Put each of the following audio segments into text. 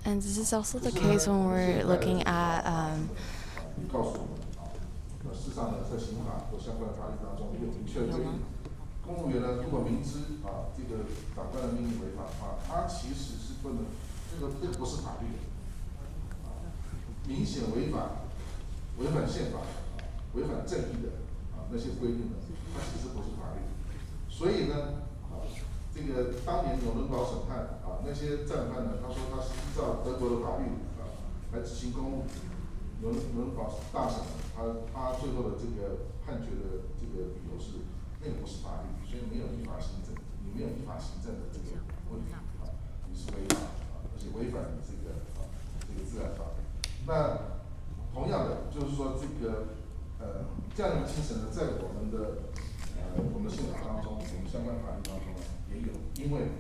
And this is also the case when we're looking at 事实上呢，在刑法或相关的法律当中也有明确的规定，公务员呢，如果明知这个长官的命令违法的话，他其实是不能，这个不是法律的，明显违反宪法、违反正义的那些规定呢，它其实不是法律。所以呢，这个当年有伦堡审判那些战犯呢，他说他是依照德国的法律来执行公务。伦堡大审，他最后的这个判决的这个理由是，那个不是法律，所以没有依法行政，你没有依法行政的这个问题你是违法而且违反了这个自然法。那同样的，就是说这个这样的精神呢，在我们的宪法当中，我们相关法律当中呢也有，因为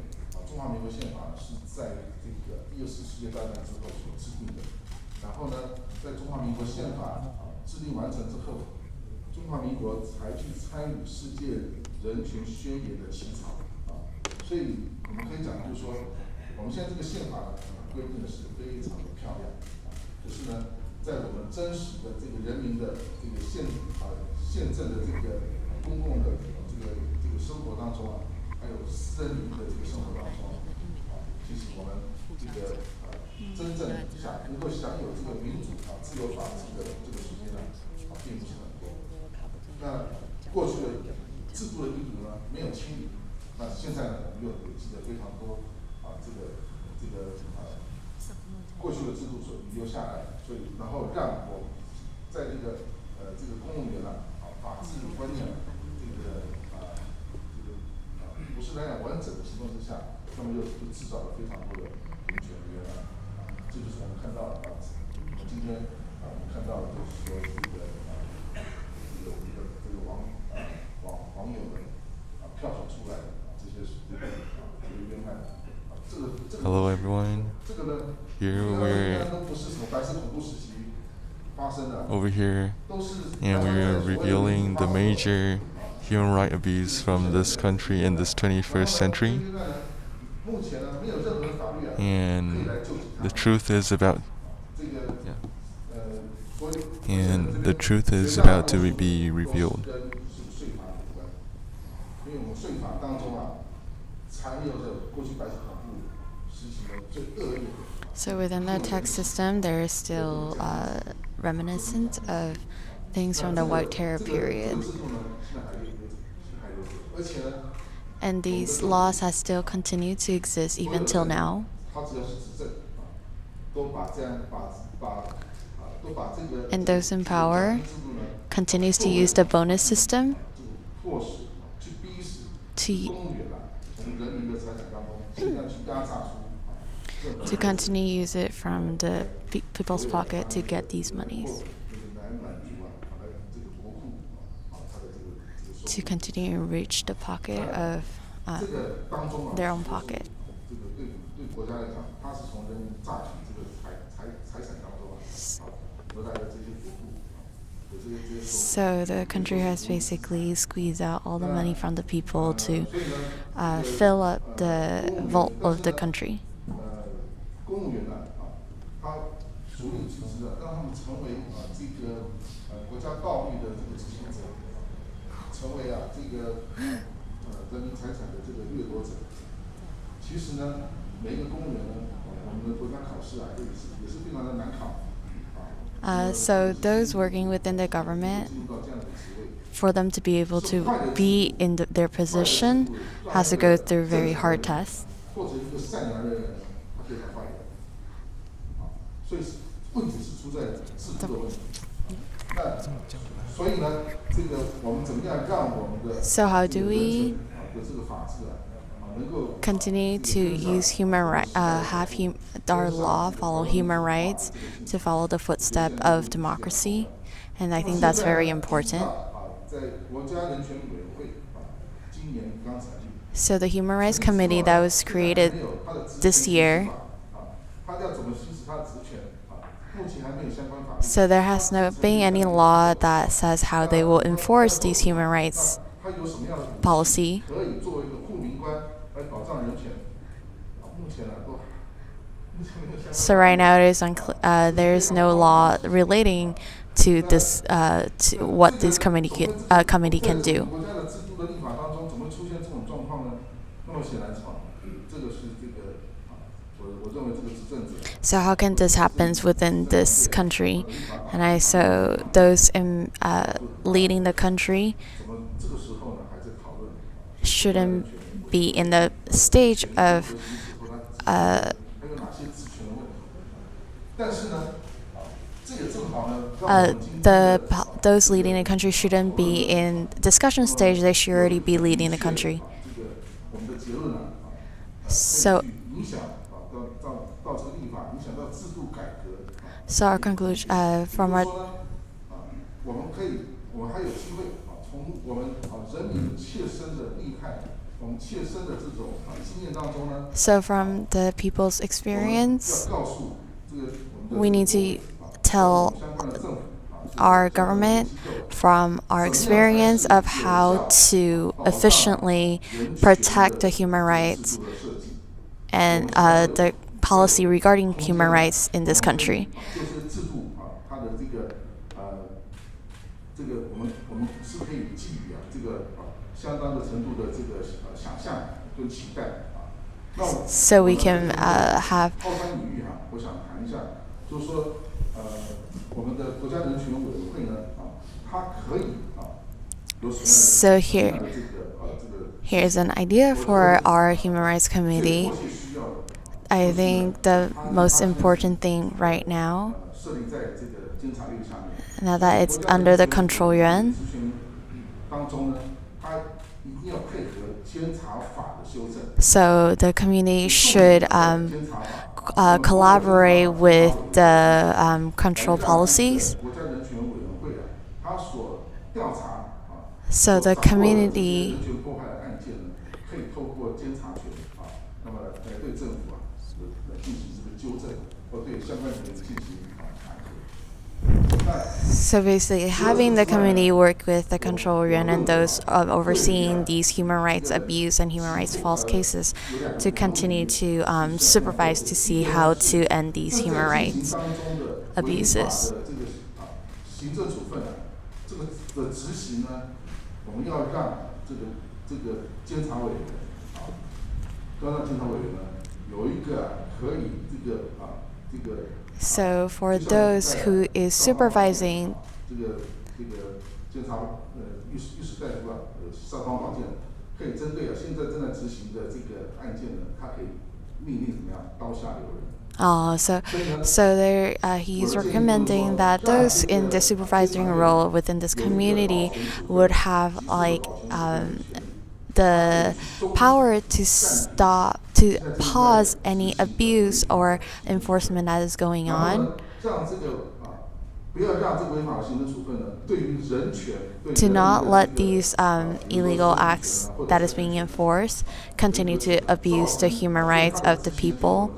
中华民国宪法是在这个第二次世界大战之后所制定的。然后呢，在中华民国宪法制定完成之后，中华民国才去参与世界人权宣言的起草所以我们可以讲，就是说，我们现在这个宪法规定的是非常的漂亮可是呢，在我们真实的这个人民的这个宪政的这个公共的这个生活当中还有私人领域的这个生活当中其实我们这个真正能够享有这个民主自由法治的这个时间呢并不是很多。那过去的制度的遗毒呢没有清理，那现在呢我们又累积了非常多过去的制度所遗留下来，所以然后让我在这个公务员法治观念不是那样完整的情况之下，那么又制造了非常多的民权的冤案这就是我们看到的我们今天我们看到的就是说网友们票选出来的这些冤案Hello everyone. Here we're over here and we're revealing the major human rights abuse from this country in this 21st century. And the truth is about to be revealed. So within the tax system, there is still reminiscent of things from the White Terror period. And these laws have still continued to exist even till now. And those in power continues to use the bonus system to continue to use it from the people's pocket to get these monies, to continue to reach the pocket of their own pocket. So the country has basically squeezed out all the money from the people to fill up the vault of the country. So those working within the government, for them to be able to be in their position, has to go through very hard tests. So how do we continue to use human rights, our law follow human rights to follow the footstep of democracy? And I think that's very important. So the Human Rights Committee that was created this year, so there has not been any law that says how they will enforce these human rights policy. So right now there's no law relating to this to what this committee can do. So how can this happen within this country? So those leading the country shouldn't be in the stage of those leading the country shouldn't be in discussion stage. They should already be leading the country. So our conclusion from our so from the people's experience, we need to tell our government from our experience of how to efficiently protect the human rights and the policy regarding human rights in this country. So we can have. So here's an idea for our Human Rights Committee. I think the most important thing right now that it's under the control yuan, so the community should collaborate with the control policies. So the community So basically, having the committee work with the control yuan and those overseeing these human rights abuse and human rights false cases to continue to supervise to see how to end these human rights abuses. So for those who is supervising so there he's recommending that those in the supervising role within this community would have the power to pause any abuse or enforcement that is going on, to not let these illegal acts that is being enforced continue to abuse the human rights of the people,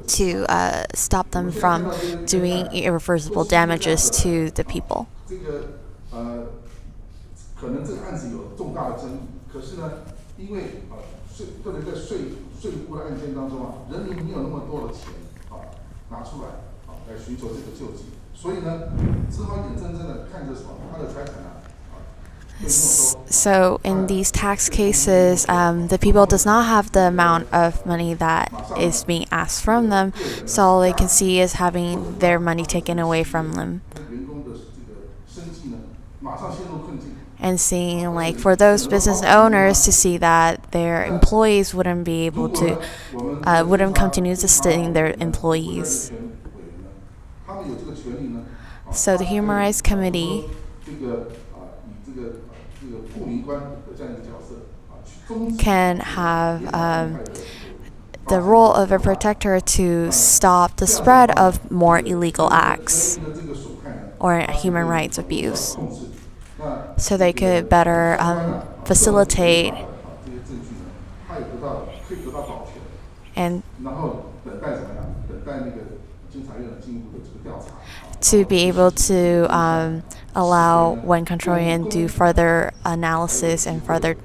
to stop them from doing irreversible damages to the people. So in these tax cases, the people does not have the amount of money that is being asked from them, so all they can see is having their money taken away from them. And seeing, like, for those business owners to see that their employees wouldn't be able to, wouldn't continue to sustain their employees. So the Human Rights Committee can have the role of a protector to stop the spread of more illegal acts or human rights abuse, so they could better facilitate and to be able to allow when control yuan do further analysis and further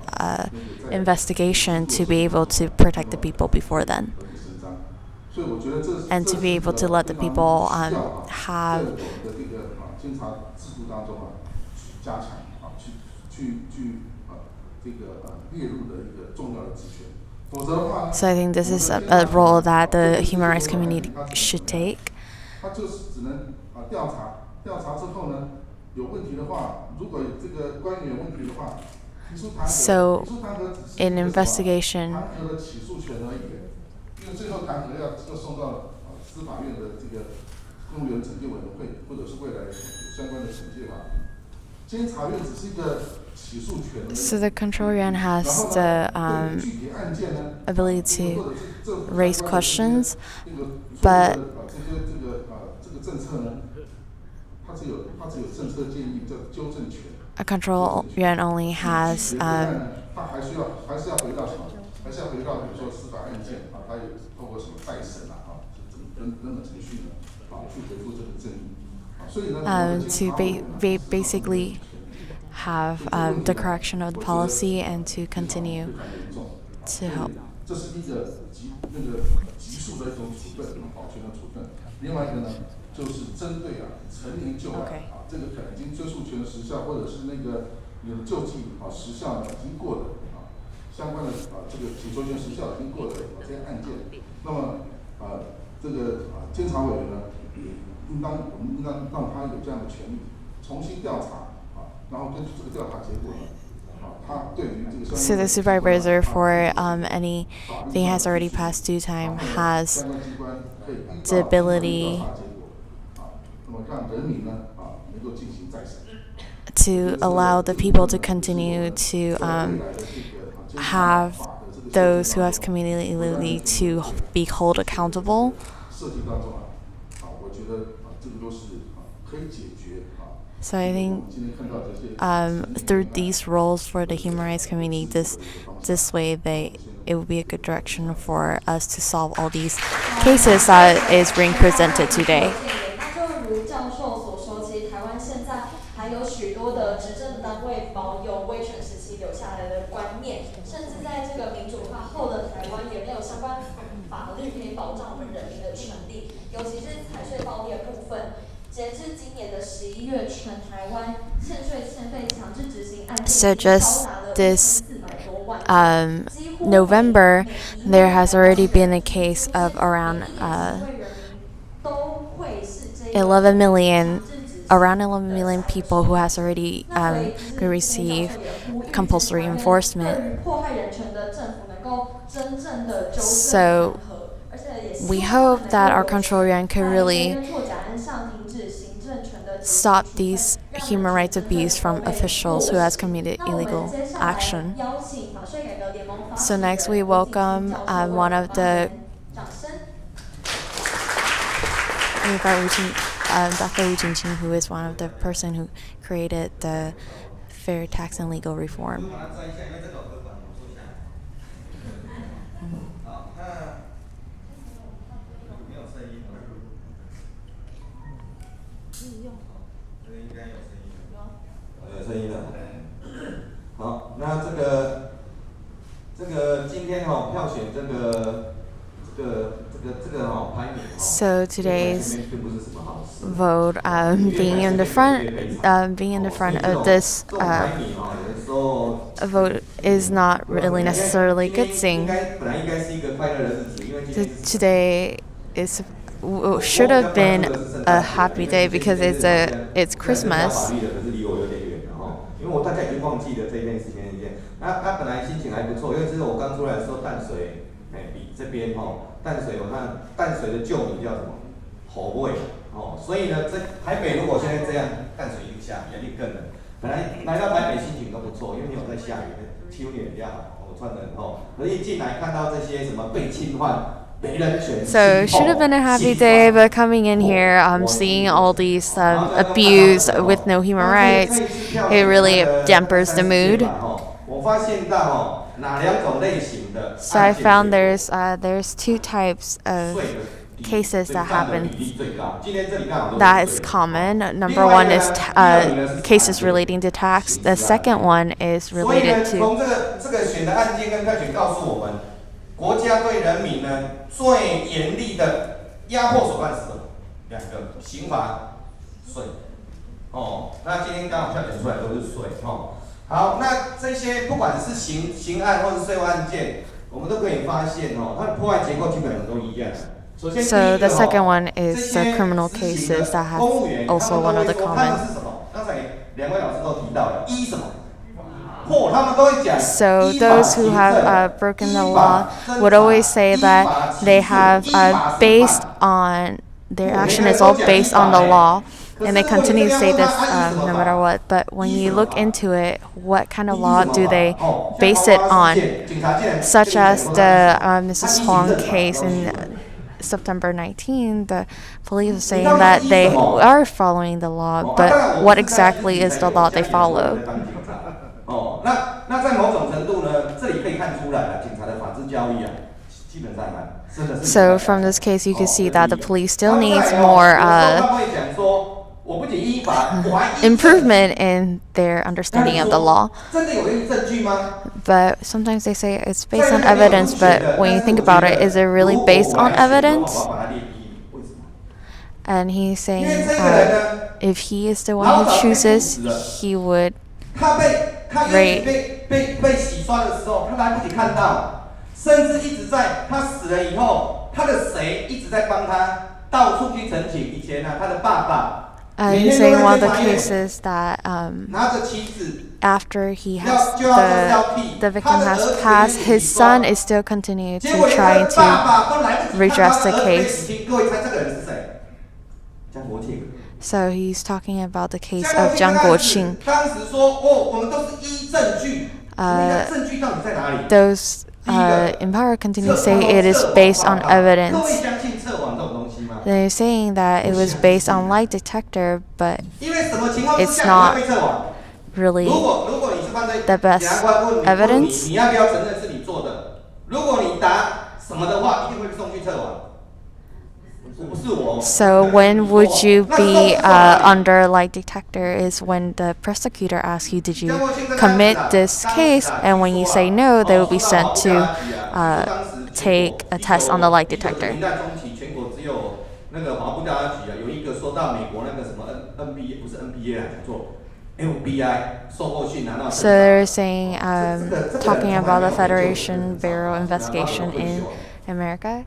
investigation to be able to protect the people before then, and to be able to let the people have 监察制度当中加强这个列入的一个重要的职权，否则的话， So I think this is a role that the human rights community should take. 他就是只能调查，调查之后呢，有问题的话，如果这个官员有问题的话，提出弹劾， So 提出弹劾只是 in investigation, 弹劾的起诉权而已，因为最后弹劾要送到司法院的这个公务员惩戒委员会，或者是未来有相关的惩戒法。监察院只是一个起诉权而已。 so the control yuan has the ability to raise questions, but 这个政策呢，它只有政策建议叫纠正权。 a control yuan only has 它还是要回到什么？还是要回到比如说司法案件它有透过什么再审等等程序呢去回复这个正义。所以呢，to basically have the correction of the policy and to continue to help. 这是一个急速的一种处分，保全的处分。另外一个呢，就是针对陈年旧案这个可能已经追诉权时效，或者是那个你的救济时效已经过的相关的这个请求权时效已经过的这些案件，那么这个监察委员呢，我们应当让他有这样的权利，重新调查然后根据这个调查结果呢。 So the supervisor for anything has already passed due time has the ability to allow the people to continue to have those who have committed illegally to be held accountable. So I think through these roles for the human rights community, this way it would be a good direction for us to solve all these cases that is being presented today. 截至今年的11月，全台湾欠税欠费强制执行案件 So 高 just 达了 this 400多万。 November, there has already been a case of around 11 million, around 11 million people who has already received compulsory enforcement. So we hope that our control yuan could really stop these human rights abuse from officials who has committed illegal action. So next we welcome one of the Dr. Wu Jinqing, who is one of the person who created the Fair Tax and Legal Reform. So today's vote, being in the front of this vote is not really necessarily a good thing. Today should have been a happy day because it's Christmas. 因为我大概已经忘记了这件事情。他本来心情还不错，因为这是我刚出来的时候，淡水比这边淡水我看淡水的旧名叫什么火味所以呢，在台北如果现在这样，淡水一定下雨，一定更冷。本来来到台北心情都不错，因为没有在下雨，气温也比较好，我穿得很厚。可是一进来看到这些什么被侵犯。 So it should have been a happy day, but coming in here, seeing all these abuse with no human rights, it really dampers the mood. So I found there's two types of cases that happen 比例最高。今天这里刚好都是 that is 税 common. Number one is cases relating to tax. The second one is 所以呢， related 从 to 这个选的案件跟特权告诉我们，国家对人民呢最严厉的压迫手段是什么？两个，刑罚、税。哦，那今天刚好像点出来都是税。哦，好，那这些不管是刑案或是税务案件，我们都可以发现哦，它的破坏结构基本上都一样。首先， So 第一 the 个 second 哦 one is the criminal cases that have 公务员 also one of the 他 common. 们是什么？刚才两位老师都提到了，依什么？他们都会讲。 So those who have broken the law would always say that they have based on their action is all based on the law, and they continue to say this no matter what. But when you look into it, what kind of law do they base it on? Such as the Mrs. Huang case in September 19, the police are saying that they are following the law, but what exactly is the law they follow? 哦，那在某种程度呢，这里可以看出来了，警察的法治教育啊，基本上啊，真的是。So from this case, you can see that the police still needs more improvement in their understanding of the law. 真的有证据吗？ But sometimes they say it's based on evidence, but when you think about it, is it really based on evidence? And he's saying if he is the one who chooses, he would 他被洗刷的时候，他来不及看到，甚至一直在他死了以后，他的谁一直在帮他到处去澄清。以前呢，他的爸爸。 He's saying one of the cases that after he has the victim has passed, his son is still continuing to try to redress the case. So he's talking about the case of Jiang Guoqing. Those in power continue to say it is based on evidence. They're saying that it was based on lie detector, but it's not really the best evidence. So when would you be under lie detector is when the prosecutor asks you, did you commit this case? And when you say no, they will be sent to take a test on the lie detector. 那个法务部调查局啊，有一个说到美国那个什么 NBA 不是 NBA 啊，叫做 FBI 受过训拿到。So they're saying, talking about the Taxation Bureau investigation in America.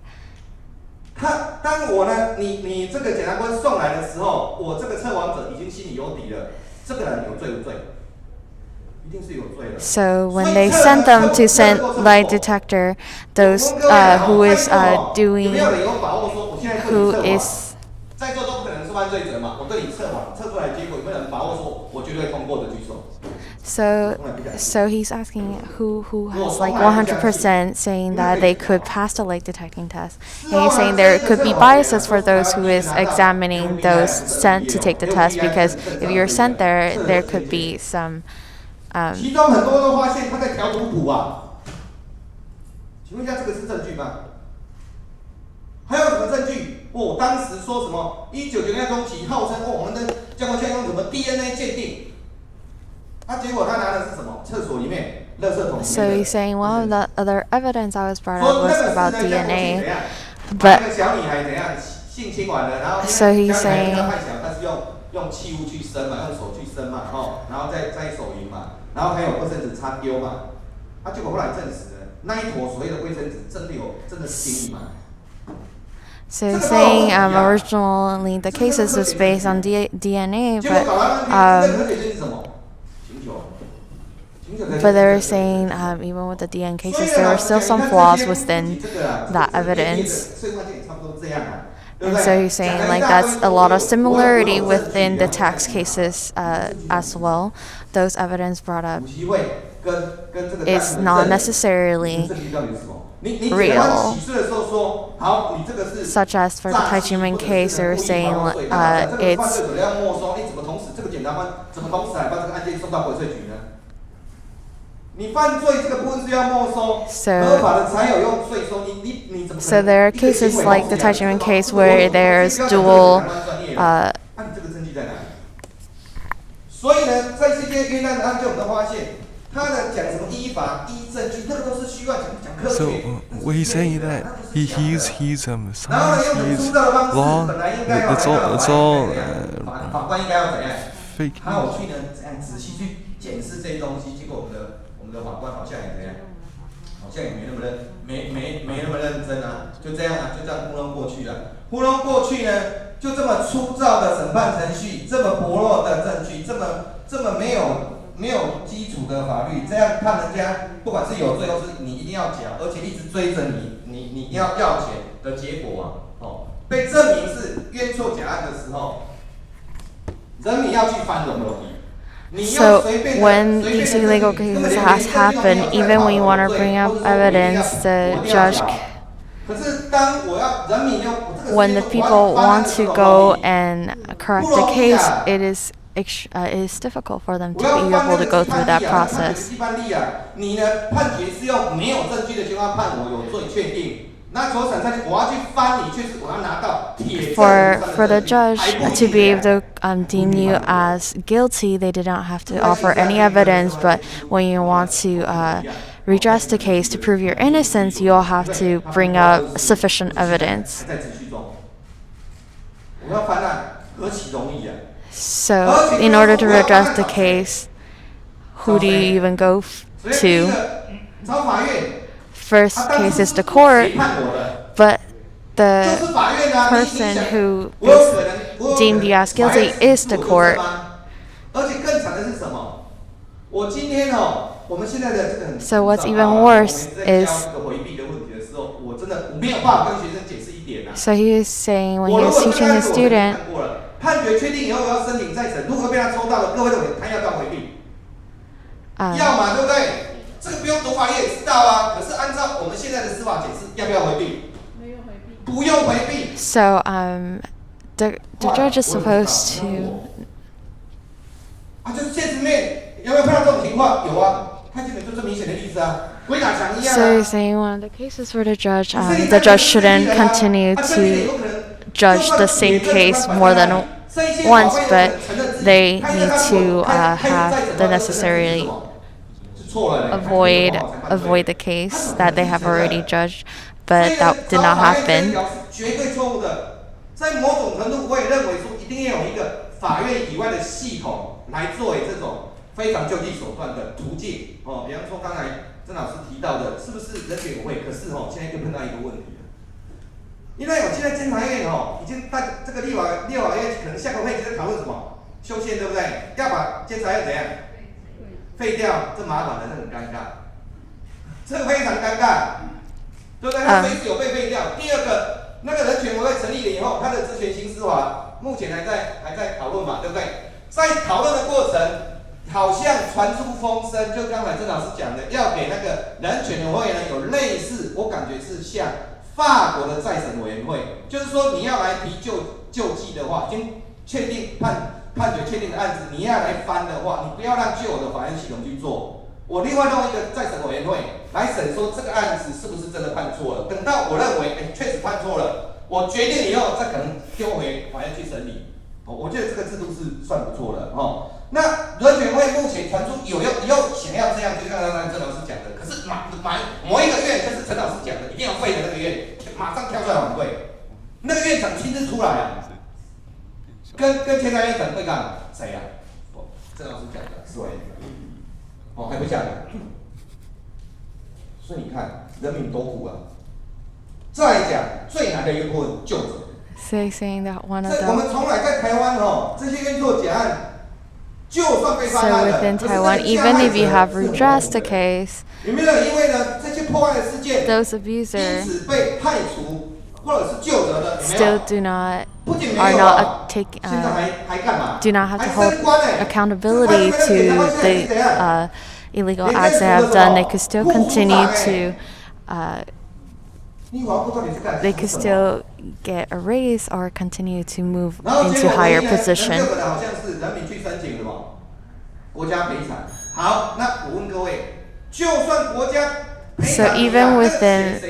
当我呢，你这个检察官送来的时候，我这个测谎者已经心里有底了，这个人有罪不罪？ So when they send them to send lie detector, those who is doing, who is, so he's asking who has like 100% saying that they could pass the lie detecting test, and he's saying there could be biases for those who is examining those sent to take the test, because if you're sent there, there could be some. 其中很多都发现他在调图谱啊，请问一下，这个是证据吗？还有什么证据？当时说什么1999年中期号称我们的教官用什么 DNA 鉴定，结果他拿的是什么？厕所里面垃圾桶里面的。So he's saying one of the other evidence I was brought up was about DNA, but 小女孩怎样性侵完了，然后 so he's saying 太小，他是用器物去生嘛，用手去生嘛，然后再手淫嘛。 然后还有卫生纸擦丢嘛，结果后来证实了，那一坨所谓的卫生纸真的是精液嘛。So saying originally the cases was based on DNA, but they were saying even with the DNA cases there were still some flaws within that evidence. And so he's saying like that's a lot of similarity within the tax cases as well. Those evidence brought up is not necessarily real. Such as for the Tai Ji Men case, they were saying it's. 你犯罪这个部分是要没收， So- 合法的才有用税收。你怎么可能？ So there are cases like the Tai Ji Men case where there's dual 那你这个证据在哪里？所以呢，在这些冤案的案件，我们都发现，他的讲什么依法、依证据，那个都是虚妄，讲科 So 学。 what he's saying that he's science, 然后呢，用 he's 粗糙的方式， law. 本来应该要 It's all 法官应该要怎样？ fake. 他有去呢，这样仔细去检视这些东西，结果我们的法官好像也怎样？好像也没那么认真啊，就这样啊，就这样糊弄过去了。糊弄过去呢，就这么粗糙的审判程序，这么薄弱的证据，这么没有基础的法律，这样判人家，不管是有罪或是你一定要缴，而且一直追着你要钱的结果啊，被证明是冤错假案的时候，人民要去翻有没有？ So when these illegal cases has happened, even when you want to bring up evidence, the judge, when the people want to go and correct the case, it is difficult for them to be able to go through that process. For the judge to be able to deem you as guilty, they did not have to offer any evidence. But when you want to redress the case to prove your innocence, you'll have to bring up sufficient evidence. So, in order to redress the case, who do you even go to? First case is the court, but the person who is deemed you as guilty is the court. So what's even worse is, so he is saying when he was teaching his student, so the judge is supposed to. So you're saying one of the cases where the judge shouldn't continue to judge the same case more than once, but they need to have the necessarily avoid the case that they have already judged, but that did not happen. So saying that one of them. So within Taiwan, even if you have redressed the case, those abusers still do not have to hold accountability to the illegal acts they have done. They could still continue to. They could still get a raise or continue to move into higher position. 就算国家 So even within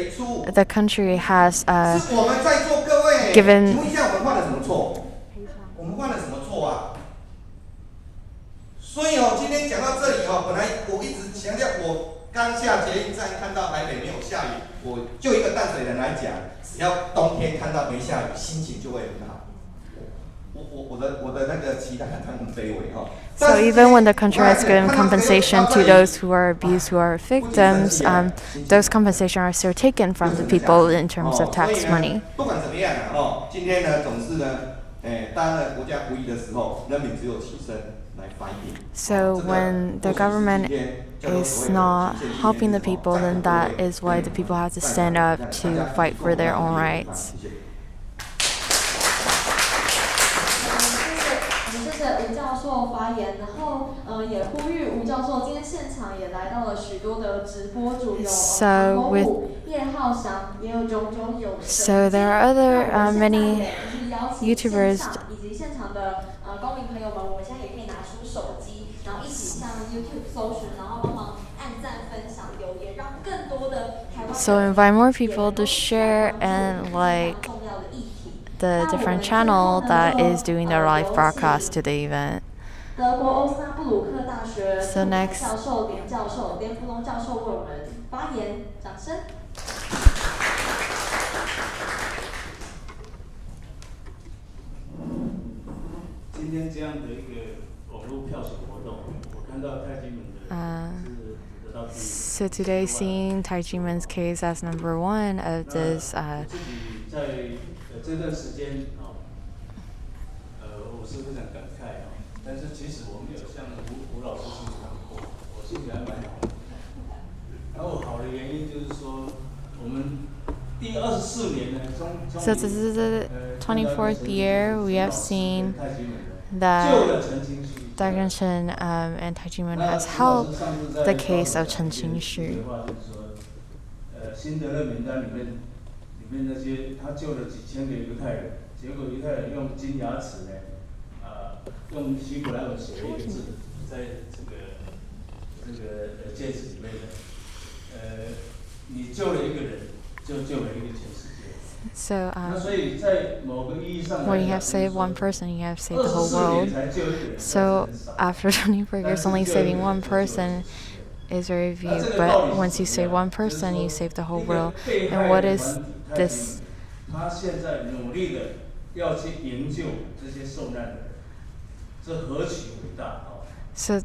the country has 是我们在座各位 given 请问一下我们犯了什么错？我们犯了什么错啊？所以今天讲到这里本来我一直强调，我刚下捷运站看到台北没有下雨，我就一个淡水人来讲，只要冬天看到没下雨，心情就会很好。我的那个期待很卑微So even when the country has given compensation to those who are abused, who are victims, those compensation are still taken from the people in terms of tax money. 不管怎么样今天呢，总是呢，当了国家不义的时候，人民只有起身来反映。So when the government is not helping the people, then that is why the people have to stand up to fight for their own rights. 谢谢吴教授发言，然后也呼吁吴教授，今天现场也来到了许多的直播主，有唐伯虎、叶浩翔，也有种种有神。So there are other many YouTubers. 以及现场的公民朋友们，我们现在也可以拿出手机，然后一起上 YouTube 搜寻，然后帮忙按赞、分享、留言，让更多的台湾。So invite more people to share and like the different channel that is doing their live broadcast to the event. 德国欧斯纳布鲁克大学 So next 教授连福龙教授为我们发言，掌声。今天这样的一个网络票选活动，我看到泰姬们的是得到第一。So today, seeing Tai Ji Men's case as number one of this. 自己在这段时间我是非常感慨但是其实我没有像吴老师心情过，我心情还蛮好的。然后好的原因就是说，我们第24年呢， So this is the 24th year we have seen that Taxation and Tai Ji Men has helped the case of Chen Qingxu. 新的那名单里面那些他救了几千个犹太人，结果犹太人用金牙齿呢，用希伯来文写了一个字，在这个戒指里面的，你救了一个人，就救了一个全世界。So, 那所以在某个意义上 when you have saved one person, you have saved the whole world. So after 24 years, only saving one person is very few. But once you save one person, you save the whole world. And what is this? 他现在努力的要去营救这些受难的人，这何其伟大！So,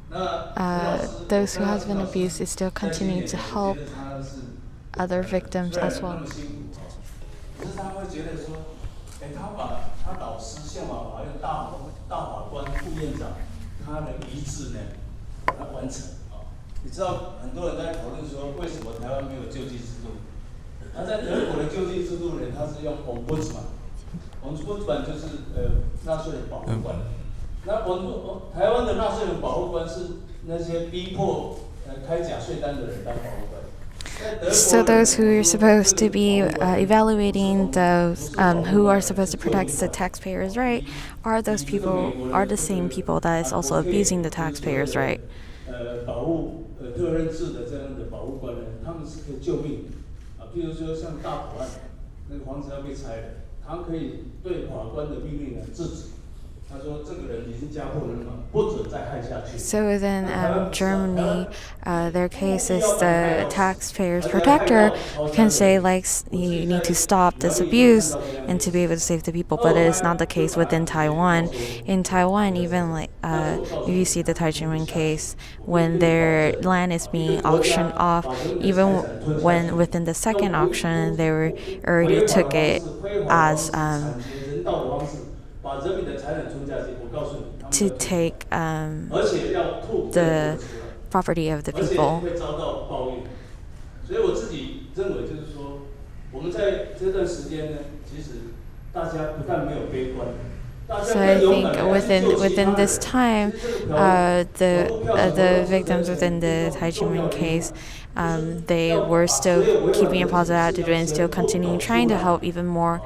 those who has been abused is still continuing to help other victims as well. 可是他会觉得说，他把他老师宪法法院大法官副院长他的遗志呢，把它完成你知道很多人在讨论说，为什么台湾没有救济制度？那在德国的救济制度呢，它是用 ombudsman 就是纳税人保护官。那台湾的纳税人保护官是那些逼迫开假税单的人当保护官。So those who are supposed to be evaluating those who are supposed to protect the taxpayers' right are those people are the same people that is also abusing the taxpayers' right. 保护特任制的这样的保护官呢，他们是可以救命比如说像大埔案，那个房子要被拆了，他可以对法官的命令制止。他说这个人已经家破人亡，不准再害下去。So within Germany, their case is the taxpayers' protector can say like you need to stop this abuse and to be able to save the people, but it is not the case within Taiwan. In Taiwan, even like if you see the Tai Ji Men case, when their land is being auctioned off, even when within the second auction they already took it as to take the property of the people. 所以我自己认为就是说，我们在这段时间呢，其实大家不但没有悲观。So I think within this time, the victims within the Tai Ji Men case, they were still keeping a positive attitude and still continuing trying to help even more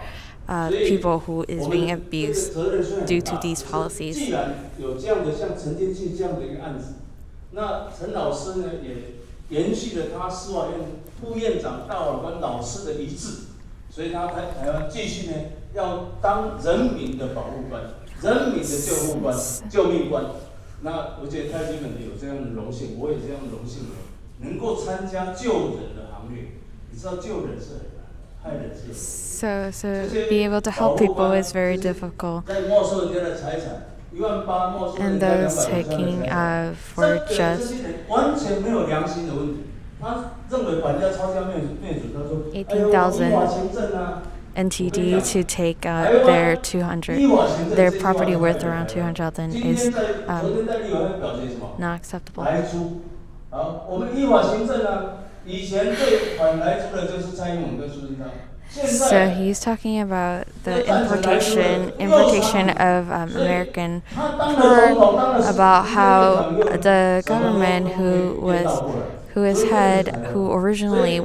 people who is being abused due to these policies. 既然有这样的像陈天庆这样的一个案子，那陈老师呢也延续了他司法院副院长、大法官老师的遗志，所以他台湾继续呢要当人民的保护官、人民的救护官、救命官。那我觉得泰姬们有这样的荣幸，我也这样的荣幸，能够参加救人的行列。你知道救人是很难的，害人是很难的。So be able to help people is very difficult. 在没收人家的财产，18000没收人 And 家200 those 以上的 taking 财产， for 这 just 些人完全没有良心的问题。他认为把人家抄家灭族，他说：“哎呦，依法行政啊。” NTD to take their property worth around 200,000 is not acceptable. 来租，好，我们依法行政啊。以前最反来租的就是蔡英文跟苏贞昌。So he's talking about the importation of American pork, about how the government who originally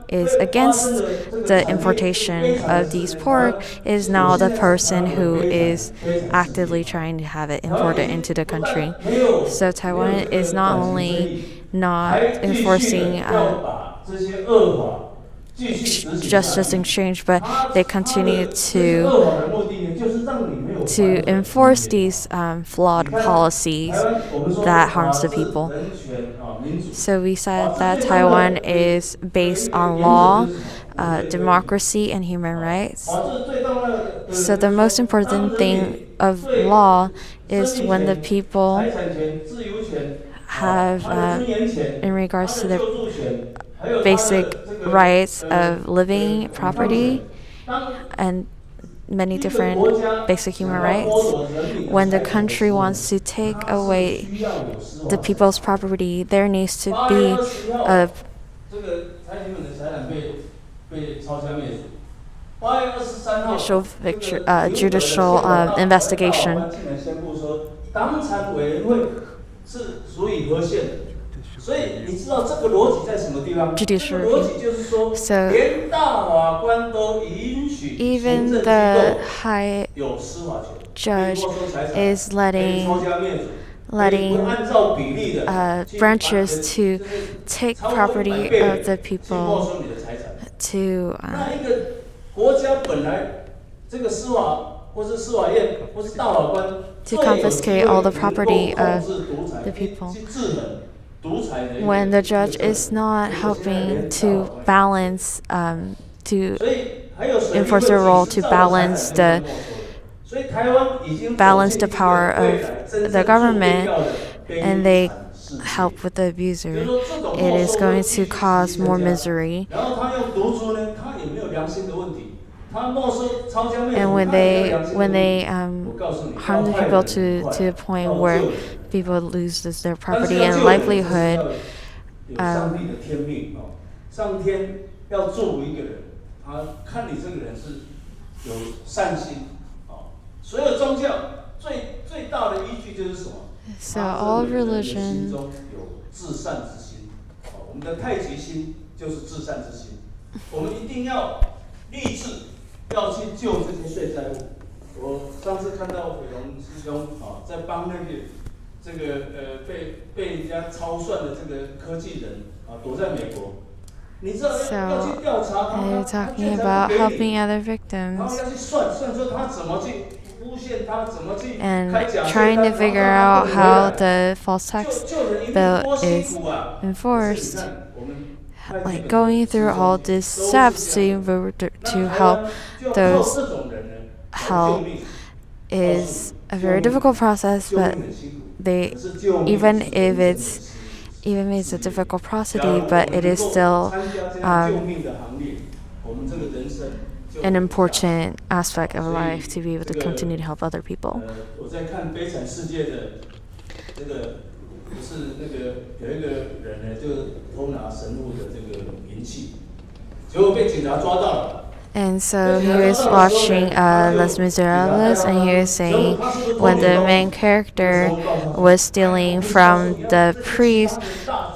is against the importation of these pork is now the person who is actively trying to have it imported into the country. So Taiwan is not only not enforcing justice exchange, but they continue to enforce these flawed policies that harms the people. So we said that Taiwan is based on law, democracy, and human rights. So the most important thing of law is when the people have, in regards to their basic rights of living, property, and many different basic human rights. When the country wants to take away the people's property, there needs to be a judicial investigation. Judicial review. So even the high judge is letting branches to take property of the people to confiscate all the property of the people. When the judge is not helping to balance, to enforce their role to balance the power of the government, and they help with the abuser, it is going to cause more misery. And when they harm the people to the point where people lose their property and livelihood, so all religion要去救这些税债务。我上次看到伟龙师兄在帮这个被人家操算的这个科技人躲在美国。你知道要去调查他， talking about helping other victims 然后要去算说他怎么去诬陷他，怎么去 and 开假税 trying to figure out how the false tax bill is enforced. Like going through all these steps to help those help is a very difficult process, but even if it's a difficult process, but it is still an important aspect of life to be able to continue to help other people. 不是有一个人呢，就偷拿神父的这个银器，结果被警察抓到了。And so he was watching Les Miserables, and he was saying when the main character was stealing from the priest,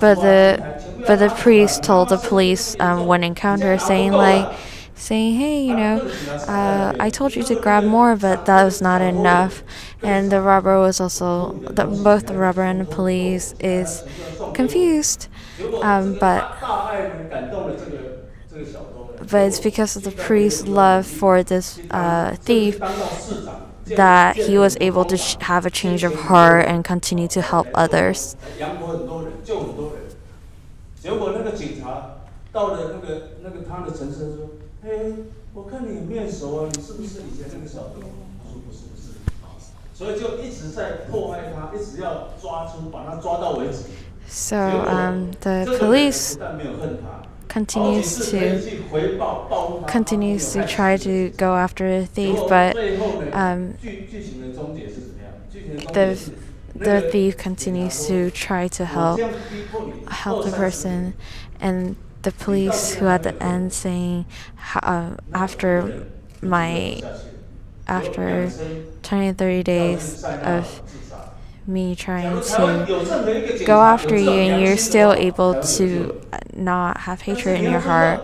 but the priest told the police one encounter, saying, hey, I told you to grab more, but that was not enough. And the robber was also, both the robber and the police is confused. but it's because of the priest's love for this thief that he was able to have a change of heart and continue to help others. 结果那个警察到了他的陈设说：“我看你很面熟啊，你是不是以前那个小偷？”他说：“不是。”所以就一直在迫害他，一直要把他抓到为止。So the police continues to try to go after the thief, but the thief continues to try to help the person, and the police who at the end saying after 20-30 days of me trying to go after you and you're still able to not have hatred in your heart.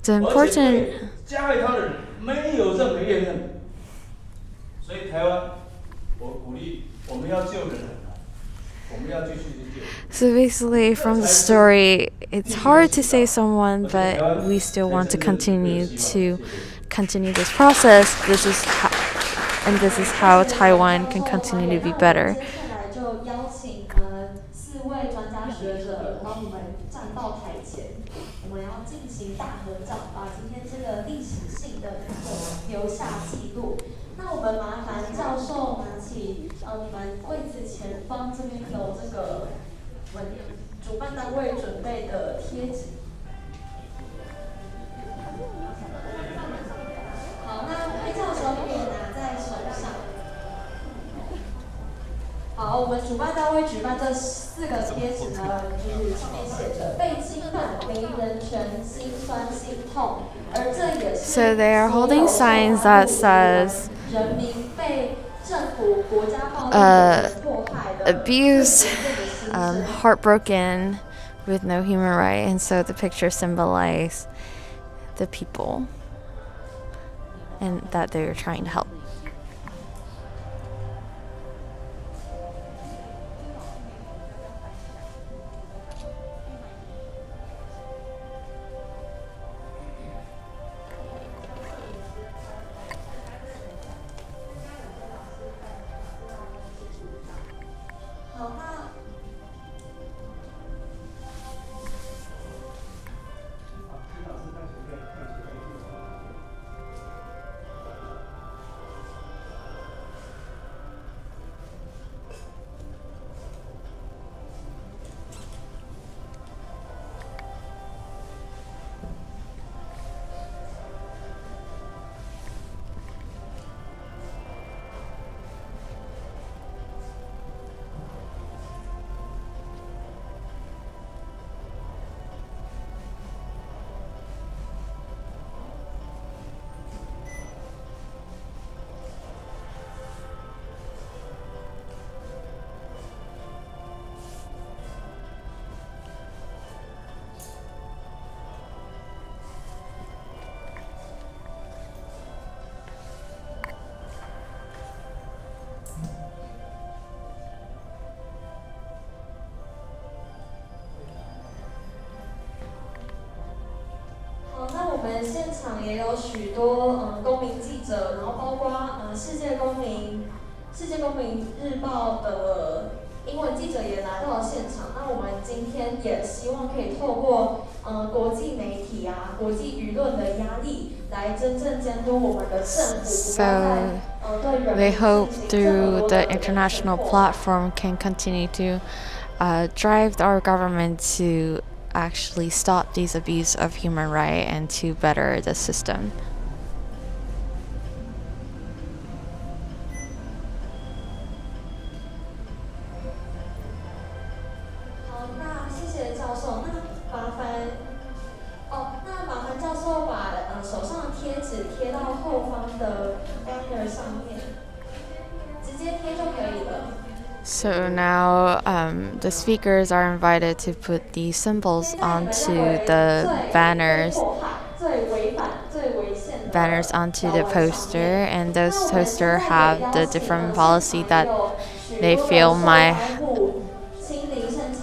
The important So basically, from the story, it's hard to save someone, but we still want to continue this process. This is how Taiwan can continue to be better. So they are holding signs that says abused, heartbroken, with no human right, and so the picture symbolize the people and that they're trying to help. So they hope through the international platform can continue to drive our government to actually stop these abuse of human rights and to better the system. So now the speakers are invited to put these symbols onto the banners banners onto the poster, and those posters have the different policy that they feel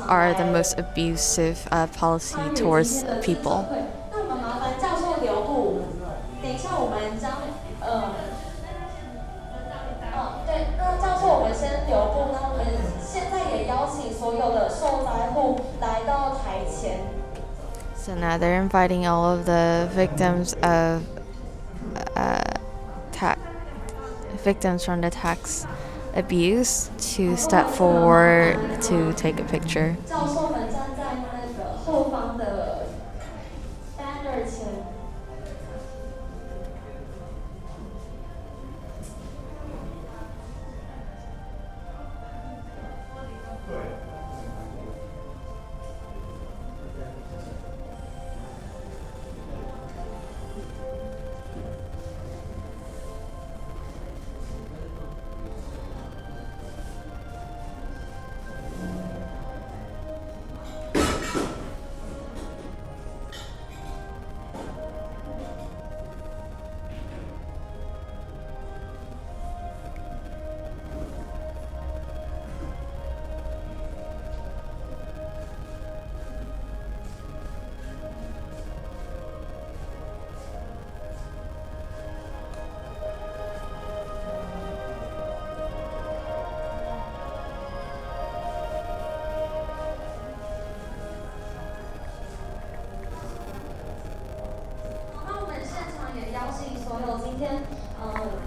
are the most abusive policy towards people. 那我们麻烦教授留步，等一下我们将对，那教授我们先留步，那我们现在也邀请所有的受灾户来到台前。So now they're inviting all of the victims of victims from the tax abuse to step forward to take a picture. 教授们站在那个后方的 banner 前。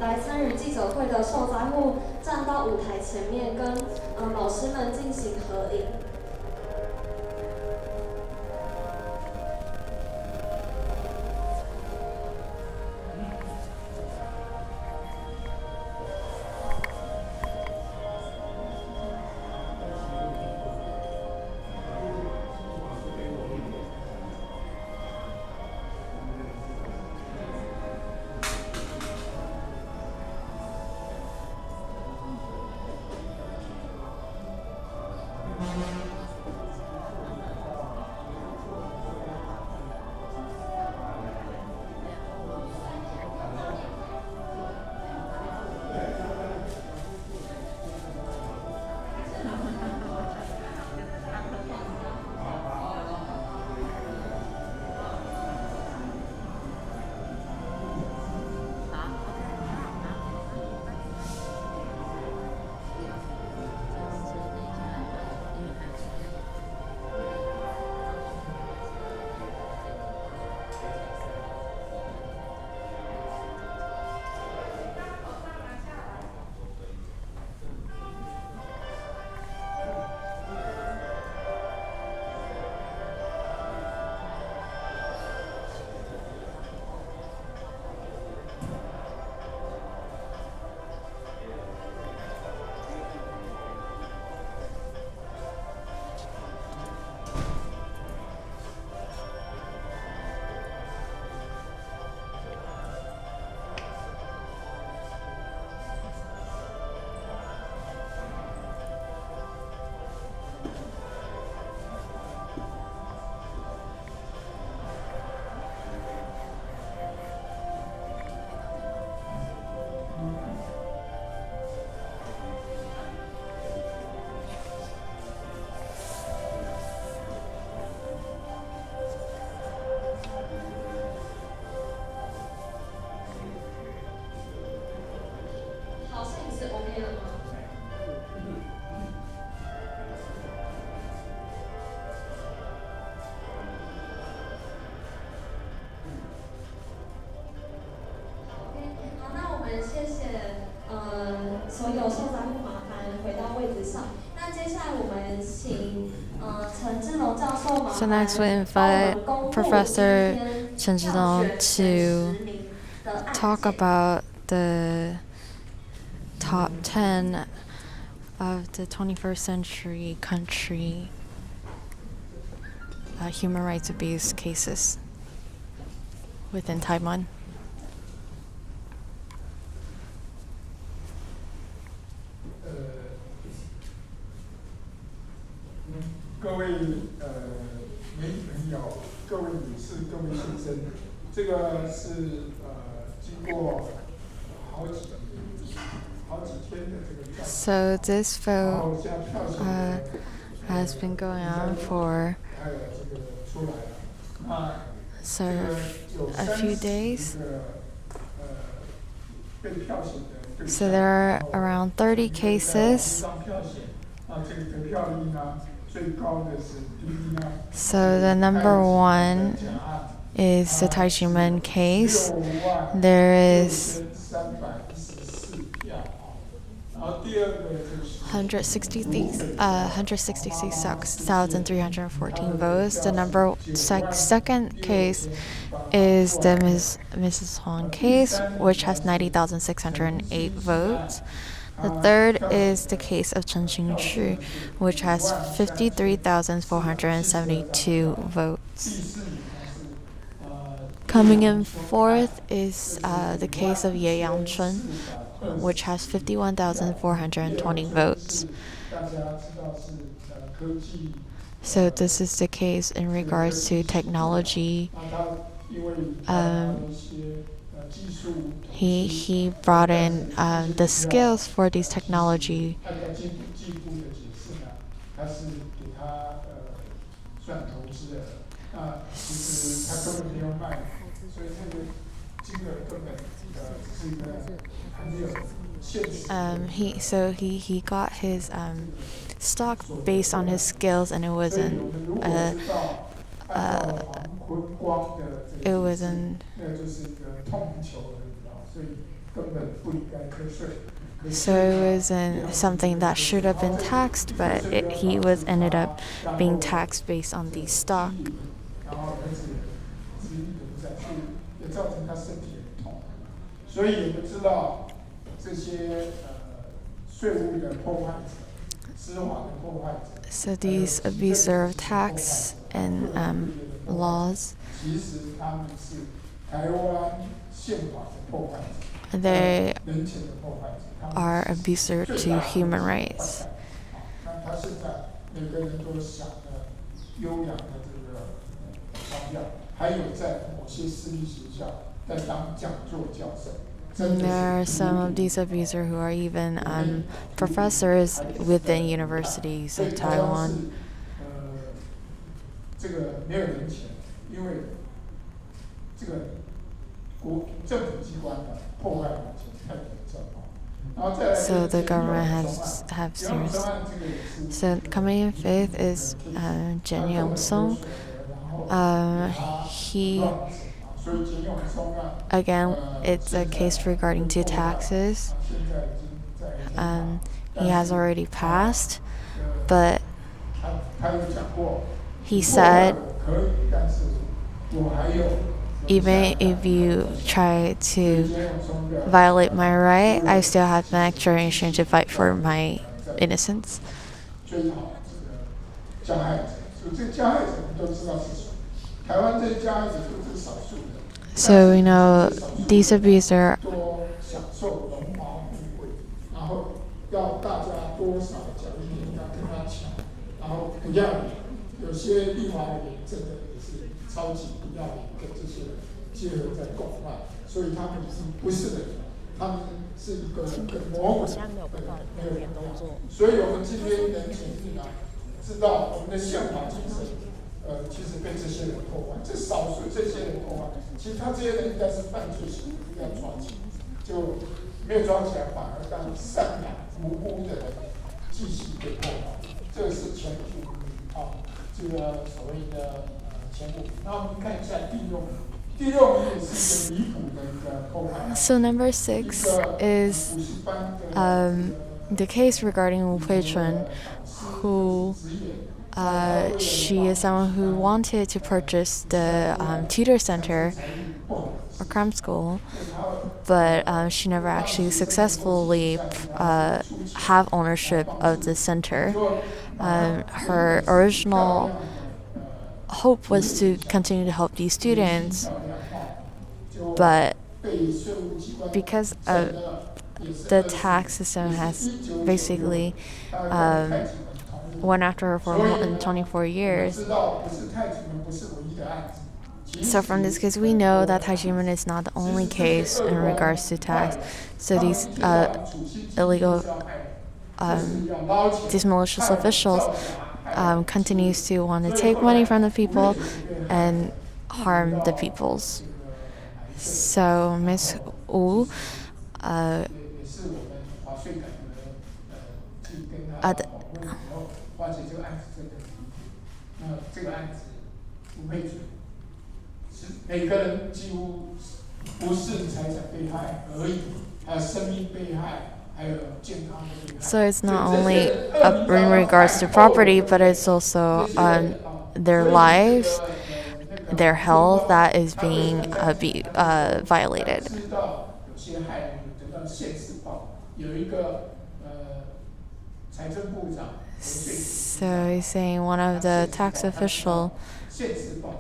来参与记者会的受灾户站到舞台前面，跟老师们进行合影。所有受灾户麻烦回到位置上。那接下来我们请陈志龙教授麻烦 So next we invite Professor Chen Zhilong to talk about the top 10 of the 21st century country human rights abuse cases within Taiwan. 各位媒体朋友、各位女士、各位先生，这个是 So this vote has been going on for a few days. So there are around 30 cases. So the number one is the Tai Ji Men case. There is 166,314 votes. The second case is the Mrs. Huang case, which has 90,608 votes. The third is the case of Chen Xingqu, which has 53,472 votes. Coming in fourth is the case of Ye Yangchun, which has 51,420 votes. So this is the case in regards to technology. He brought in the skills for these technology. He got his stock based on his skills, and it wasn't something that should have been taxed, but he ended up being taxed based on the stock. So these abuser of tax and laws, they are abuser to human rights. And there are some of these abusers who are even professors within universities of Taiwan. So the government have serious. So coming in fifth is Jen Yong-song. Again, it's a case regarding to taxes. He has already passed, but he said, even if you try to violate my right, I still have an extradition to fight for my innocence. So, these abusers其实被这些人破坏，这少数这些人破坏，其实他这些人应该是犯罪行为，要抓起，就没有抓起来，反而让善良无辜的人继续被破坏，这个是前部这个所谓的前部。那我们看一下第六名，第六名也是一个离谱的一个破坏。So number 6 is the case regarding Wu Huichun, who she is someone who wanted to purchase the tutor center or cram school, but she never actually successfully have ownership of the center. Her original hope was to continue to help these students, but because of the tax system has basically went after her for more than 24 years. So from this case, we know that Tai Ji Men is not the only case in regards to tax. So these illegal, these malicious officials continues to want to take money from the people and harm the peoples. So Ms. Wu, so it's not only in regards to property, but it's also their lives, their health that is being violated. So he's saying one of the tax official.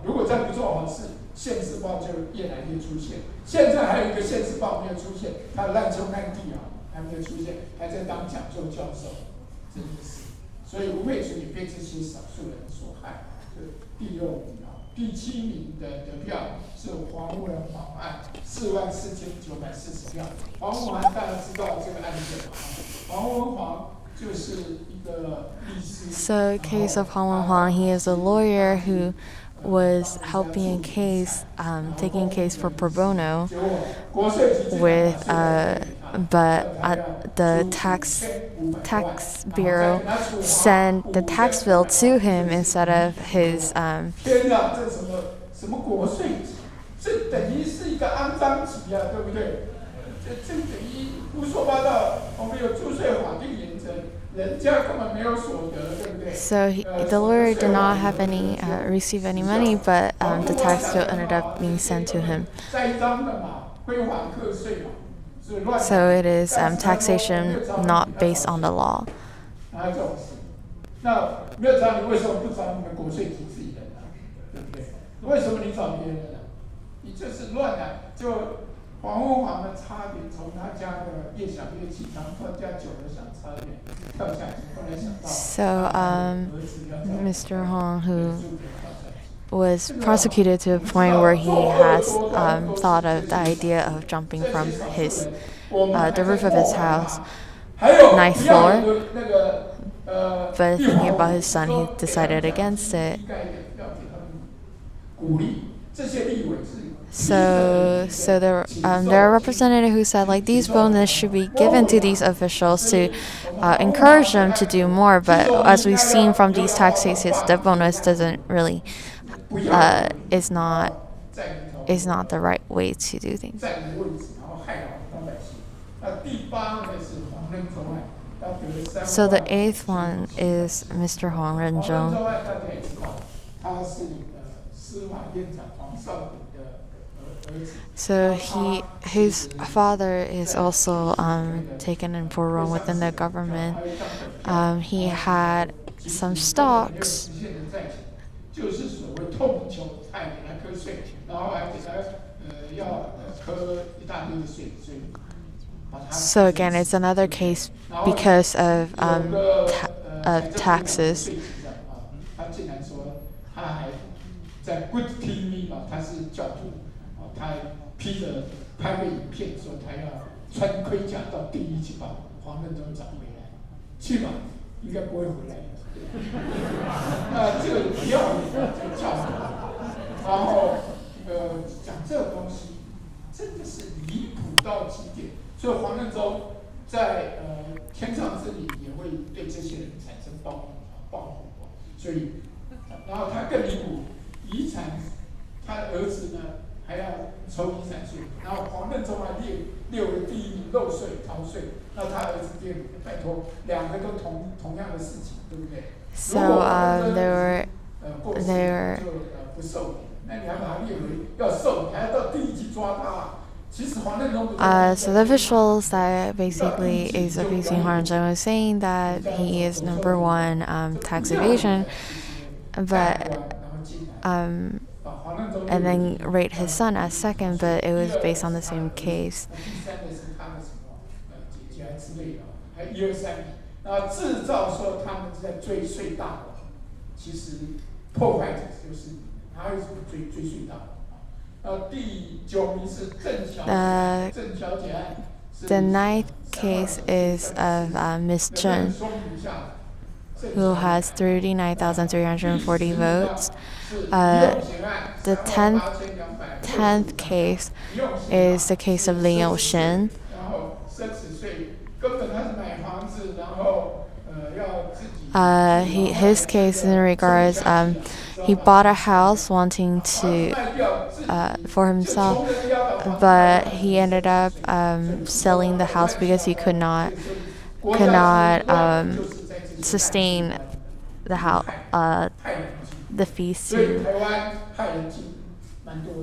如果再不做好事，现世报就越来越出现。现在还有一个现世报没有出现，他烂兄烂弟啊，还没有出现，还在当讲座教授，真的是。所以吴佩纯也被这些少数人所害。第6名啊，第7名的得票是黄文煌案，44940票。黄文煌大家知道这个案件吗？黄文煌。So, case of Han Wen-huang, he is a lawyer who was helping a case, taking a case for pro bono with, but the tax bureau sent the tax bill to him instead of his. 这等于是一个肮脏集啊，对不对？这等于胡说八道。我们有注税法定原则，人家根本没有所得，对不对？ So the lawyer did not have any receive any money, but the tax bill ended up being sent to him. 栽赃的嘛，规划课税嘛，所以乱。So it is taxation not based on the law. 哪有这种事？那没有找你，为什么不找你们国税局自己人呢？对不对？为什么你找别人呢？你就是乱来，就黄文煌的差点从他家的越想越气，然后他家久了想差点跳下去，后来想到。So Mr. Hong, who was prosecuted to a point where he has thought of the idea of jumping from his the roof of his house, 9th floor, but thinking about his son, he decided against it. So there are representatives who said like these bonus should be given to these officials to encourage them to do more. But as we've seen from these tax cases, the bonus doesn't really is not the right way to do things. So the 8th one is Mr. Huang Renzhong. So his father is also taken in for wrong within the government. He had some stocks. So again, it's another case because of taxes. 在 Good TV 嘛，他是教徒，他披着拍个影片说他要穿盔甲到地狱去把黄任中找回来，去吧，应该不会回来的。这个不要脸的这个教徒，然后讲这个东西真的是离谱到极点，所以黄任中在天上之灵也会对这些人产生报复，所以然后他更离谱。 遗产，他的儿子呢还要抽遗产税，然后黄任中还列为第1名漏税逃税，那他儿子第2名，拜托，两个都同样的事情，对不对？ So they were 不受理，那你还把他列为要受理，还要到第1级抓他。 So the officials that basically is abusing Huang Renzhong was saying that he is number 1 tax evasion, but and then rate his son as 2nd, but it was based on the same case. The ninth case is of Miss Chen, who has 39,340 votes. The 10th case is the case of Lin Youshen. His case in regards, he bought a house wanting to for himself, but he ended up selling the house because he could not sustain the house, the fees to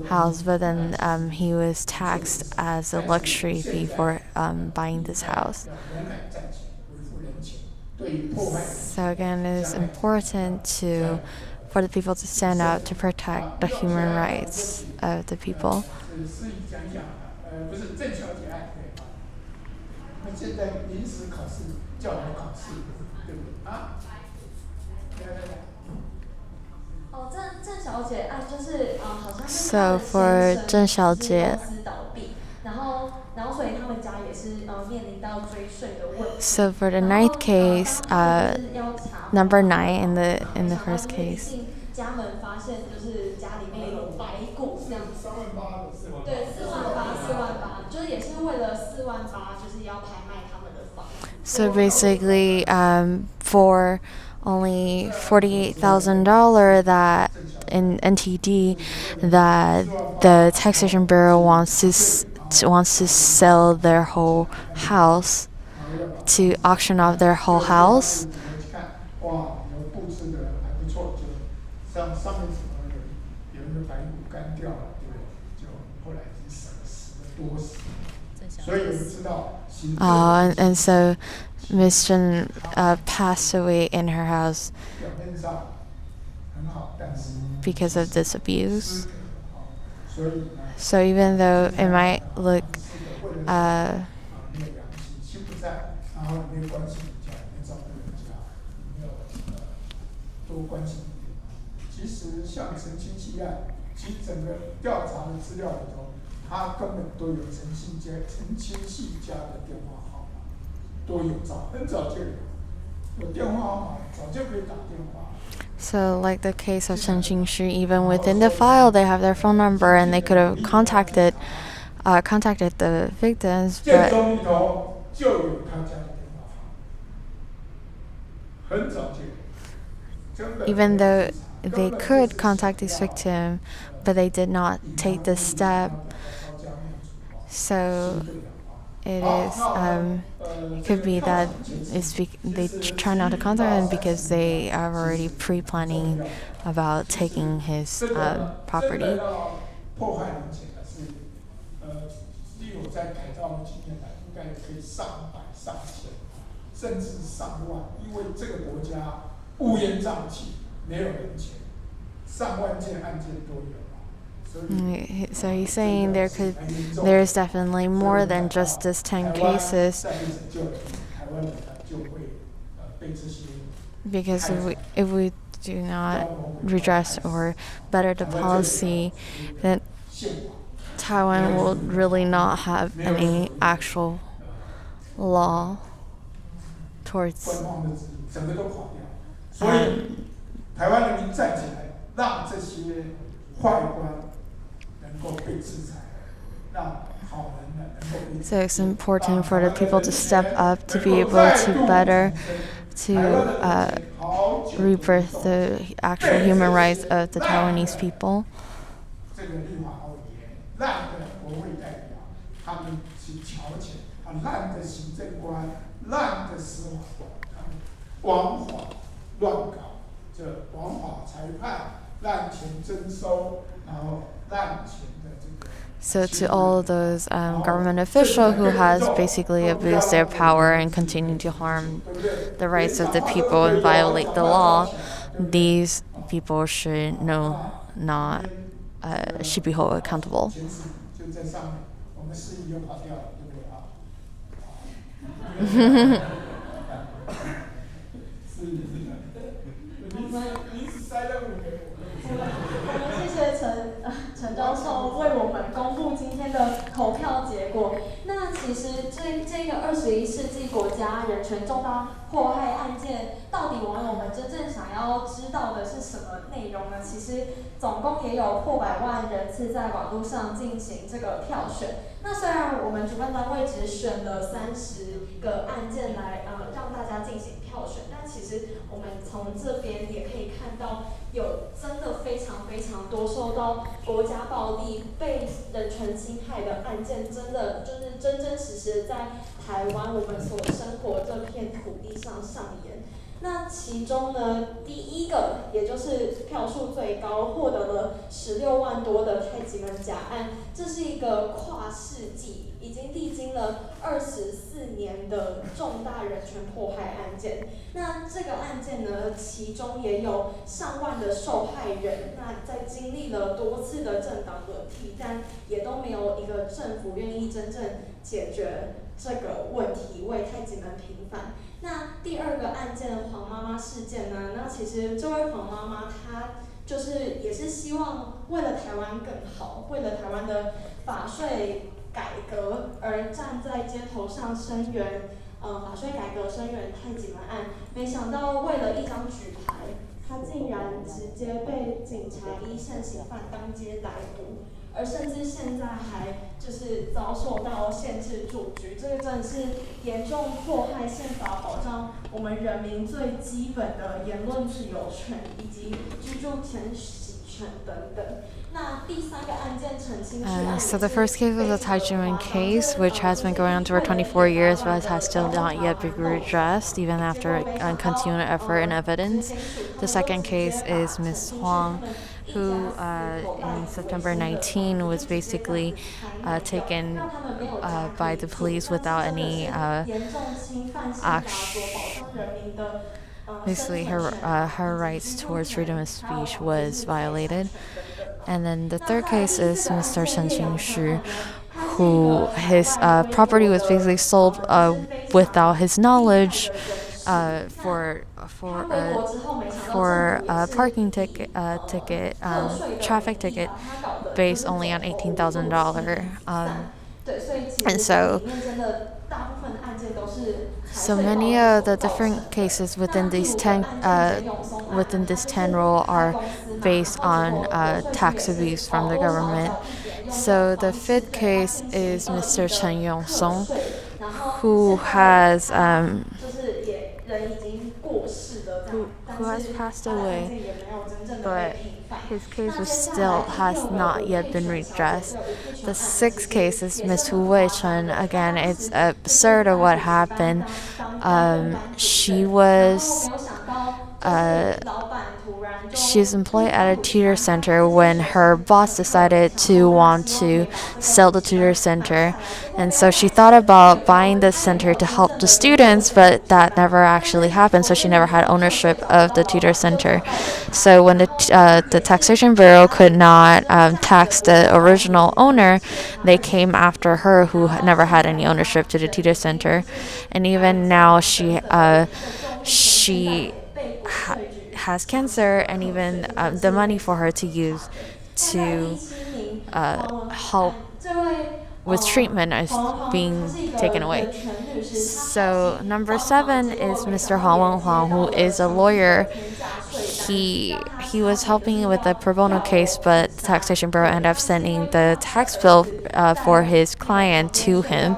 house. But then he was taxed as a luxury fee for buying this house. So again, it is important for the people to stand up to protect the human rights of the people. So for Zheng Xiaojie, so for the ninth case, number 9 in the first case. So basically, for only $48,000 that in NTD, that the Taxation Bureau wants to sell their whole house, to auction off their whole house. And so Miss Chen passed away in her house because of this abuse. So even though it might look so like the case of Chen Qingshi, even within the file they have their phone number and they could have contacted the victims, but even though they could contact this victim, but they did not take this step. So it is it could be that they try not to contact him because they are already pre-planning about taking his property. So he's saying there is definitely more than just this 10 cases, because if we do not redress or better the policy, then Taiwan will really not have any actual law towards so it's important for the people to step up to be able to better rebirth the actual human rights of the Taiwanese people. So to all those government officials who has basically abused their power and continue to harm the rights of the people and violate the law, these people should should be held accountable. 陈教授为我们公布今天的投票结果。那其实这个21世纪国家人权重大迫害案件，到底网友们真正想要知道的是什么内容呢？其实总共也有破百万人次在网络上进行这个票选。那虽然我们主办单位只选了30个案件来让大家进行票选，但其实我们从这边也可以看到，有真的非常非常多受到国家暴力、被人权侵害的案件，真的就是真真实实在台湾我们所生活这片土地上上演。那其中呢，第一个也就是票数最高，获得了16万多的太极门假案，这是一个跨世纪，已经历经了24年的重大人权迫害案件。那这个案件呢，其中也有上万的受害人，那在经历了多次的政党轮替，但也都没有一个政府愿意真正解决这个问题，为太极门平反。那第二个案件黄妈妈事件呢？那其实这位黄妈妈她就是也是希望为了台湾更好，为了台湾的法税改革而站在街头上声援，法税改革声援太极门案。没想到为了一张举牌，她竟然直接被警察依现行犯当街逮捕。而甚至现在还就是遭受到限制住居，这个真的是严重迫害宪法保障我们人民最基本的言论自由权以及居住权等等。那第三个案件澄清是案 So the first case was the Tai Ji Men case, which has been going on for 24 years, but has still not yet been redressed, even after continued effort and evidence. The second case is Ms. Huang, who in September 19 was basically taken by the police without any action. Basically, her rights towards freedom of speech was violated. And then the third case is Mr. Chen Qingxu, who his property was basically sold without his knowledge for a parking ticket, traffic ticket, based only on $18,000. And so many of the different cases within these 10 within this 10 rule are based on tax abuse from the government. So the fifth case is Mr. Chen Yongsong, who has passed away, but his case has not yet been redressed. The sixth case is Ms. Hu Wei-chen. Again, it's absurd of what happened. She's employed at a tutor center when her boss decided to want to sell the tutor center, and so she thought about buying the center to help the students, but that never actually happened, so she never had ownership of the tutor center. So when the Taxation Bureau could not tax the original owner, they came after her, who never had any ownership to the tutor center. And even now she has cancer, and even the money for her to use to help with treatment is being taken away. So number 7 is Mr. Huang Huang, who is a lawyer. He was helping with the pro bono case, but the Taxation Bureau ended up sending the tax bill for his client to him.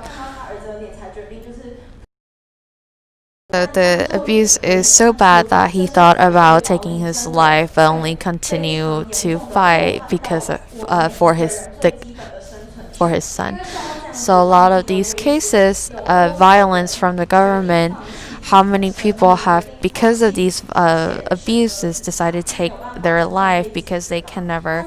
So the abuse is so bad that he thought about taking his life, but only continued to fight because for his son. So a lot of these cases of violence from the government, how many people have, because of these abuses, decided to take their life because they can never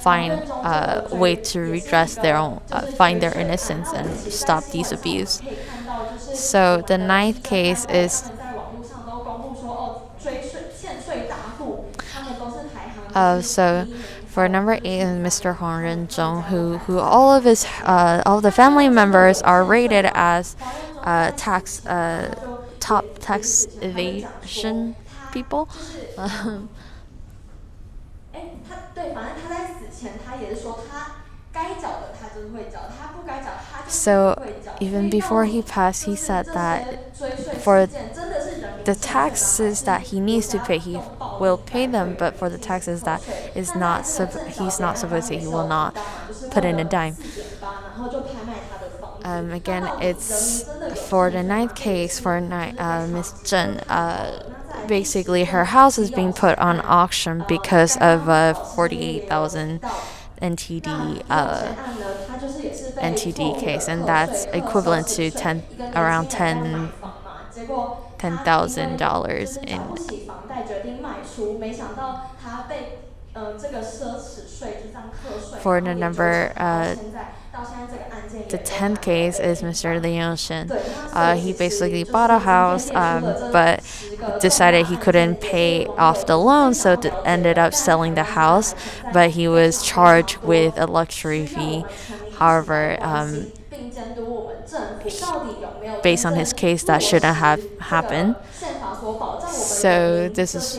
find a way to redress their own, find their innocence and stop these abuse. So the 9th case is so for number 8 is Mr. Huang Renzhong, who all of the family members are rated as top tax evasion people. 前他也是说他该缴的他就是会缴，他不该缴他就是 So 不会缴。 even before he passed, he said that for the taxes that he needs to pay, he will pay them, but for the taxes that is not he's not supposed to, he will not put in a dime. Again, it's for the ninth case for Miss Chen. Basically, her house is being put on auction because of a 48,000 NTD case, and that's equivalent to around $10,000 in. For the number, the 10th case is Mr. Liu Shen. He basically bought a house, but decided he couldn't pay off the loan, so ended up selling the house, but he was charged with a luxury fee. However, based on his case, that shouldn't have happened. So this is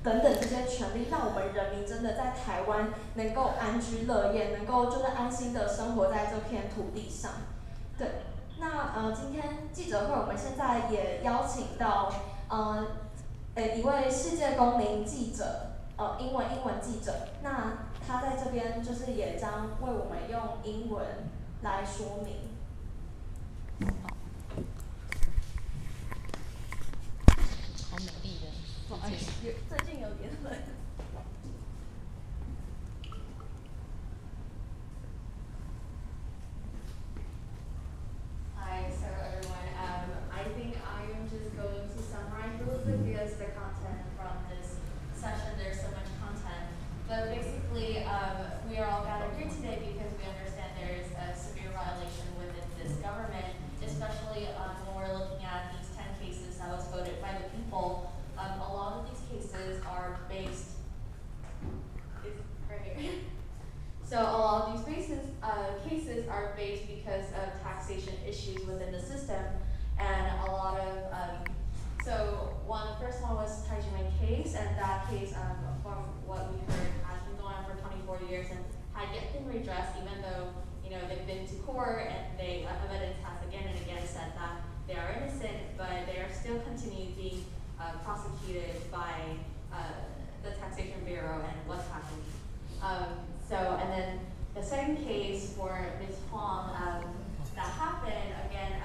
等等这些权利，让我们人民真的在台湾能够安居乐业，能够就是安心的生活在这片土地上。对，那今天记者会我们现在也邀请到一位世界公民记者，英文记者，那他在这边就是也将为我们用英文来说明。好美丽的，不好意思，最近有点冷。Hi, so everyone, I think I am just going to summarize really quick because the content from this session, there's so much content. But basically, we are all gathered here today because we understand there is a severe violation within this government, especially when we're looking at these 10 cases that was voted by the people. A lot of these cases are based, it's right here. So a lot of these cases are based because of taxation issues within the system, and a lot of so the first one was Tai Ji Men case, and that case, from what we heard, has been going on for 24 years and had yet been redressed, even though they've been to court and evidence has again and again said that they are innocent, but they are still continuing being prosecuted by the Taxation Bureau and what's happening. And then the second case for Ms. Huang, that happened, again,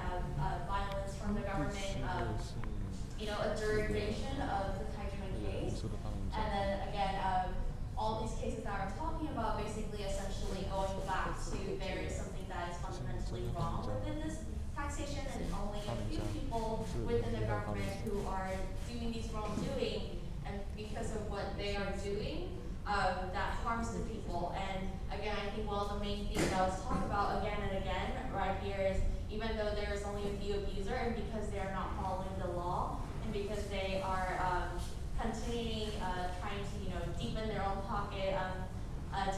violence from the government, a derivation of the Tai Ji Men case. And then again, all these cases that we're talking about basically essentially going back to there is something that is fundamentally wrong within this taxation, and only a few people within the government who are doing these wrongdoing, and because of what they are doing, that harms the people. And again, I think one of the main things that was talked about again and again right here is even though there is only a few abusers, and because they are not following the law, and because they are continuing trying to deepen their own pocket,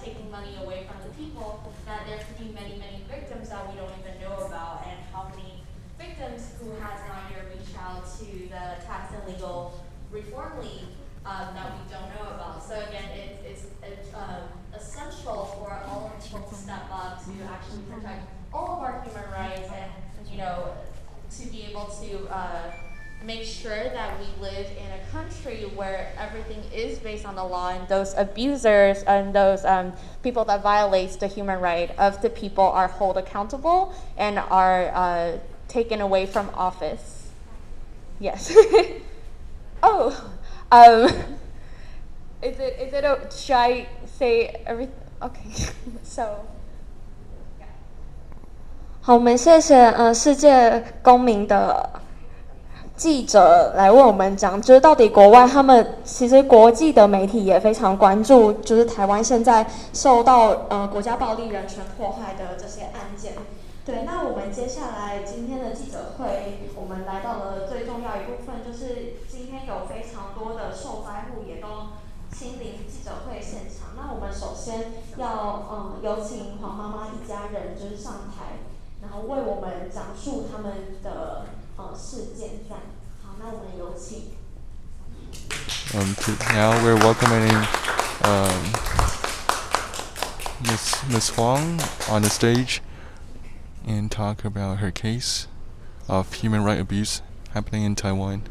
taking money away from the people, that there could be many victims that we don't even know about, and how many victims who has not yet reached out to the Tax and Legal Reform League that we don't know about. So again, it's essential for all of people to step up to actually protect all of our human rights, and to be able to make sure that we live in a country where everything is based on the law, and those abusers and those people that violate the human right of the people are held accountable and are taken away from office. Yes. Should I say everything? Okay. So. 好，我们谢谢世界公民的记者来为我们讲，就是到底国外他们其实国际的媒体也非常关注，就是台湾现在受到国家暴力人权迫害的这些案件。对，那我们接下来今天的记者会，我们来到了最重要一部分，就是今天有非常多的受灾户也都亲临记者会现场。那我们首先要有请黄妈妈一家人就是上台，然后为我们讲述他们的事件这样。好，那我们有请。Now we're welcoming Miss Huang on the stage and talk about her case of human rights abuse happening in Taiwan.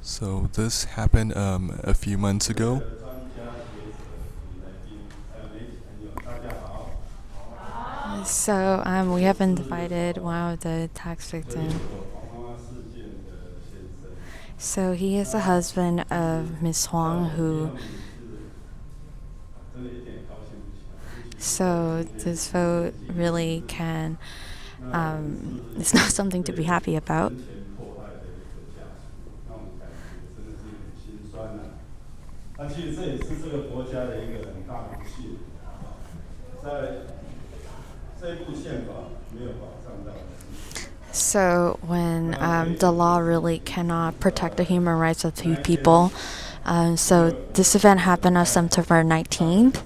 So this happened a few months ago. So we have invited one of the tax victims. So he is the husband of Miss Huang, who. So this vote really can. It's not something to be happy about. So when the law really cannot protect the human rights of two people, so this event happened on September 19th.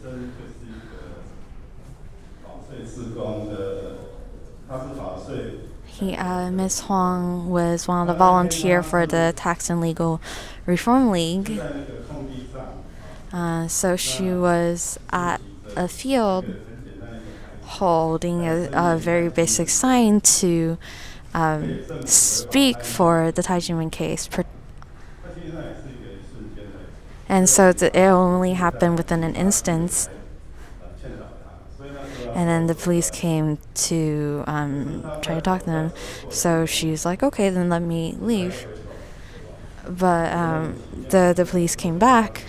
Ms. Huang was one of the volunteers for the Tax and Legal Reform League. So she was at a field holding a very basic sign to speak for the Tai Ji Men case. And so it only happened within an instance. And then the police came to try to talk to them. So she's like, okay, then let me leave. But the police came back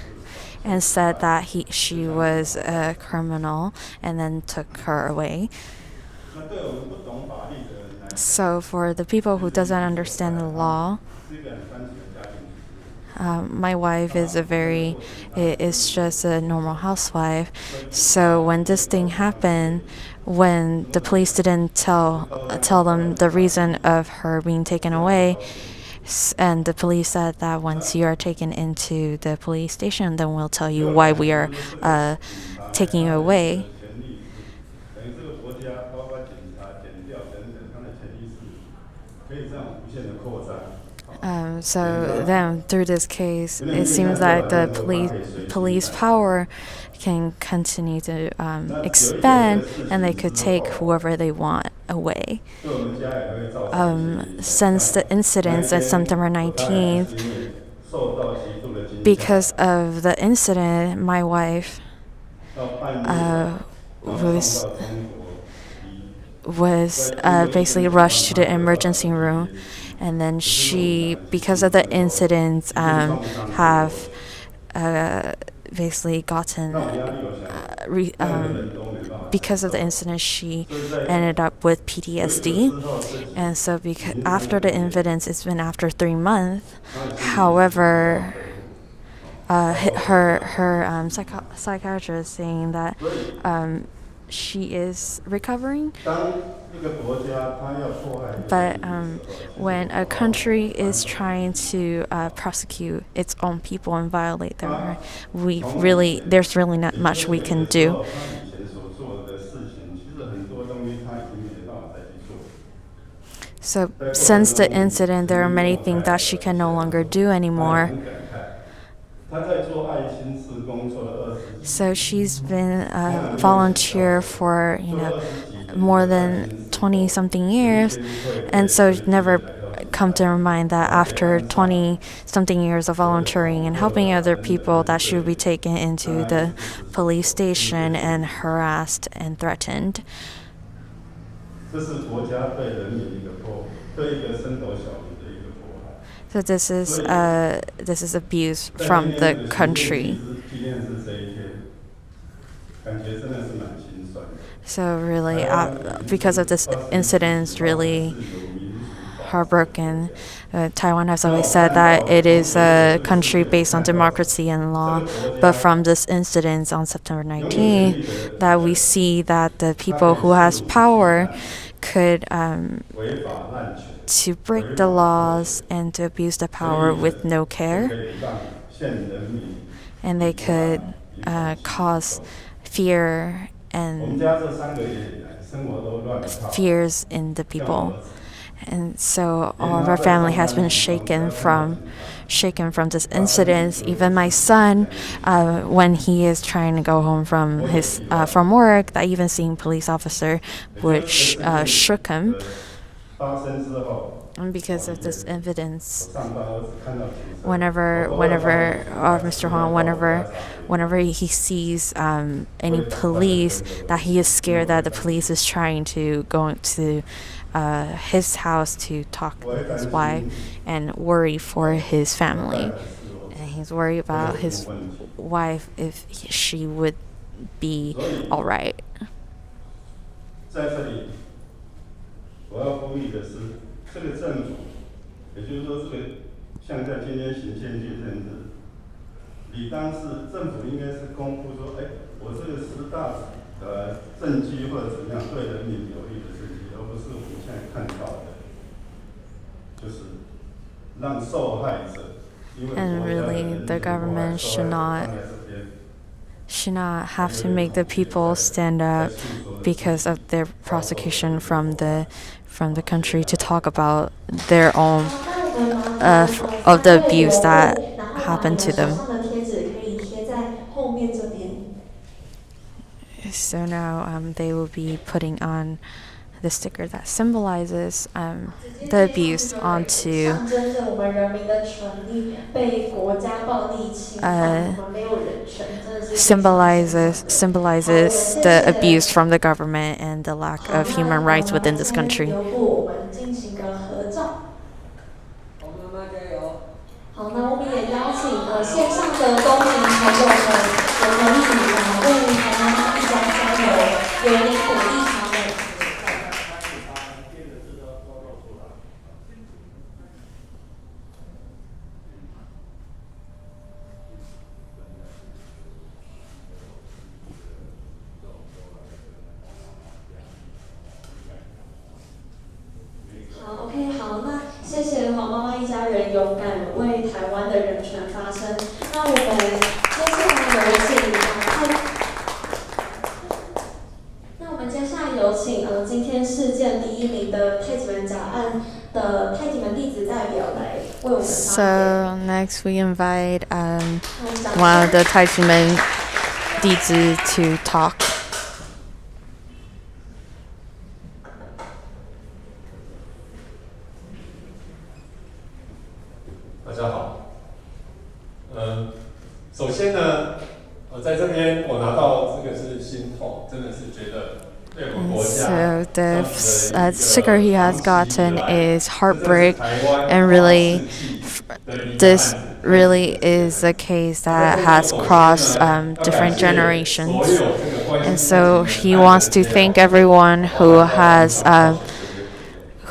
and said that she was a criminal and then took her away. So for the people who doesn't understand the law, my wife is is just a normal housewife. So when this thing happened, when the police didn't tell them the reason of her being taken away, and the police said that once you are taken into the police station, then we'll tell you why we are taking you away. So then through this case, it seems like the police power can continue to expand, and they could take whoever they want away. Since the incidents on September 19th, because of the incident, my wife was basically rushed to the emergency room, and then she, because of the incidents, have basically gotten because of the incident, she ended up with PTSD. And so after the incidents, it's been after 3 months. However, her psychiatrist is saying that she is recovering. But when a country is trying to prosecute its own people and violate their rights, there's really not much we can do. So since the incident, there are many things that she can no longer do anymore. So she's been a volunteer for more than 20-something years, and so it never come to her mind that after 20-something years of volunteering and helping other people, that she would be taken into the police station and harassed and threatened. So this is abuse from the country. So really, because of this incident, it's really heartbroken. Taiwan has always said that it is a country based on democracy and law, but from this incident on September 19th, that we see that the people who has power could to break the laws and to abuse the power with no care, and they could cause fear and fears in the people. And so all of our family has been shaken from this incident. Even my son, when he is trying to go home from his from work, that even seeing police officer which shook him. And because of this evidence, whenever Mr. Huang, whenever he sees any police, that he is scared that the police is trying to go into his house to talk with his wife and worry for his family. And he's worried about his wife if she would be all right. 在这里，我要呼吁的是，这个政府，也就是说，这个像在今天行宪举这样子，理当是政府应该是公布说，我这个10大政绩或者怎么样对人民有利的政绩，而不是我们现在看到的，就是让受害者。And really, the government should not have to make the people stand up because of their prosecution from the country to talk about their own of the abuse that happened to them. So now they will be putting on the sticker that symbolizes the abuse onto symbolizes the abuse from the government and the lack of human rights within this country. 好，那我们也邀请线上的公民朋友们，也可以为台湾妈一家加油，有点鼓励他们。好 ，OK， 好，那谢谢黄妈妈一家人勇敢为台湾的人权发声。那我们接下来有请今天事件第1名的太极门假案的太极门弟子代表来为我们发言。So next we invite one of the Tai Ji Men dizi to talk. 大家好，首先呢，在这边我拿到这个是心痛，真的是觉得。So the sticker he has gotten is heartbreak, and really, this really is a case that has crossed different generations. And so he wants to thank everyone who has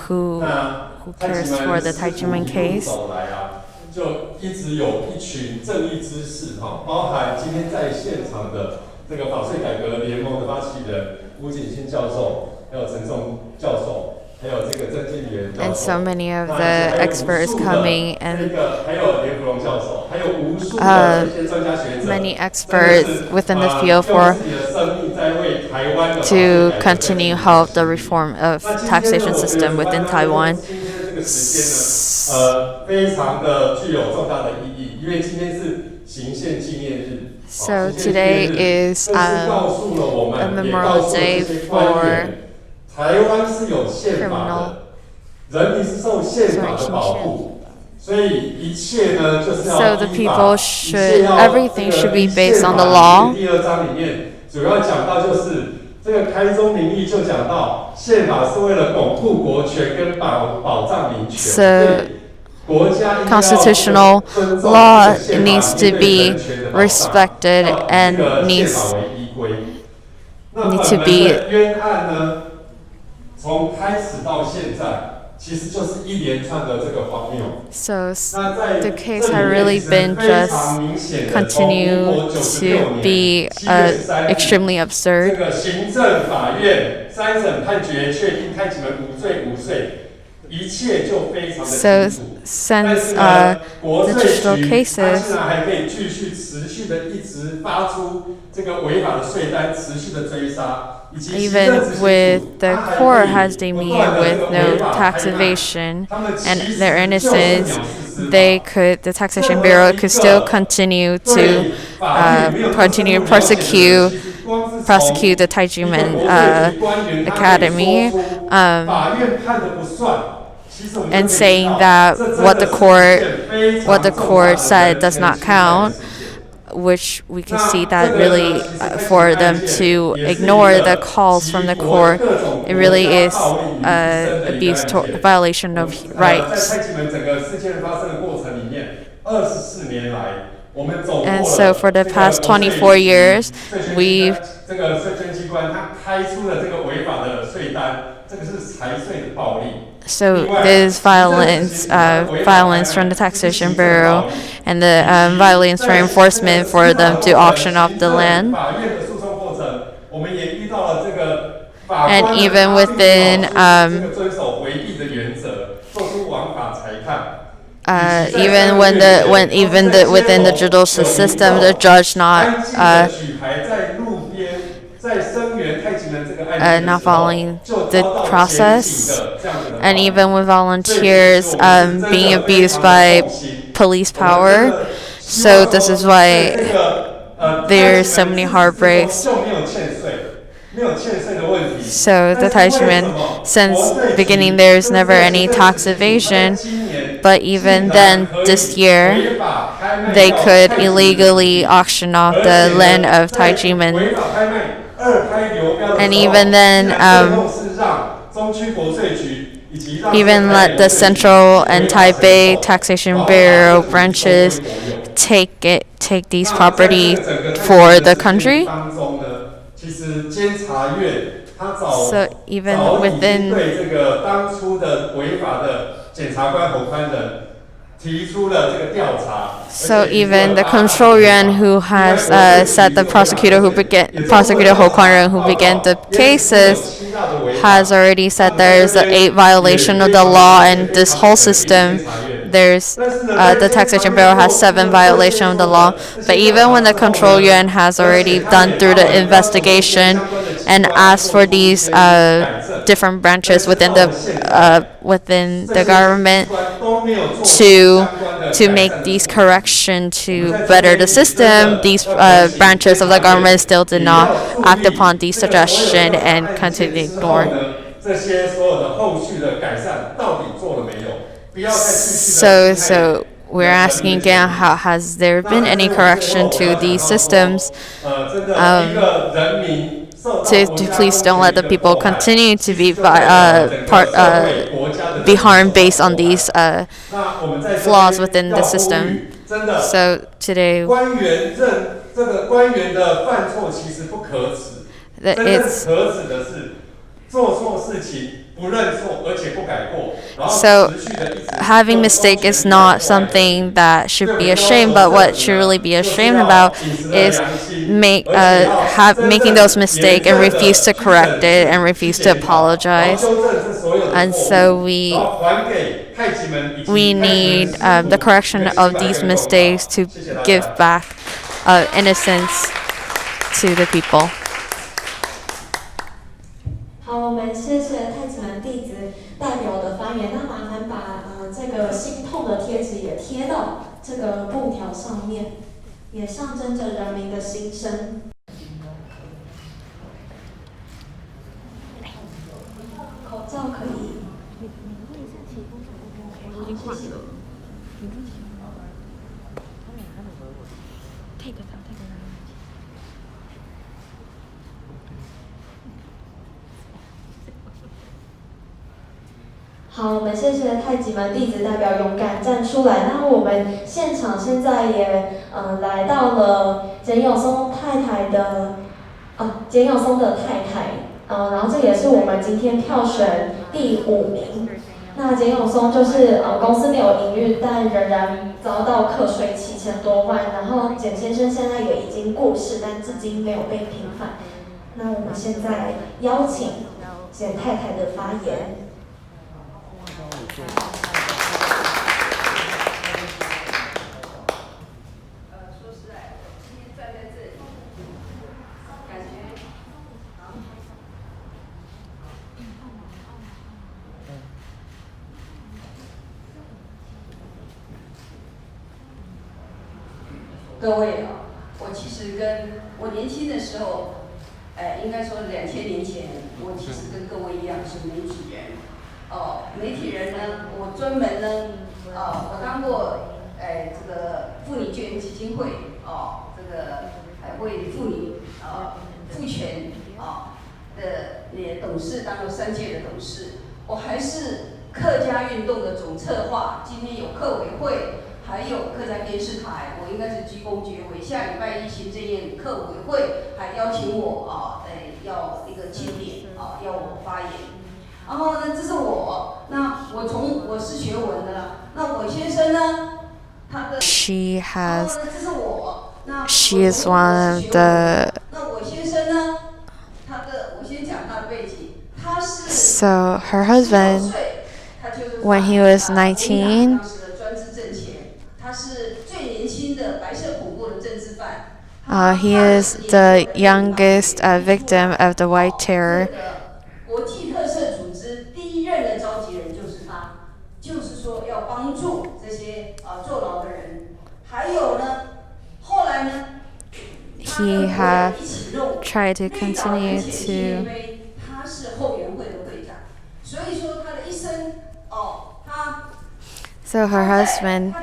who cares for the Tai Ji Men case. 就一直有一群正义之士包含今天在现场的这个法税改革联盟的发起人。吴景新教授，还有陈松教授，还有这个郑建元教授， and so many of the experts coming, and 还有连福龙教授，还有无数的这些专家学者 many experts within the field for to continue help the reform of taxation system within Taiwan. 非常的具有重大的意义，因为今天是行宪纪念日。 So today is a Memorial Day for criminal. 人民是受宪法的保护，所以一切呢就是要 So the people should everything should be based on the law. 第2章里面主要讲到就是这个开宗明义就讲到宪法是为了巩固国权跟保障民权。So constitutional law needs to be respected and need to be. 冤案呢，从开始到现在，其实就是一连串的这个荒谬。So the case had really been just continue to be extremely absurd. 这个行政法院3审判决确定太极门无罪。一切就非常的 So 清楚。但 since 是呢，国 the 税 digital 局它 cases, 竟然还可以继续持续的一直发出这个违法的税单，持续的追杀，以及行政 even 执行 with 署 the 它还 court 可 has 以不 deemed 断 me 的这 with 个 no 违法 tax 拍卖， evasion 他们 and 其 their 实就是 innocence, 藐视司 they 法。 could, the Taxation 任 Bureau 何一 could still 个 continue to 对法律没有特深 continue 入 to 了解的人， prosecute 其实光是从 prosecute the Tai Ji 一个 Men 国税局官员他可以 Academy, 说出法院判的不算。其实我们就可以 and 知 saying 道 that 这真 what 的 the 是一 court 件非 what 常 the 重大 court 的 said 人 does 权 not 侵害的 count, 事件。 which we can 那 see 这 that 个 really 呢，其实这起 for 案 them 件 to 也是一 ignore the 个 calls from the 集国 court. 各种 It 国 really 家 is 暴力于一身的一个 abuse 案 to 件。 violation of 在 rights. 蔡奇门整个事件发生的过程里面，24年来，我们走过 And 了 so for the 这个 past 国税 24局 years, 税捐机 we've 关这个税捐机关它开出的这个违法的税单，这个是财税的暴力。 So there's violence, violence from the Taxation Bureau, and the violence for enforcement for them to auction off the land. 法院的诉讼过程，我们也遇到了这个法 And 官呢 even 他并 within 没有这个遵守回避的原则，做出枉法裁判。 Even when within the judicial system, the judge not not following the process, and even with volunteers being abused by police power. So this is why there's so many heartbreaks. So the Tai Ji Men, since beginning, there's never any tax evasion. But even then, this year, they could illegally auction off the land of Tai Ji Men. And even then, even let the Central and Taipei Taxation Bureau branches take these property for the country. So even within So even the control yuan who has said the prosecutor Ho Kwan-ren who began the cases has already said there's a violation of the law and this whole system. There's the Taxation Bureau has 7 violations of the law. But even when the control yuan has already done through the investigation and asked for these different branches within the government to make these corrections to better the system, these branches of the government still did not act upon these suggestions and continue to ignore. So we're asking again, how has there been any correction to these systems? To please don't let the people continue to be harmed based on these flaws within the system. So today, it's so having mistake is not something that should be ashamed, but what should really be ashamed about is making those mistakes and refuse to correct it and refuse to apologize. And so we need the correction of these mistakes to give back innocence to the people. 好，我们谢谢太子门弟子代表的发言。那麻烦把这个心痛的贴纸也贴到这个布条上面，也象征着人民的心声。口罩可以。已经换了。好，我们谢谢太极门弟子代表勇敢站出来。那我们现场现在也来到了简永松太太的简永松的太太，然后这也是我们今天票选第5名。那简永松就是公司没有营运，但仍然遭到课税7000多万。然后简先生现在也已经过世，但至今没有被平反。那我们现在邀请简太太的发言。说实在，我今天站在这里，感觉各位啊，我其实跟我年轻的时候，应该说2000年前，我其实跟各位一样是媒体人。媒体人呢，我专门呢，我当过这个妇女救援基金会这个为妇女妇权的董事，当了3届的董事。我还是客家运动的总策划，今天有客委会。还有客家电视台，我应该是居功厥伟。下礼拜一行政院客委会还邀请我要一个庆典要我发言。然后呢，这是我，那我是学文的啦。那我先生呢，他的She has. 这是我，那 She is one of the. 那我先生呢，我先讲他的背景，他是 So her husband, when he was 19. He is the youngest victim of the White Terror. 国际特赦组织第一任的召集人就是他，就是说要帮助这些坐牢的人。还有呢，后来呢， He had tried to continue to. 他是后援会的会长，所以说他的一生他。So her husband,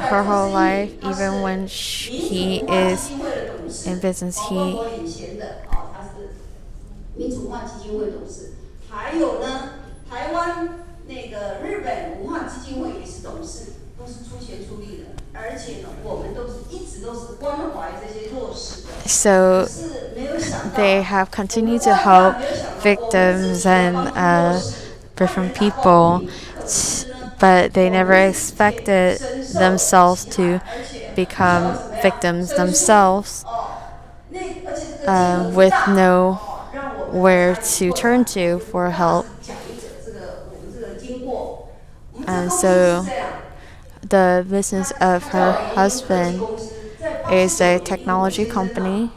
her whole life, even when he is in business, he. 他是民主化基金会董事，还有呢，台湾那个日本文化基金会也是董事，都是出钱出力的，而且呢，我们一直都是关怀这些弱势的。So they have continued to help victims and different people. But they never expected themselves to become victims themselves with nowhere to turn to for help. And so the business of her husband is a technology company.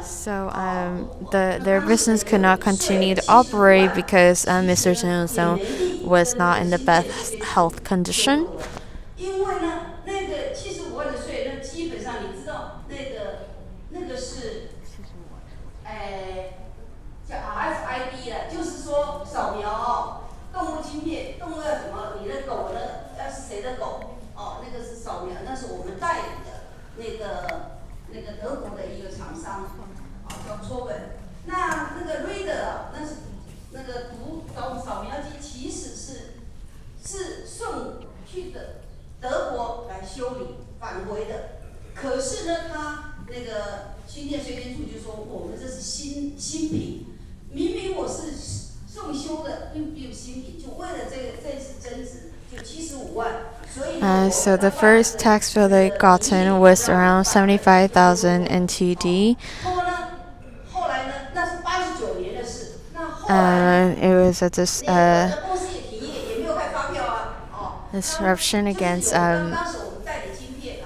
So their business could not continue to operate because Mr. Chen was not in the best health condition. 因为呢，那个75万的税，那基本上你知道，那个是，叫 RFID 了，就是说扫描动物晶片，动物要什么，你的狗呢，要是谁的狗，那个是扫描，那是我们代理的，那个德国的一个厂商，叫戳本。那个 reader 那是那个扫描机，其实是送去的。德国来修理返回的，可是呢，他那个新店税监处就说我们这是新品，明明我是送修的，并不是新品，就为了这次增值就75万，所以。So the first tax bill they gotten was around 75,000 NTD. 后来呢，那是89年的事。那后来。It was at this. Disruption against 那时候我们代理晶片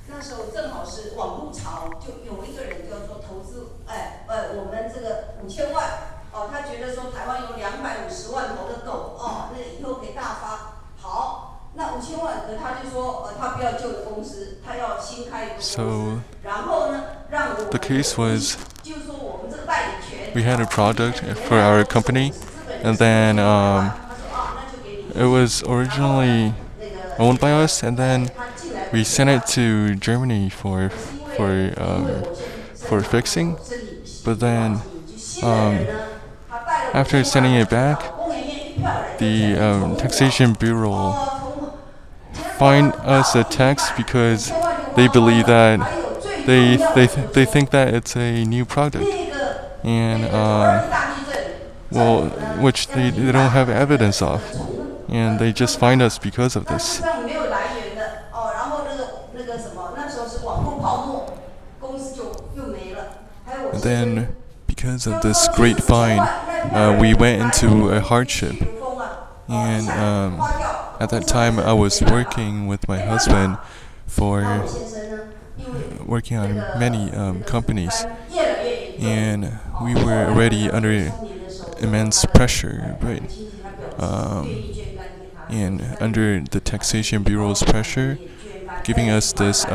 那时候正好是网络潮，就有一个人就说投资，我们这个5000万，他觉得说台湾有250万头的狗，那以后可以大发。好，那5000万，可他就说，他不要旧的公司，他要新开一个公司，然后呢，让我们 The case was 就是说我们这个代理权 we had a product for our company, and then it was originally owned by us, and then we sent it to Germany for fixing. But then after sending it back, the Taxation Bureau fined us a tax because they believe that they think that it's a new product, and which they don't have evidence of. And they just find us because of this. then, because of this great fine, we went into a hardship. And at that time, I was working with my husband for working on many companies, and we were already under immense pressure, right? And under the Taxation Bureau's pressure, giving us this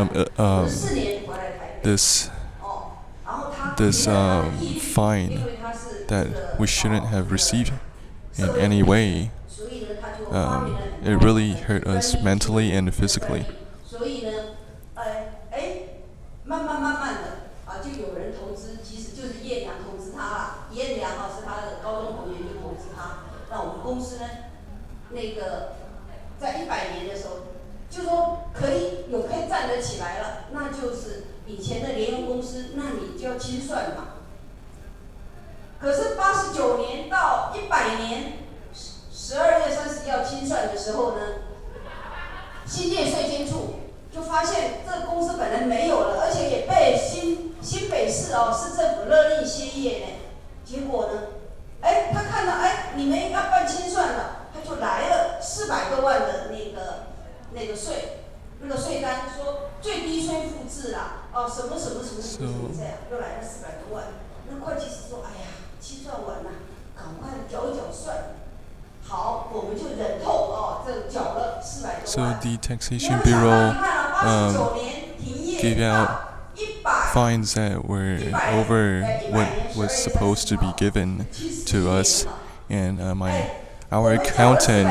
fine that we shouldn't have received in any way. It really hurt us mentally and physically. 就有人投资，其实就是叶良投资他啦。叶良是他的高中同学就投资他。那我们公司呢，那个在100年的时候，就说可以站得起来了，那就是以前的联用公司，那你就要清算嘛。可是89年到100年12月30要清算的时候呢，新建税监处就发现这个公司本来没有了，而且也被新北市市政府勒令歇业呢。结果呢，他看到你们要办清算了，他就来了400多万的那个税，那个税单说最低税负制啦，什么这样，又来了400多万。那会计师说，清算完了，赶快缴一缴算。好，我们就忍痛这缴了400多万。So the Taxation Bureau gave out fines that were over what was supposed to be given to us, and our accountant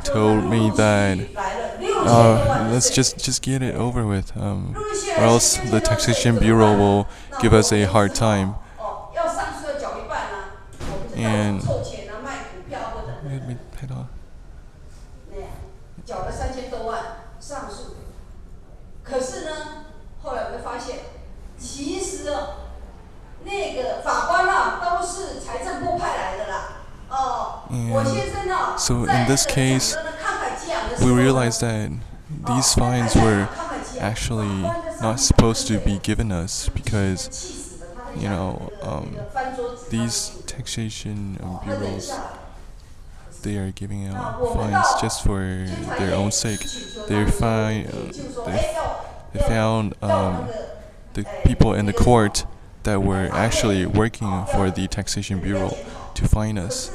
told me that let's just get it over with, or else the Taxation Bureau will give us a hard time. And缴了3000多万上诉，可是呢，后来我们发现，其实那个法官都是财政部派来的啦。我先生So in this case, we realized that these fines were actually not supposed to be given us because, these taxation bureaus, they are giving out fines just for their own sake. They found the people in the court that were actually working for the Taxation Bureau to fine us.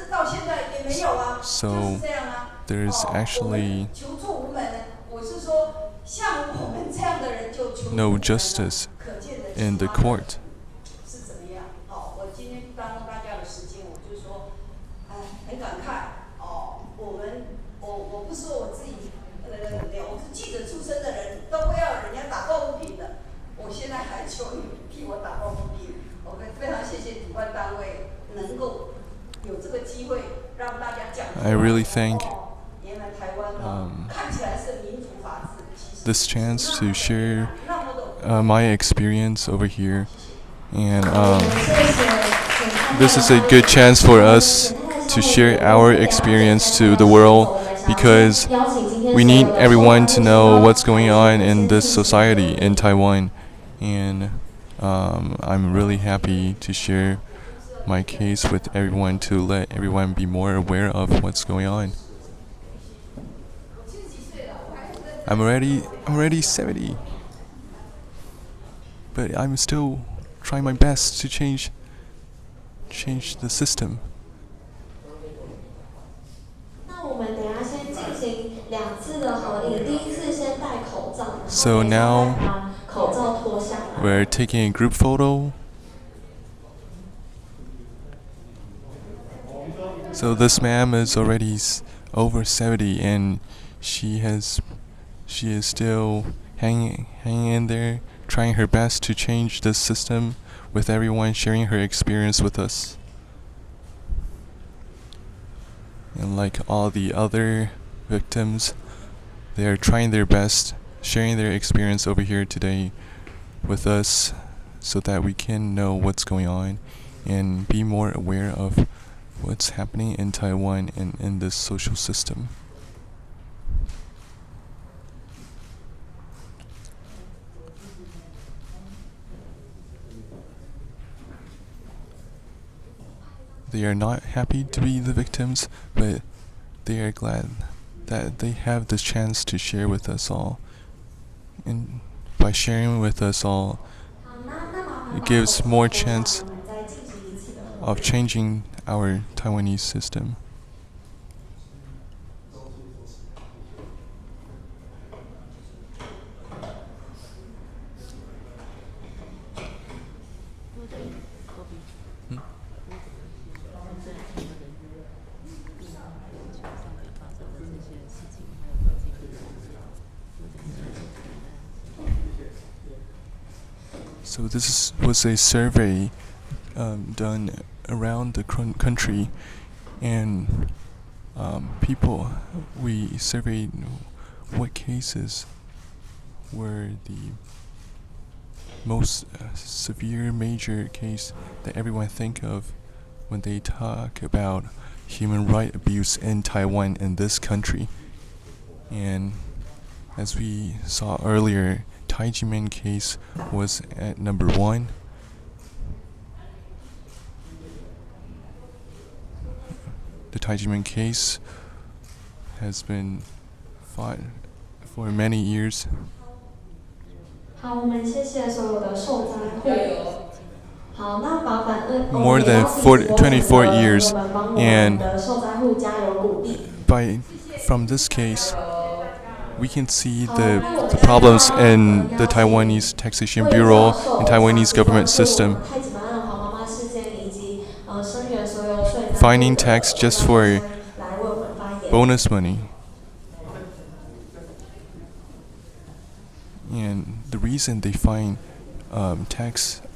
So there's actually no justice in the court. I really thank this chance to share my experience over here, and this is a good chance for us to share our experience to the world, because we need everyone to know what's going on in this society in Taiwan, and I'm really happy to share my case with everyone to let everyone be more aware of what's going on. I'm already 70, but I'm still trying my best to change the system. So now we're taking a group photo. So this ma'am is already over 70, and she is still hanging in there, trying her best to change this system, with everyone sharing her experience with us. And like all the other victims, they are trying their best, sharing their experience over here today with us, so that we can know what's going on and be more aware of what's happening in Taiwan and in this social system. they are not happy to be the victims, but they are glad that they have the chance to share with us all. And by sharing with us all, it gives more chance of changing our Taiwanese system. So this was a survey done around the country, and we surveyed what cases were the most severe major case that everyone think of when they talk about human right abuse in Taiwan in this country. And as we saw earlier, Tai Ji Men case was at number 1. The Tai Ji Men case has been fought for many years. 好，我们谢谢所有的受灾户。好，那麻烦More than 24 years, and from this case, we can see the problems in the Taiwanese Taxation Bureau and Taiwanese government system. Finding tax just for bonus money. And the reason they find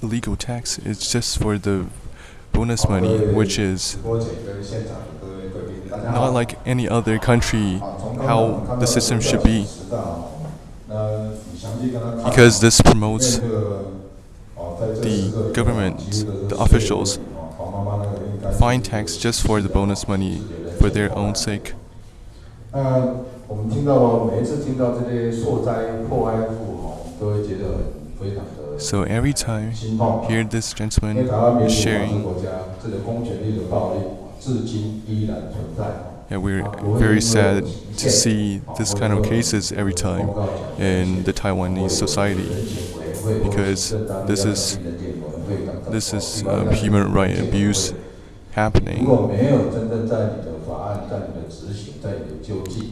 illegal tax is just for the bonus money, which is not like any other country how the system should be, because this promotes the government, the officials find tax just for the bonus money for their own sake. So every time hear this gentleman is sharing, yeah, we're very sad to see this kind of cases every time in the Taiwanese society, because this is human right abuse happening.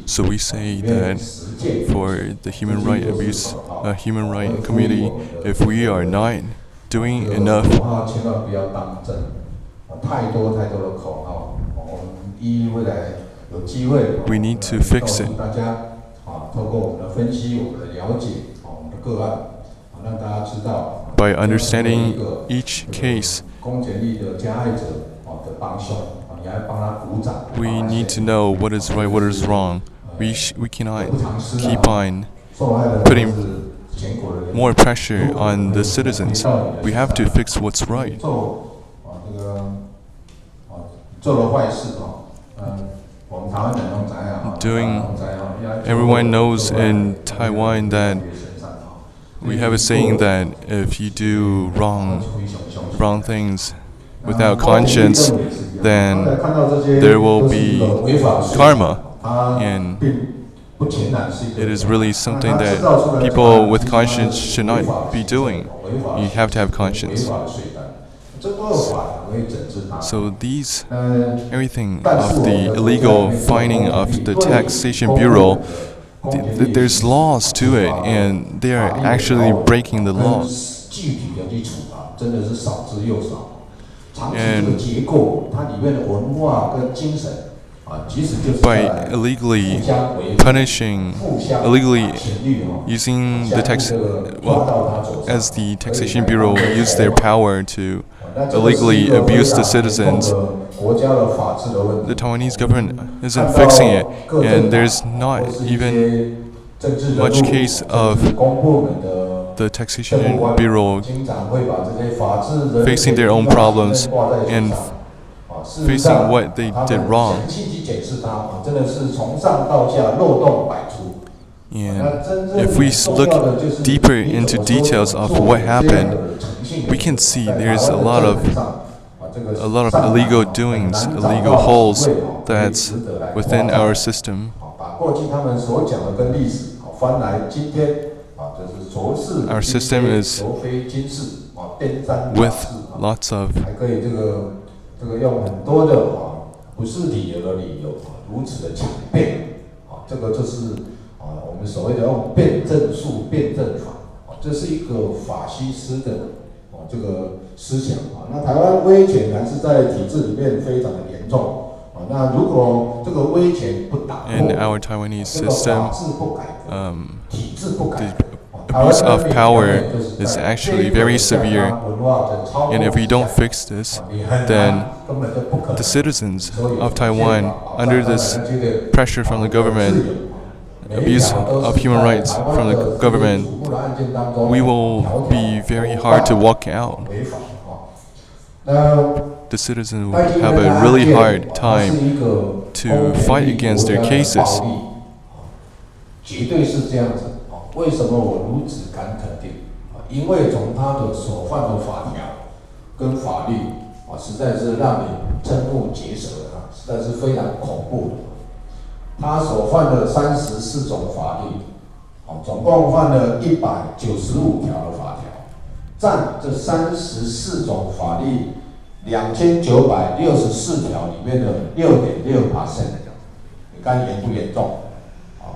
So we say that for the human right abuse, human right community, if we are not doing enough, we need to fix it. By understanding each case, we need to know what is right, what is wrong. We cannot keep on putting more pressure on the citizens. We have to fix what's right. Everyone knows in Taiwan that we have a saying that if you do wrong things without conscience, then there will be karma, and it is really something that people with conscience should not be doing. You have to have conscience. So everything of the illegal finding of the Taxation Bureau, there's laws to it, and they are actually breaking the law. And by illegally using the as the Taxation Bureau use their power to illegally abuse the citizens, the Taiwanese government isn't fixing it, and there's not even much case of the Taxation Bureau facing their own problems and facing what they did wrong. And if we look deeper into details of what happened, we can see there's a lot of a lot of illegal doings, illegal holes that's within our system. Our system is with lots of那台湾威权还是在体制里面非常的严重。那如果这个威权不打破， in our Taiwanese system, the abuse of power is actually very severe. And if we don't fix this, then the citizens of Taiwan, under this pressure from the government, abuse of human rights from the government, we will be very hard to walk out. The citizens will have a really hard time to fight against their cases. 绝对是这样子。为什么我如此敢肯定？因为从他的所犯的法条跟法律实在是让你瞠目结舌的实在是非常恐怖的。他所犯的34种法律，总共犯了195条的法条，占这34种法律2964条里面的6.6%。你看严不严重？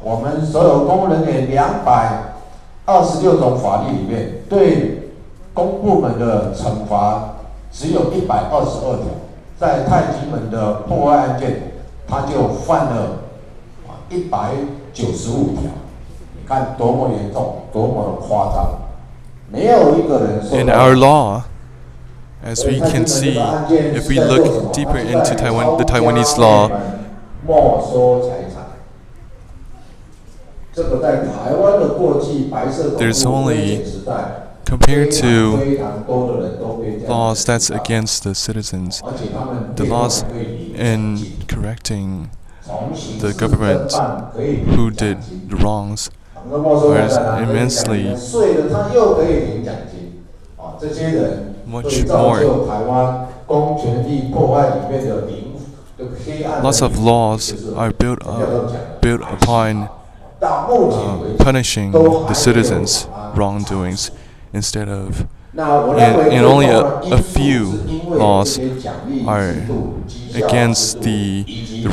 我们所有公务人员226种法律里面，对公部门的惩罚只有122条，在太极门的破坏案件，他就犯了195条。你看多么严重，多么的夸张，没有一个人受到。 In our law, as we can see, if we look deeper into the Taiwanese law, 没收财产。 there's only, compared to laws that's against the citizens, the laws in correcting the government who did the wrongs are immensely much more. Lots of laws are built upon punishing the citizens' wrongdoings instead of, and only a few laws are against the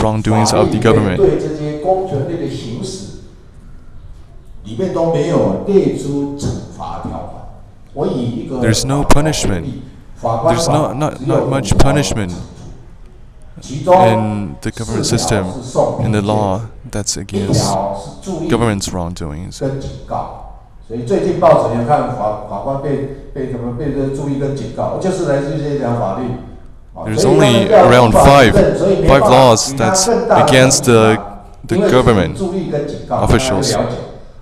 wrongdoings of the government. There's no punishment. There's not much punishment in the government system, in the law that's against government's wrongdoings. 所以最近报纸你看法官被这注意跟警告，就是来自于这条法律。There's only around five laws that's against the government officials.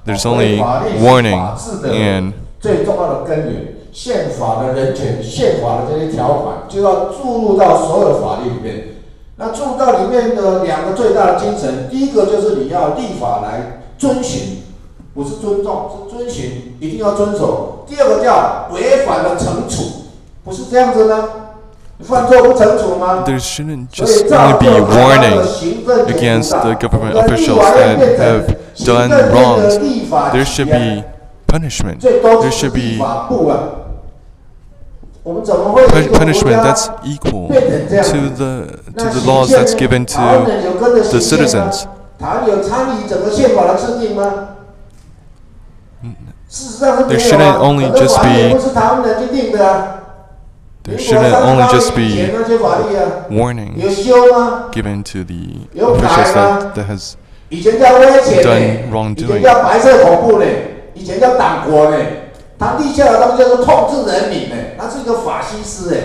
There's only warning and 最重要的根源，宪法的人权、宪法的这些条款就要注入到所有法律里面。那注入到里面的2个最大的精神，第一个就是你要立法来遵循，不是尊重，是遵循，一定要遵守。第二个叫违反了惩处，不是这样子呢？你犯错不惩处吗？ There shouldn't just only be warning against the government officials that have done wrongs. There should be punishment. There should be punishment that's equal to the laws that's given to the citizens. There shouldn't only just be warning given to the officials that has done wrongdoing. 以前叫党国呢，他立下的东西叫做控制人民呢，他是一个法西斯哎。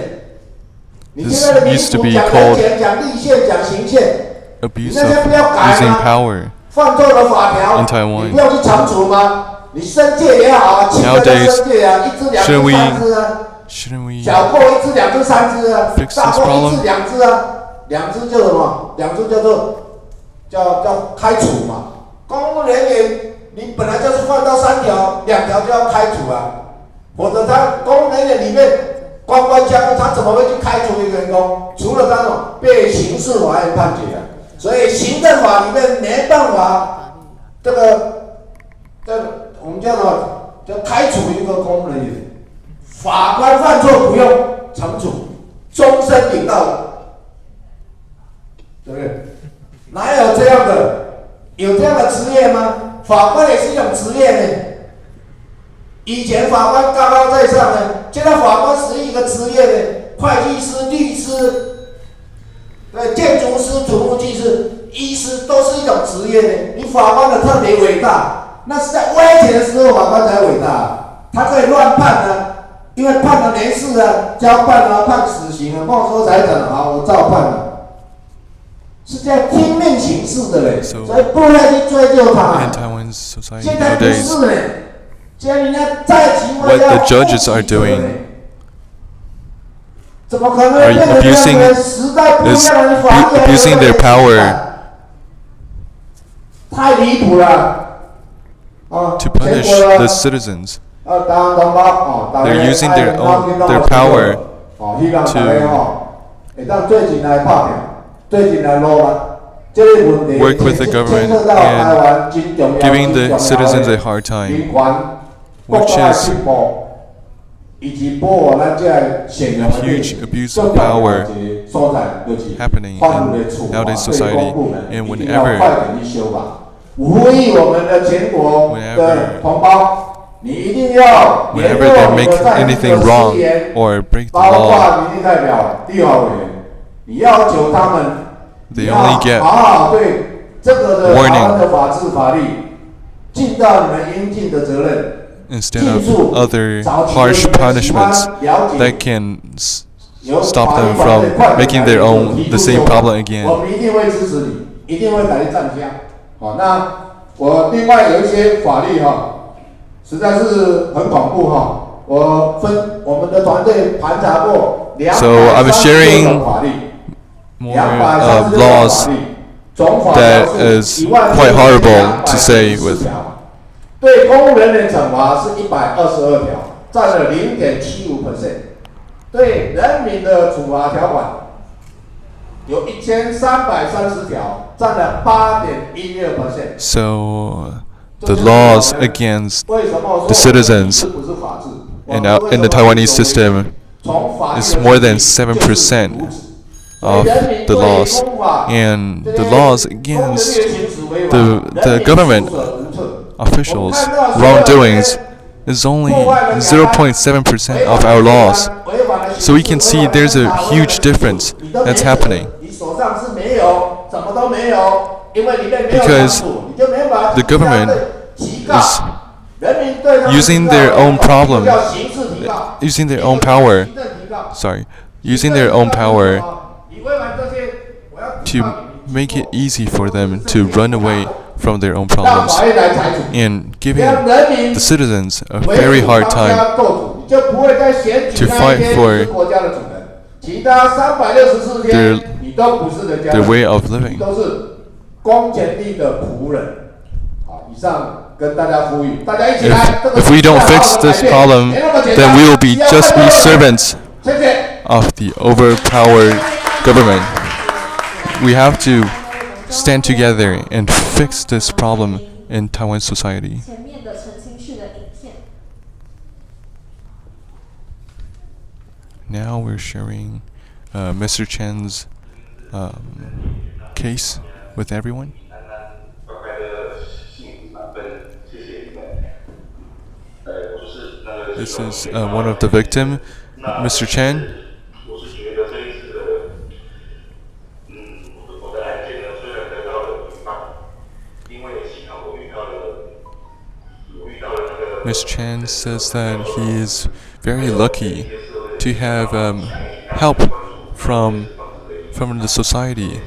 你现在的民主讲人权、讲立宪、讲行宪，你那些不要改吗？犯错的法条，你不要去惩处吗？你申诫也好啊，轻的申诫啊，1只、2只、3只啊，小过1只、2只、3只啊，大过1只、2只啊，2只叫什么？2只叫做叫开除嘛，公务人员。 你本来就是犯到3条，2条就要开除啊，否则他公务人员里面官官相护，他怎么会去开除一个员工？除了那种被刑事法院判决的，所以行政法里面没办法，这个我们叫做叫开除一个公务人员，法官犯错不用惩处，终身领到的，对不对？哪有这样的？有这样的职业吗？法官也是一种职业呢。以前法官高高在上呢，现在法官是一个职业呢，会计师、律师、建筑师、土木技师、医师都是一种职业呢。你法官的特别伟大，那是在危险的时候法官才伟大，他可以乱判呢，因为判了没事啊，交办啊，判死刑啊，没收财产好，我照判了。是在听命行事的嘞，所以不会去追究他。现在不是嘞。What the judges are doing are abusing their power to punish the citizens. They're using their power to work with the government and giving the citizens a hard time, which is a huge abuse of power happening in nowadays society. And whenever they make anything wrong or break the law, they only get warning instead of other harsh punishments that can stop them from making the same problem again. 实在是很恐怖哈！我们的团队盘查过，So I'm sharing more laws that is quite horrible to say with. 对公务人员惩罚是122条，占了0.75%。对人民的处罚条款有1330条，占了8.12%。So the laws against the citizens in the Taiwanese system is more than 7% of the laws, and the laws against the government officials' wrongdoings is only 0.7% of our laws. So we can see there's a huge difference that's happening. Because the government is using their own problem, using their own power to make it easy for them to run away from their own problems and giving the citizens a very hard time to fight for their way of living. If we don't fix this problem, then we will just be servants of the overpowered government. We have to stand together and fix this problem in Taiwan society. Now we're sharing Mr. Chen's case with everyone. This is one of the victims, Mr. Chen. Ms. Chen says that he is very lucky to have help from the society,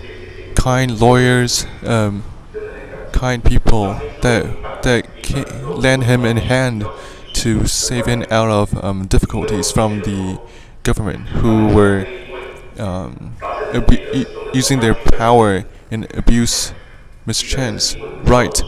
kind lawyers, kind people that lend him a hand to save him out of difficulties from the government, who were using their power and abuse Mr. Chen's right.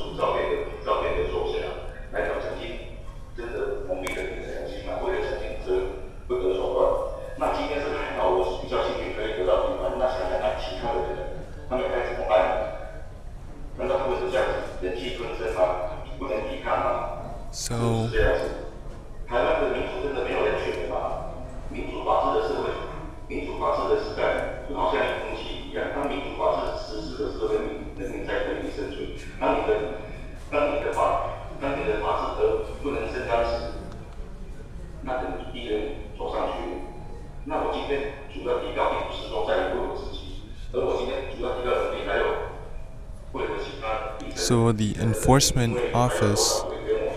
So the enforcement office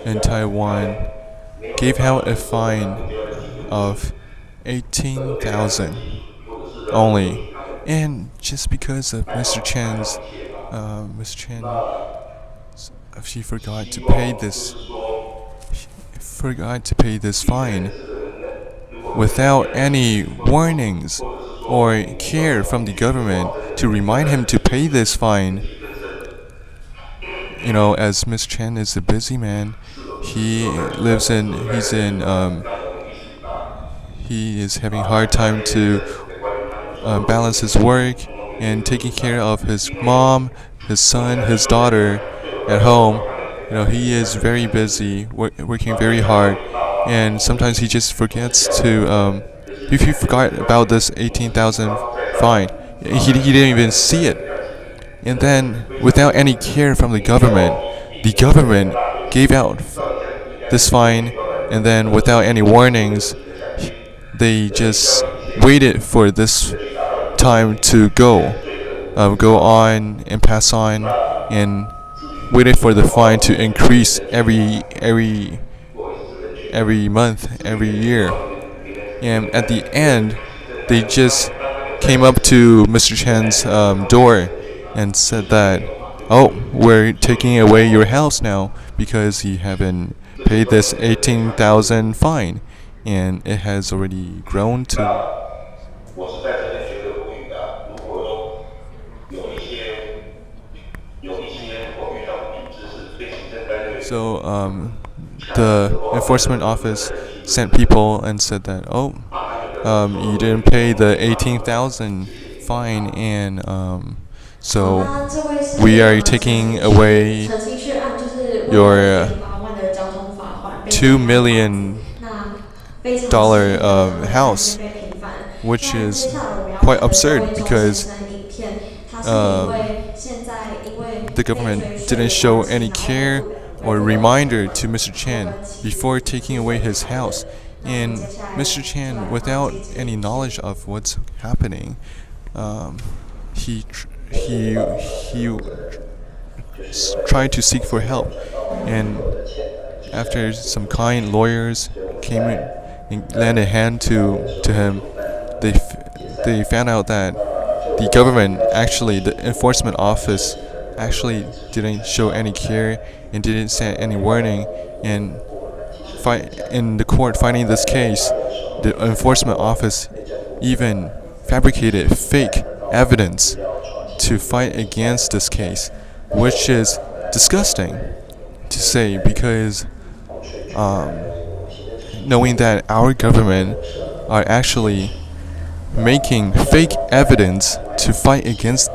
in Taiwan gave out a fine of 18,000 only, and just because of Mr. Chen, she forgot to pay this fine without any warnings or care from the government to remind him to pay this fine. You know, as Mr. Chen is a busy man, he is having a hard time to balance his work and taking care of his mom, his son, his daughter at home. You know, he is very busy, working very hard, and sometimes he just forgets to. If he forgot about this 18,000 fine, he didn't even see it. And then, without any care from the government gave out this fine, and then without any warnings, they just waited for this time to go on and pass on, and waited for the fine to increase every month, every year. And at the end, they just came up to Mr. Chen's door and said that, "Oh, we're taking away your house now because you haven't paid this 18,000 fine," and it has already grown to. So the enforcement office sent people and said that, "Oh, you didn't pay the 18,000 fine, and so we are taking away your $2 million house," which is quite absurd because the government didn't show any care or reminder to Mr. Chen before taking away his house. And Mr. Chen, without any knowledge of what's happening, he tried to seek for help, and after some kind lawyers came in and lent a hand to him, they found out that the government, actually the enforcement office, actually didn't show any care and didn't send any warning. And in the court fighting this case, the enforcement office even fabricated fake evidence to fight against this case, which is disgusting to say, because knowing that our government are actually making fake evidence to fight against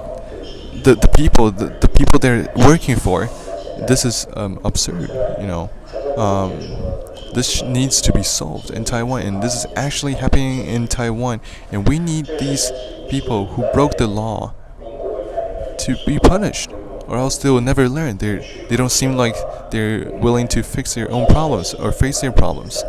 the people they're working for, this is absurd. You know, this needs to be solved in Taiwan, and this is actually happening in Taiwan, and we need these people who broke the law to be punished, or else they will never learn. They don't seem like they're willing to fix their own problems or face their problems.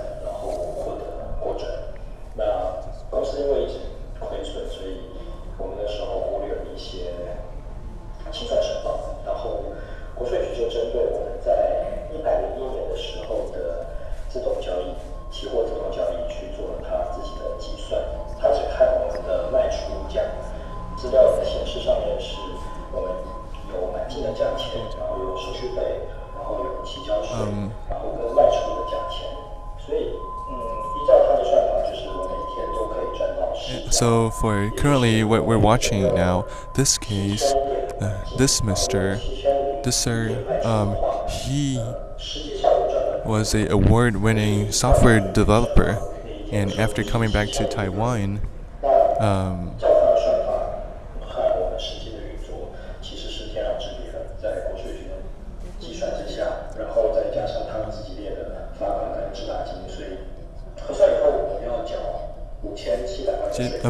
So for currently what we're watching now, this case, this sir, he was a award-winning software developer, and after coming back to Taiwan,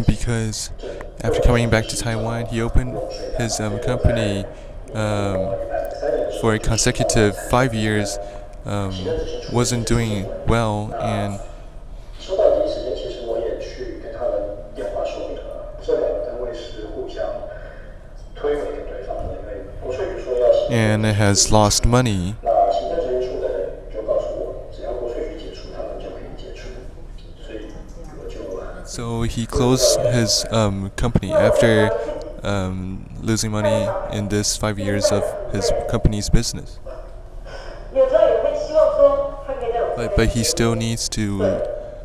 because after coming back to Taiwan, he opened his company for a consecutive 5 years wasn't doing well, and has lost money. So he closed his company after losing money in this 5 years of his company's business. But he still needs to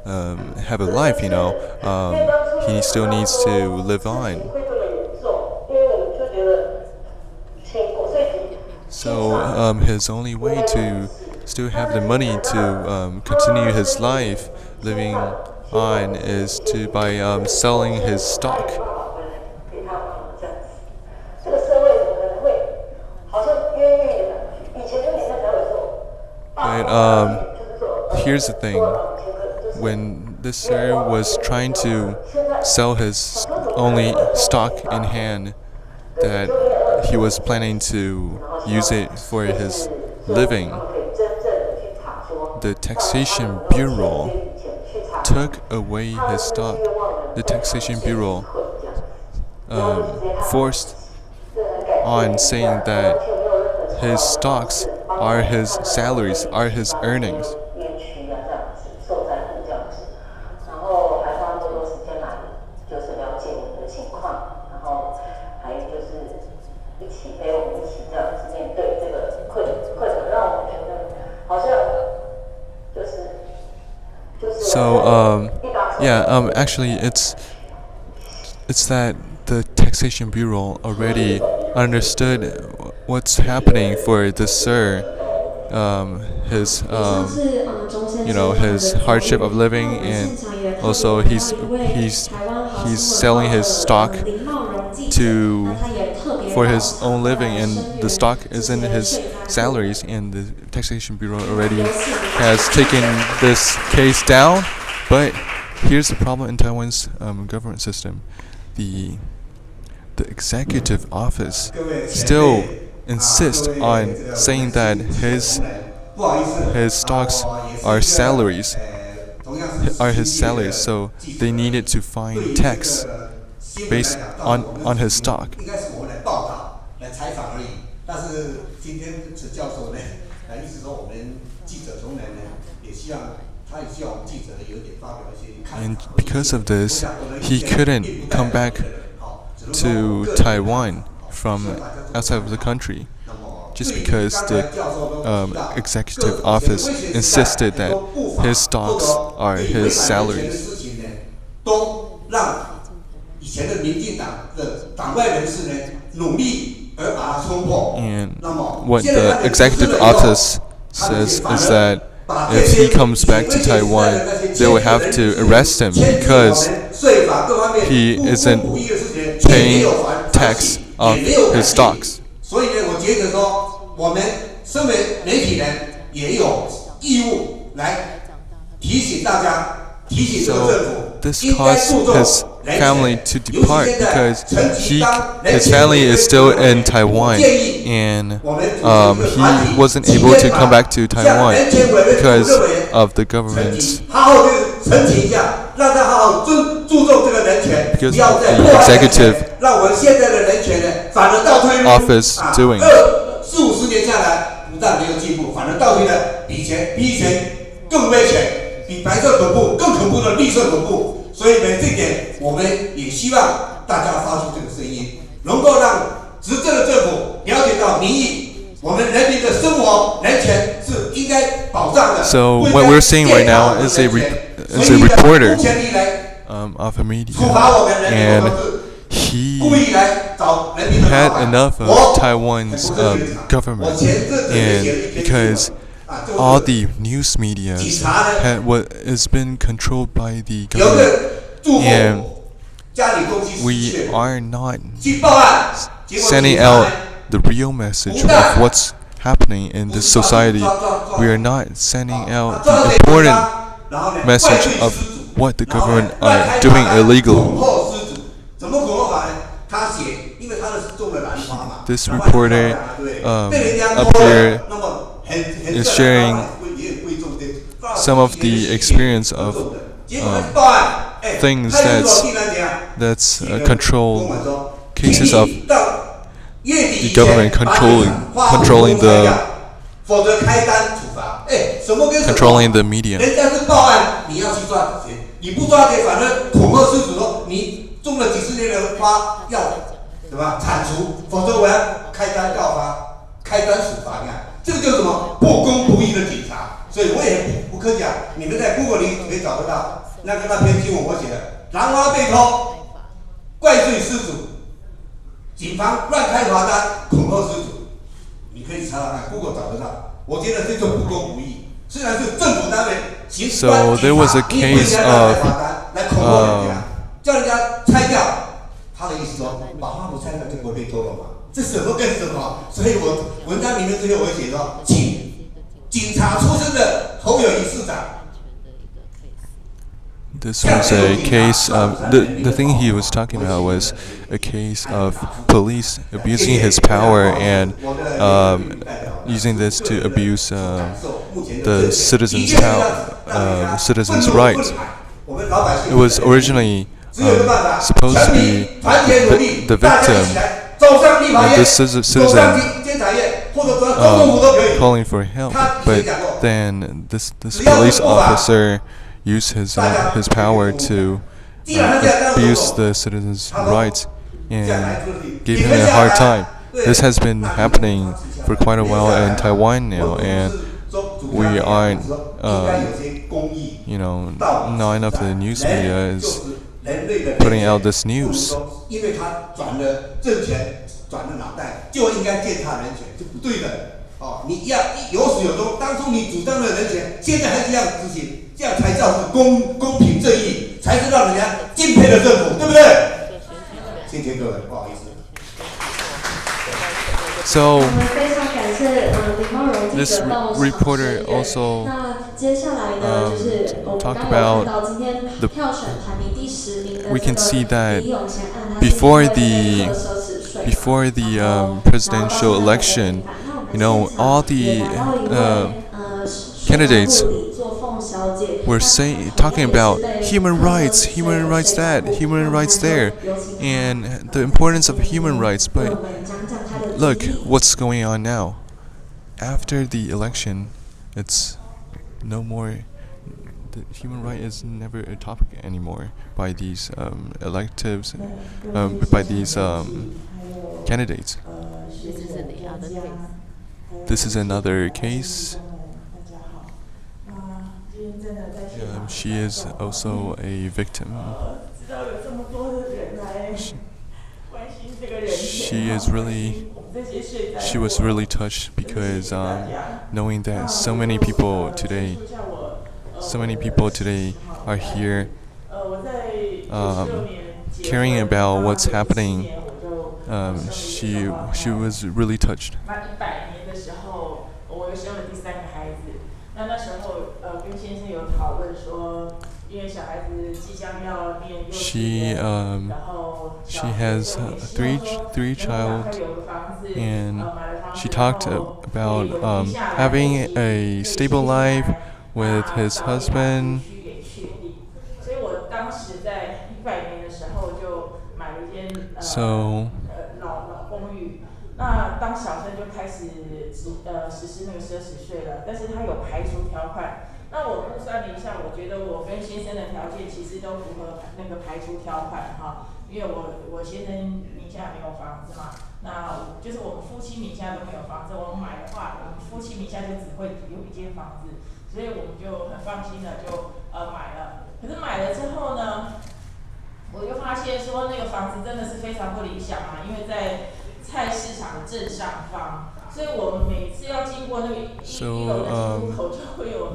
have a life, you know. He still needs to live on. So his only way to still have the money to continue his life living on is by selling his stock. But here's the thing. When this sir was trying to sell his only stock in hand, that he was planning to use it for his living, the Taxation Bureau took away his stock. The Taxation Bureau forced on saying that his stocks are his salaries, are his earnings. So actually it's that the Taxation Bureau already understood what's happening for this sir, his his hardship of living, and also he's selling his stock for his own living, and the stock isn't his salaries, and the Taxation Bureau already has taken this case down. But here's the problem in Taiwan's government system. The executive office still insists on saying that his stocks are salaries, so they needed to find tax based on his stock. And because of this, he couldn't come back to Taiwan from outside of the country, just because the executive office insisted that his stocks are his salaries. And what the executive office says is that if he comes back to Taiwan, they will have to arrest him because he isn't paying tax on his stocks. So this caused his family to depart because his family is still in Taiwan, and he wasn't able to come back to Taiwan because of the government's executive office doing. So what we're seeing right now is a reporter of a media, and he had enough of Taiwan's government, and because all the news media has been controlled by the government, and we are not sending out the real message of what's happening in this society. We are not sending out the important message of what the government are doing illegally. this reporter up here is sharing some of the experience of things that's control cases of the government controlling the media. 人家是报案，你要去抓谁？你不抓谁，反正恐吓失主说你中了几十年的花要对吧？铲除，否则我要开单告发，开单处罚。你看，这个就是什么不公不义的警察。所以我也不客气啊，你们在 Google 里可以找得到那篇新闻我写的，兰花被偷，怪罪失主，警方乱开罚单恐吓失主，你可以查查看 ，Google 找得到。我觉得这种不公不义。 So there was a case of This was a case of the thing he was talking about was a case of police abusing his power and using this to abuse the citizens' citizens' rights. It was originally supposed to be the victim, and this citizen calling for help, but then this police officer used his power to abuse the citizens' rights and gave him a hard time. This has been happening for quite a while in Taiwan now, and we aren't, not enough of the news media is putting out this news. So this reporter also talked about we can see that before the presidential election, all the candidates were talking about human rights that, human rights there, and the importance of human rights. But look what's going on now. After the election, it's no more. The human right is never a topic anymore by these electives, by these candidates. This is another case. She is also a victim. She was really touched because knowing that so many people today are here caring about what's happening. She was really touched. She has three child, and she talked about having a stable life with his husband. So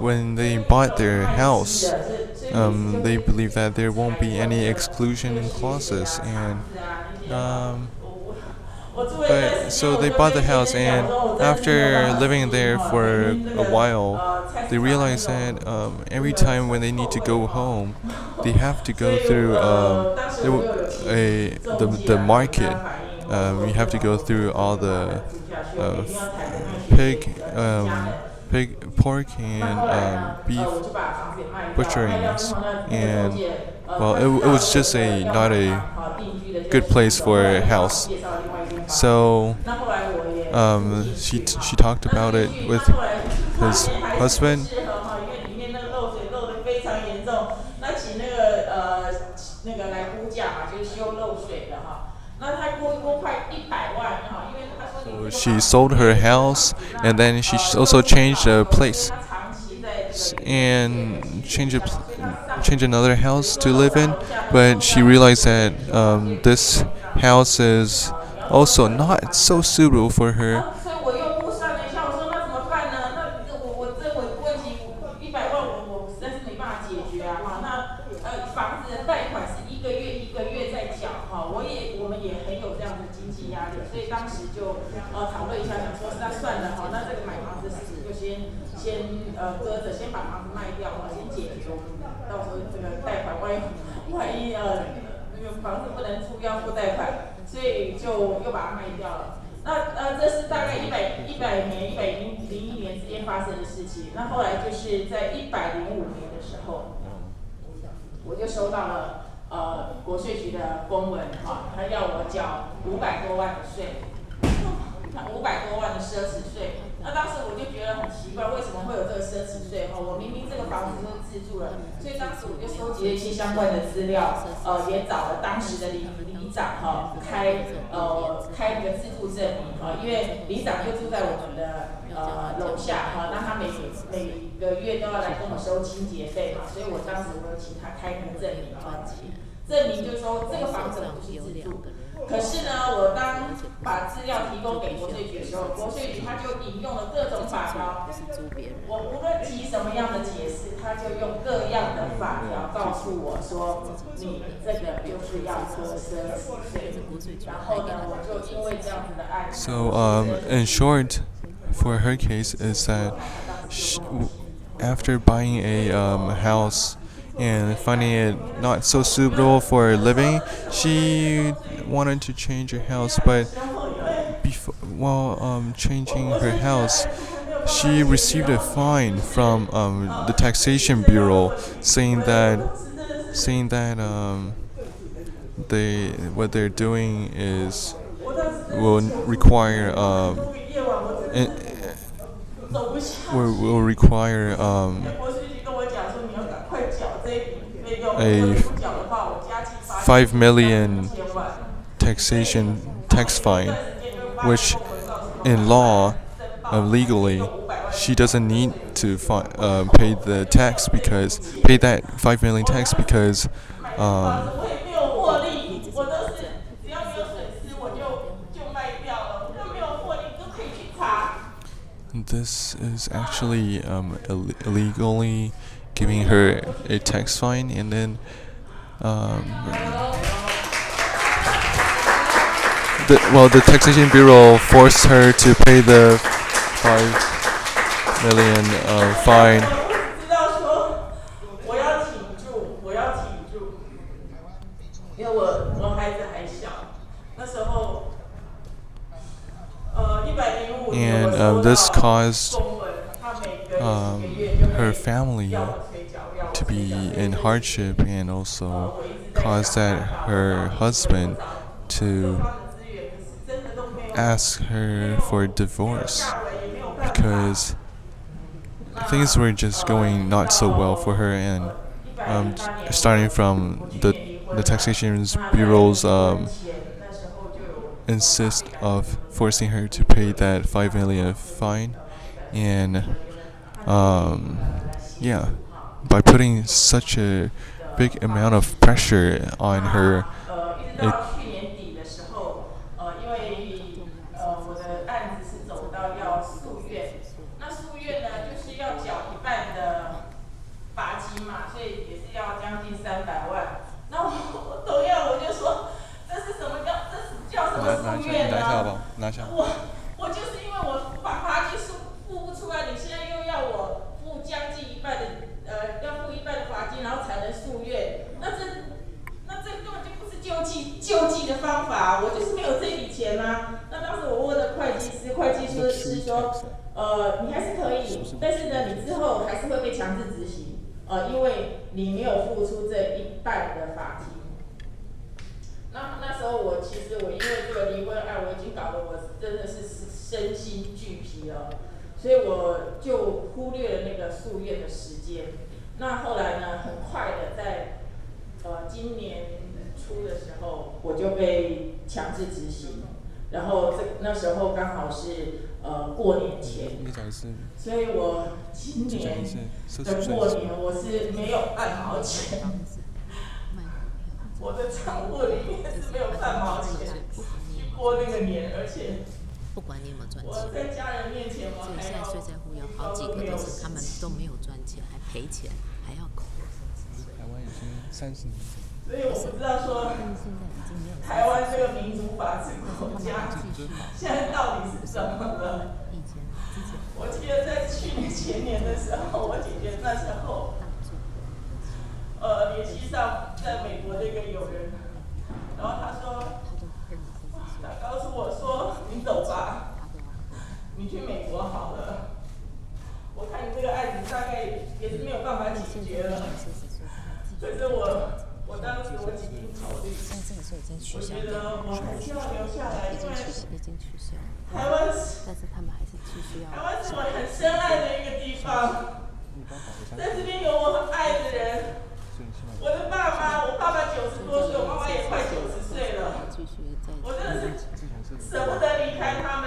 when they bought their house, they believe that there won't be any exclusion clauses, and so they bought the house, and after living there for a while, they realized that every time when they need to go home, they have to go through the market, we have to go through all the pork and beef butcherings, and well, it was just not a good place for a house. So she talked about it with his husband. So she sold her house, and then she also changed the place and change another house to live in. But she realized that this house is also not so suitable for her.这是大概101年之间发生的事情。那后来就是在105年的时候，我就收到了国税局的公文，他要我缴500多万的税，500多万的奢侈税。那当时我就觉得很奇怪，为什么会有这个奢侈税？我明明这个房子都自住了，所以当时我就收集了一些相关的资料，也找了当时的里长开那个自住证明因为里长就住在我们的楼下那他每个月都要来跟我收清洁费嘛，所以我当时我有请他开那个证明证明就是说这个房子我就是自住。可是呢，我当把资料提供给国税局的时候，国税局他就引用了各种法条，我无论提什么样的解释，他就用各样的法条告诉我说，你这个就是要科奢侈税。然后呢，我就因为这样子的案子。So in short, for her case is that after buying a house and finding it not so suitable for living, she wanted to change her house, but while changing her house, she received a fine from the Taxation Bureau saying that what they're doing will require a 5 million tax fine, which in law, legally, she doesn't need to pay the tax because pay that 5 million tax because this is actually illegally giving her a tax fine, and then the Taxation Bureau forced her to pay the 5 million fine. And this caused her family to be in hardship, and also caused that her husband to ask her for a divorce because things were just going not so well for her, and starting from the Taxation Bureau's insist of forcing her to pay that 5 million fine, and by putting such a big amount of pressure on her,我就是因为我把罚金付不出来，你现在又要我付将近一半的要付一半的罚金，然后才能诉愿，那这根本就不是救济的方法，我就是没有这笔钱啊。那当时我问了会计师，会计师是说，你还是可以，但是呢，你之后还是会被强制执行，因为你没有付出这一半的法金。那时候其实因为这个离婚案，我已经搞得我真的是身心俱疲了，所以我就忽略了那个诉愿的时间。那后来呢，很快的在今年初的时候，我就被强制执行，然后那时候刚好是过年前，所以我今年的过年我是没有半毛钱。我的账户里面是没有半毛钱去过那个年，而且不管你有没有赚钱，我在家人面前我所以现在税在乎有好几个都是他们都没有赚钱，还赔钱，还要扣。台湾已经30年。所以我不知道说，台湾这个民主法治国家现在到底是怎么了？我记得在去年前年的时候，我姐姐那时候。联系上在美国的一个友人，然后他告诉我说：“你走吧，你去美国好了。我看你这个案子大概也是没有办法解决了。”可是我当时我几经考虑，我觉得我还是要留下来，因为台湾是我很深爱的一个地方，在这边有我很爱的人。我的爸妈，我爸爸90多岁，我妈妈也快90岁了，我真的是舍不得离开他们。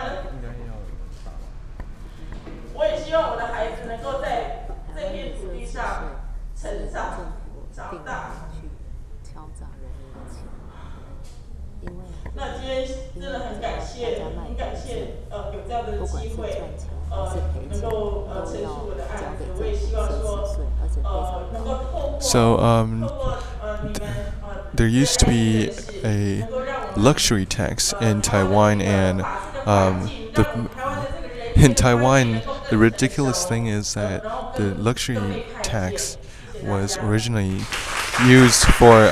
我也希望我的孩子能够在这片土地上成长、长大。那今天真的很感谢有这样的机会，能够陈述我的案子。我也希望说，能够透过 there used to be a luxury tax in Taiwan, and in Taiwan, the ridiculous thing is that the luxury tax was originally used for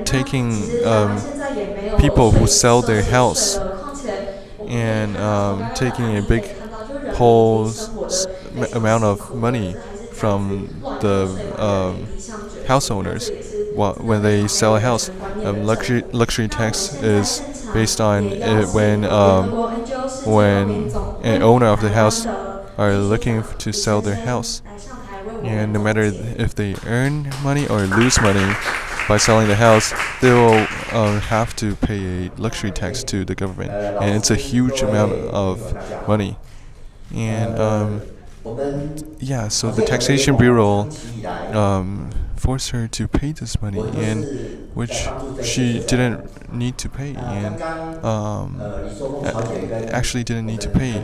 taking people who sell their house and taking a big whole amount of money from the house owners when they sell a house. Luxury tax is based on when an owner of the house are looking to sell their house, and no matter if they earn money or lose money by selling the house, they will have to pay a luxury tax to the government, and it's a huge amount of money. And yeah, so the Taxation Bureau forced her to pay this money, and which she didn't need to pay, and actually didn't need to pay.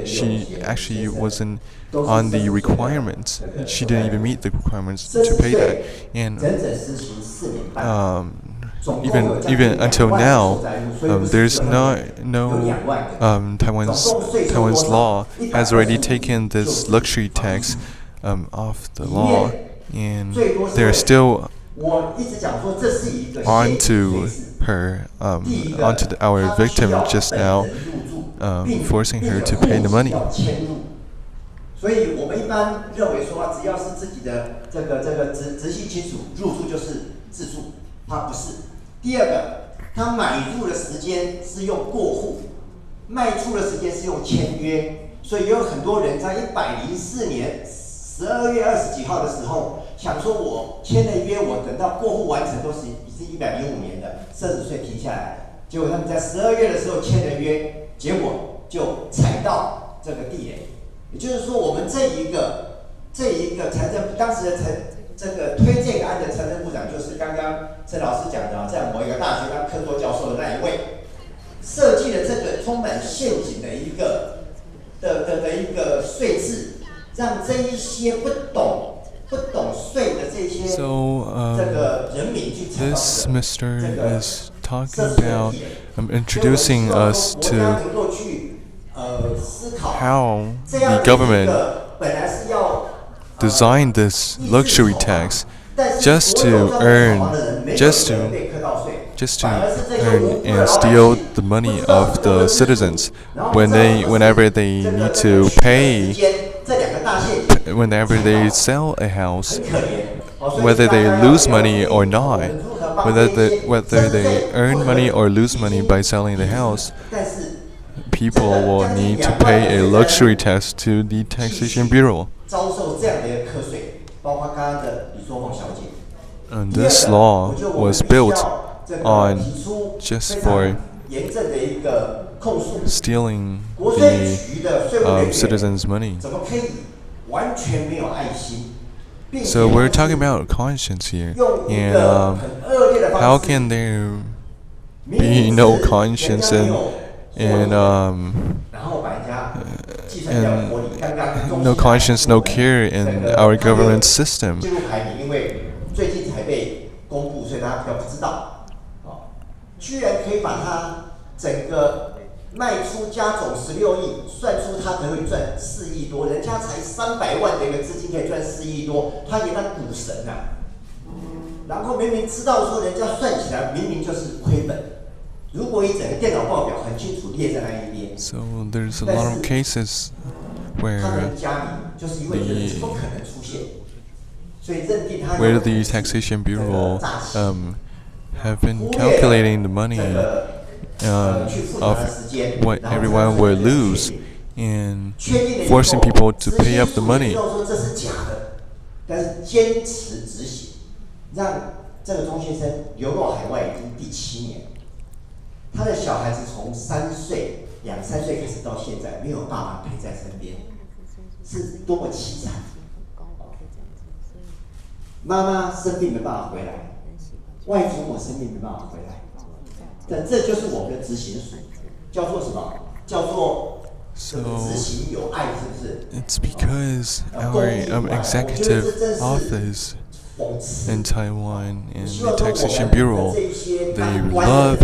She actually wasn't on the requirements. She didn't even meet the requirements to pay that, and even until now, there's no Taiwan's law has already taken this luxury tax off the law, and they're still onto her, onto our victim just now, forcing her to pay the money. 所以我们一般认为说，只要是自己的这个直系亲属入住就是自住，它不是。第二个，他买入的时间是用过户，卖出的时间是用签约，所以有很多人在104年12月20几号的时候，想说我签了约，我等到过户完成都是105年的，奢侈税提下来，结果他们在12月的时候签了约，结果就踩到这个地雷。也就是说，我们这一个财政当时的这个推这个案的财政部长，就是刚刚陈老师讲的，在某一个大学当客座教授的那一位，设计了这个充满陷阱的一个税制，让这一些不懂税的这些这个人民去参考。This Mr. is talking about introducing us to how the government designed this luxury tax just to earn and steal the money of the citizens whenever they need to pay, whenever they sell a house, whether they lose money or not, whether they earn money or lose money by selling the house, people will need to pay a luxury tax to the Taxation Bureau. And this law was built on just for stealing the citizens' money. So we're talking about conscience here, and how can there be no conscience and no conscience, no care in our government system? 最近才被公布，所以大家比较不知道。居然可以把它整个卖出加总16亿，算出他可以赚4亿多，人家才300万的一个资金可以赚4亿多，他也当股神啊。然后明明知道说人家算起来明明就是亏本，如果以整个电脑报表很清楚列在那一边。So there's a lot of cases where the Taxation Bureau have been calculating the money of what everyone will lose and forcing people to pay up the money. 但是坚持执行，让这个钟先生流落海外已经第7年，他的小孩子从2、3岁开始到现在没有爸爸陪在身边，是多么凄惨！妈妈生病没办法回来，外祖母生病没办法回来，但这就是我们的执行署，叫做什么？叫做执行有爱，是不是？ It's because our executive office in Taiwan and the Taxation Bureau, they love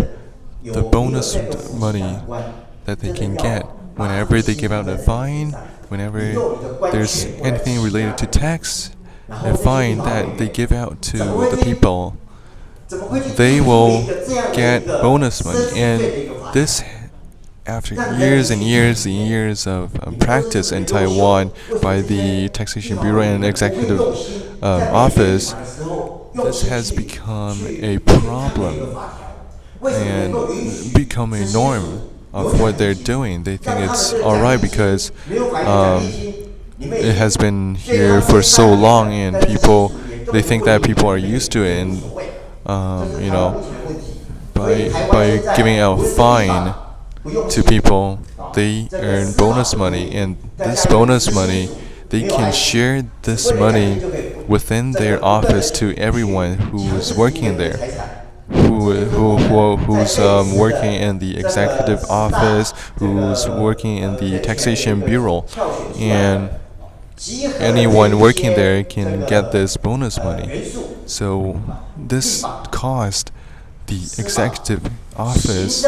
the bonus money that they can get whenever they give out a fine, whenever there's anything related to tax. A fine that they give out to the people, they will get bonus money, and this, after years and years and years of practice in Taiwan by the Taxation Bureau and Executive Office, this has become a problem and become a norm of what they're doing. They think it's alright because it has been here for so long, and they think that people are used to it, and by giving out fine to people, they earn bonus money, and this bonus money, they can share this money within their office to everyone who is working there, who's working in the executive office, who's working in the Taxation Bureau, and anyone working there can get this bonus money. So this caused the executive office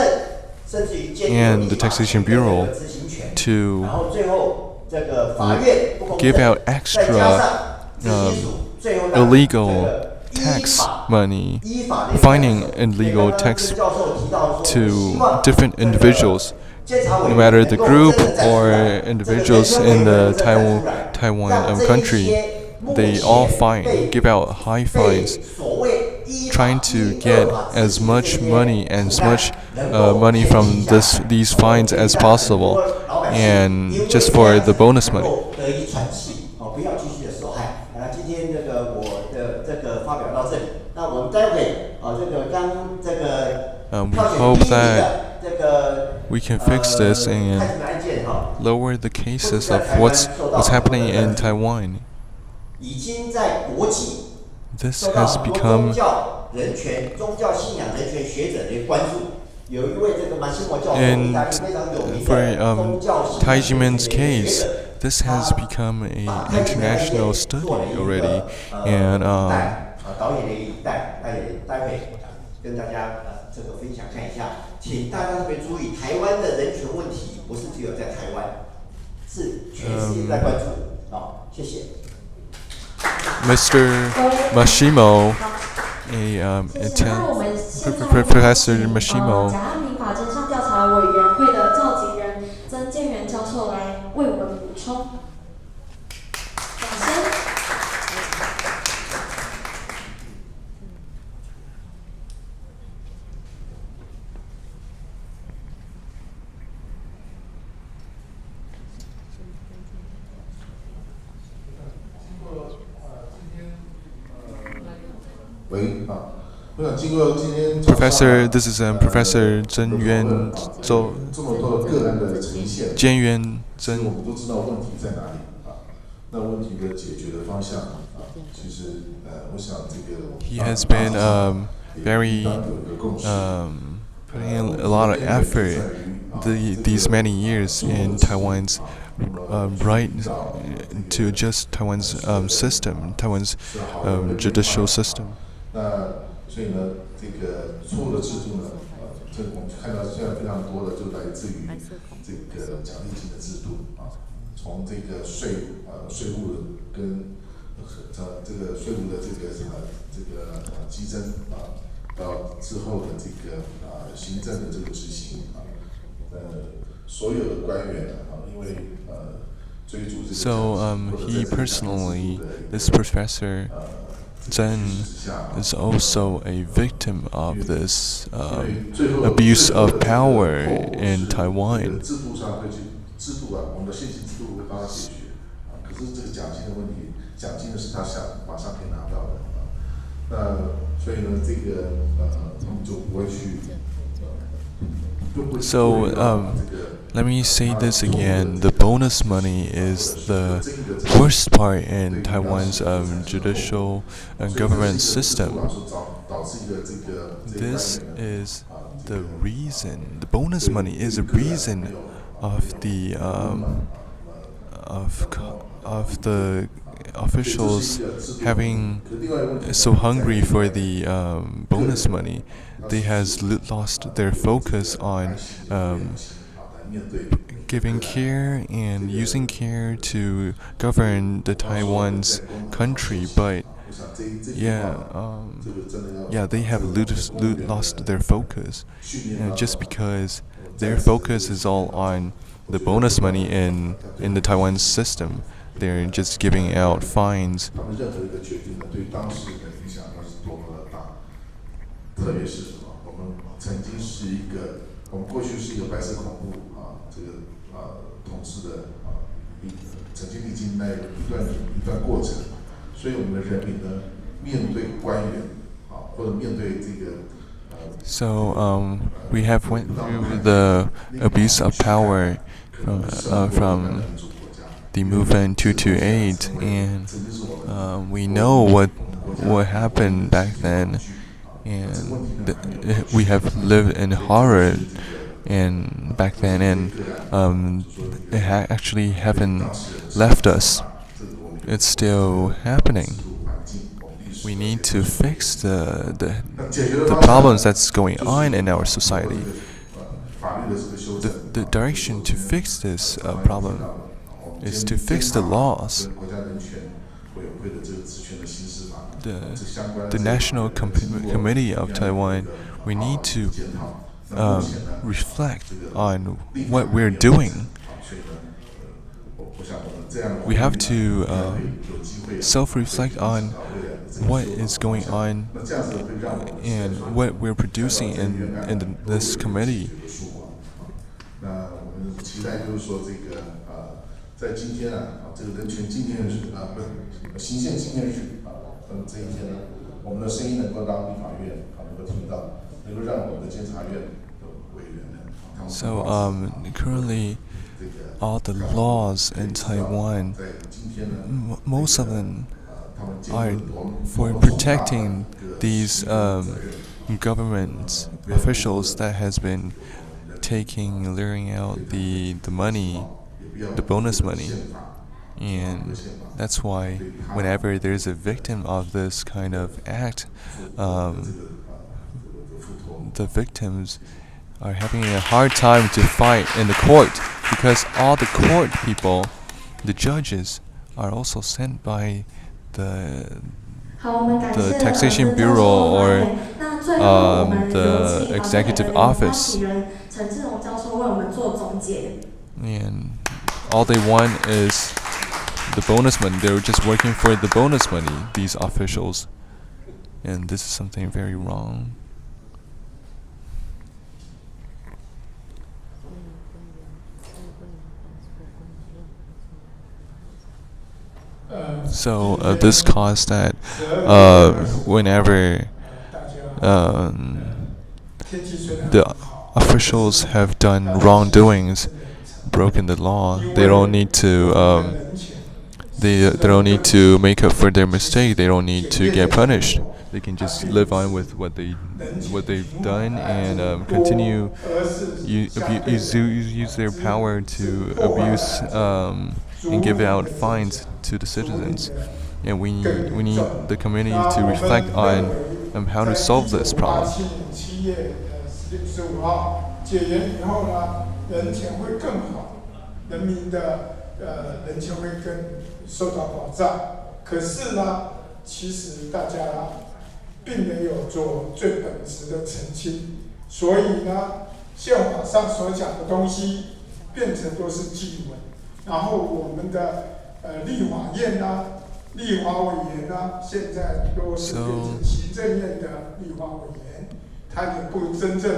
and the Taxation Bureau to give out extra illegal tax money, fining illegal tax to different individuals. No matter the group or individuals in the Taiwan country, they all give out high fines, trying to get as much money from these fines as possible, and just for the bonus money. We hope that we can fix this and lower the cases of what's happening in Taiwan. This has become, and for Tai Ji Men's case, this has become an international study already, and 跟大家这个分享看一下，请大家特别注意，台湾的人权问题不是只有在台湾，是全世界在关注。好，谢谢。Mr. Mashimo, Professor 蒋 Mashimo. 安平法真相调查委员会的召集人曾建元教授来为我们补充。掌声。我想经过今天 Professor, this is Professor 曾渊周。这么多的个案的呈现，菅原曾。我们都知道问题在哪里啊？那问题的解决的方向啊，其实我想这个 He has been very putting in a lot of effort these many years in Taiwan's right to adjust Taiwan's system, Taiwan's judicial system. 那所以呢，这个错误的制度呢，这我们看到现在非常多的就来自于这个奖励金的制度啊，从这个税务跟这个税务的这个激增啊，到之后的这个行政的这个执行啊，所有的官员啊，因为追逐这个 So he personally, this professor Zhen is also a victim of this abuse of power in Taiwan. 制度上会去制度啊，我们的现行制度会帮他解决啊。可是这个奖金的问题，奖金的是他马上可以拿到的啊。那所以呢，这个他们就不会去。So let me say this again. The bonus money is the worst part in Taiwan's judicial and government system. This is the reason. The bonus money is a reason of the officials having so hungry for the bonus money. They has lost their focus on giving care and using care to govern the Taiwan's country, but they have lost their focus, and just because their focus is all on the bonus money in the Taiwan system, they're just giving out fines. 特别是我们曾经是一个，我们过去是一个白色恐怖这个统治的曾经历经那一段过程，所以我们的人民呢，面对官员或者面对这个。So we have went through the abuse of power from the movement 228, and we know what happened back then. And we have lived in horror and back then, and it actually haven't left us. It's still happening. We need to fix the problems that's going on in our society. The direction to fix this problem is to fix the laws. The National Committee of Taiwan, we need to reflect on what we're doing. We have to self-reflect on what is going on and what we're producing in this committee. 在今天这个人权纪念日行宪纪念日这一天呢，我们的声音能够让立法院能够听到，能够让我们的监察院的委员呢。So currently, all the laws in Taiwan, most of them are for protecting these government officials that has been luring out the money, the bonus money. And that's why whenever there's a victim of this kind of act, the victims are having a hard time to fight in the court, because all the court people, the judges, are also sent by the Taxation Bureau or the Executive Office. And all they want is the bonus money. They're just working for the bonus money, these officials. And this is something very wrong. So this caused that whenever the officials have done wrongdoings, broken the law, they don't need to they don't need to make up for their mistake. They don't need to get punished. They can just live on with what they've done and continue use their power to abuse and give out fines to the citizens. And we need the community to reflect on how to solve this problem.并没有做最本质的澄清，所以呢，宪法上所讲的东西变成都是祭文，然后我们的立法院啊、立法委员啊，现在都是变成行政院的立法委员，他也不真正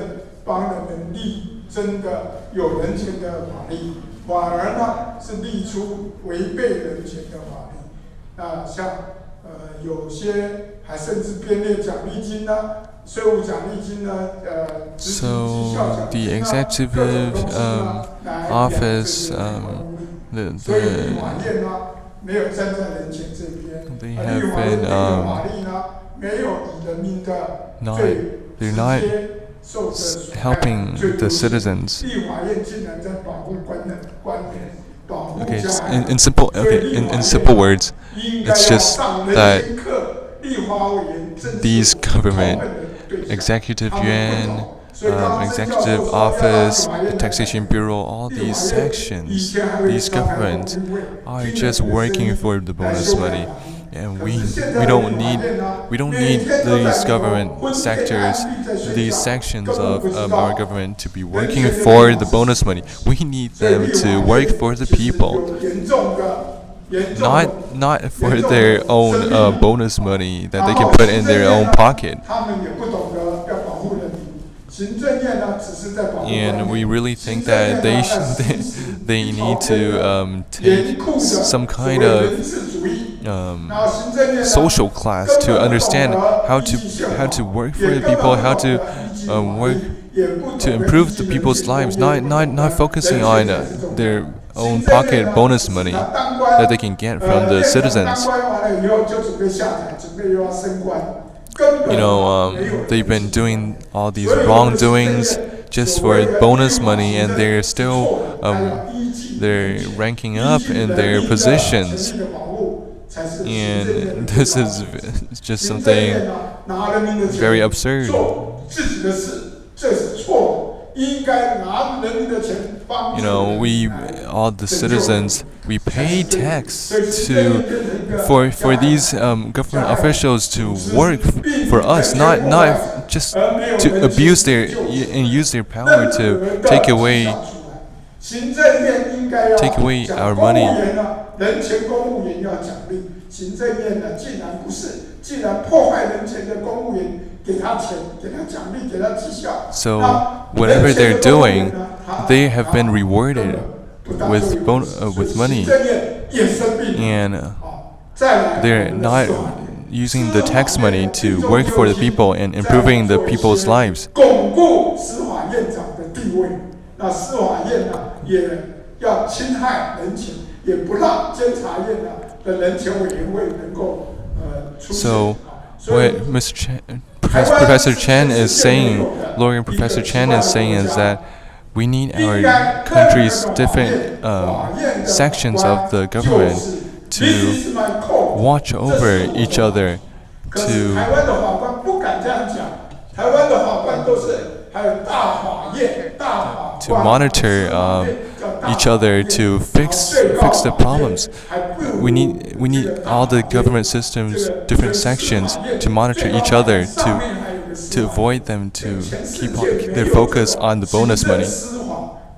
帮人们立真的有人权的法律，反而呢是立出违背人权的法律。像有些还甚至编列奖励金呢，税务奖励金呢，执行绩效奖金啊，各种东西呢，来所以立法院呢没有站在人权这边，立法院的法律呢没有以人民的最直接受着 helping the citizens. 立法院竟然在保护官员。Okay, in simple words, it's just that these government, executive yuan, executive office, the Taxation Bureau, all these sections, these governments are just working for the bonus money, and we don't need these government sectors, these sections of our government to be working for the bonus money. We need them to work for the people, not for their own bonus money that they can put in their own pocket. And we really think that they need to take some kind of social class to understand how to work for the people, how to work to improve the people's lives, not focusing on their own pocket bonus money that they can get from the citizens. They've been doing all these wrongdoings just for bonus money, and they're still they're ranking up in their positions. And this is just something very absurd. We all the citizens, we pay tax for these government officials to work for us, not just to abuse and use their power to take away our money. So whatever they're doing, they have been rewarded with money, and they're not using the tax money to work for the people and improving the people's lives. So what Professor Chen is saying, lawyer Professor Chen is saying, is that we need our country's different sections of the government to watch over each other, to monitor each other to fix the problems. We need all the government systems, different sections, to monitor each other to avoid them to keep their focus on the bonus money.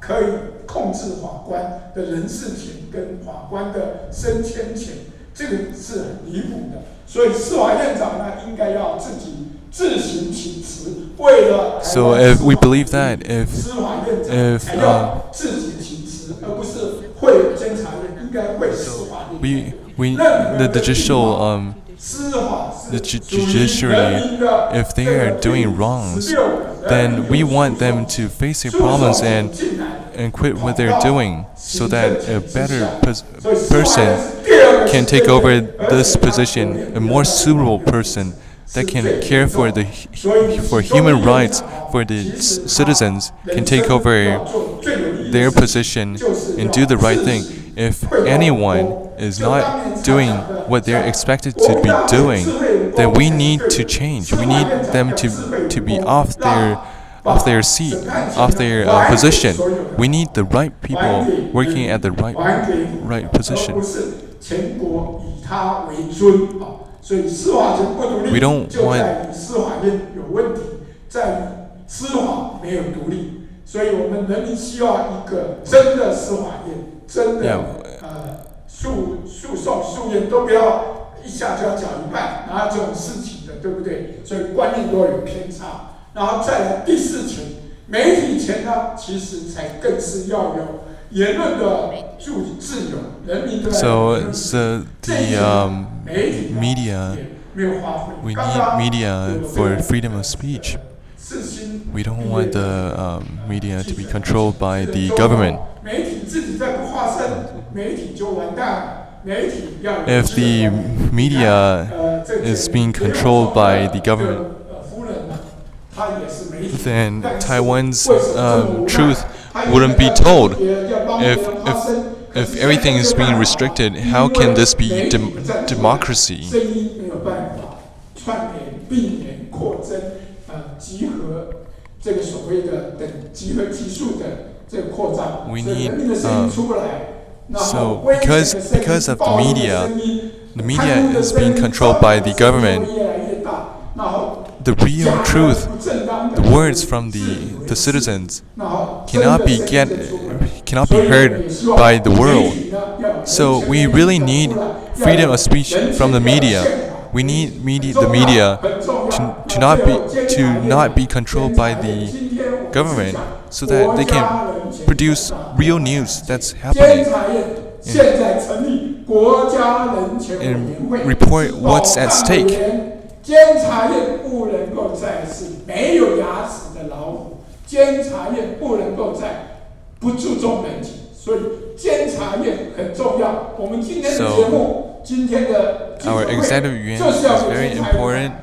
可以控制法官的人事权跟法官的升迁权，这个是很离谱的。所以司法院长呢，应该要自己自行请辞，为了 So if we believe that if 司法院长才要自己请辞，而不是会监察院应该会司法院。the judiciary, if they are doing wrongs, then we want them to face their problems and quit what they're doing, so that a better person can take over this position, a more suitable person that can care for human rights for the citizens, can take over their position and do the right thing. If anyone is not doing what they're expected to be doing, then we need to change. We need them to be off their seat, off their position. We need the right people working at the right position. We don't want. 所以我们人民需要一个真的司法院，真的诉愿都不要一下就要缴一半，然后这种事情的，对不对？所以观念都有偏差。然后再来第4权，媒体权呢，其实才更是要有言论的自由，人民的。So the media, we need media for freedom of speech. We don't want the media to be controlled by the government. If the media is being controlled by the government, then Taiwan's truth wouldn't be told. If everything is being restricted, how can this be democracy? 集合这个所谓的等集合技术的这个扩张， We need 人民的声音出不来。 So because of the media is being controlled by the government. The real truth, the words from the citizens, cannot be heard by the world. So we really need freedom of speech from the media. We need the media to not be controlled by the government, so that they can produce real news that's happening and report what's at stake. 监察院不能够再是没有牙齿的老虎，监察院不能够再不注重人情，所以监察院很重要。我们今天的节目。 Our executive yuan is very important.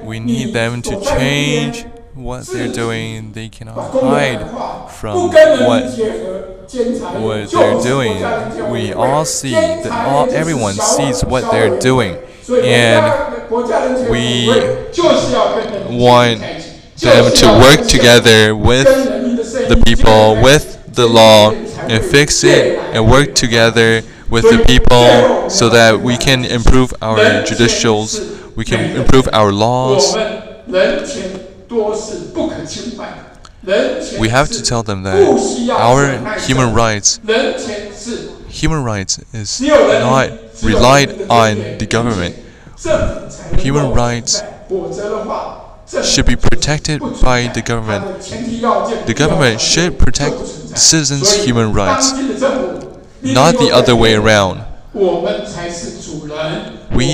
We need them to change what they're doing. They cannot hide from what they're doing. We all see that everyone sees what they're doing, and we want them to work together with the people, with the law, and fix it and work together with the people, so that we can improve our judicials, we can improve our laws. We have to tell them that our human rights is not relied on the government. Human rights should be protected by the government. The government should protect the citizens' human rights, not the other way around. We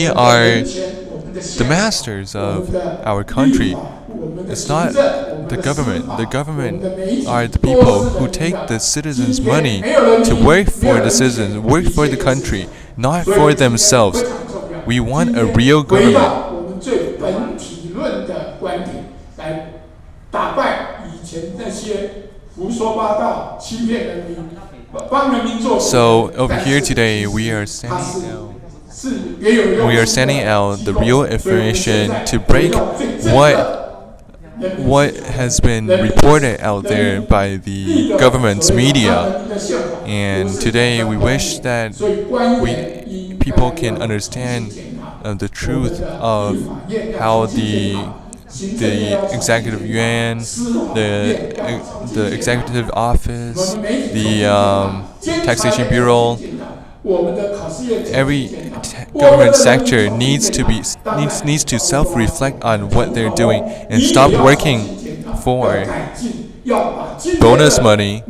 are the masters of our country. It's not the government. The government are the people who take the citizens' money to work for the citizens, work for the country, not for themselves. We want a real government. So over here today, we are sending out the real information to break what has been reported out there by the government's media. And today we wish that people can understand the truth of how the executive yuan, the executive office, the Taxation Bureau, every government sector needs to self-reflect on what they're doing and stop working for bonus money.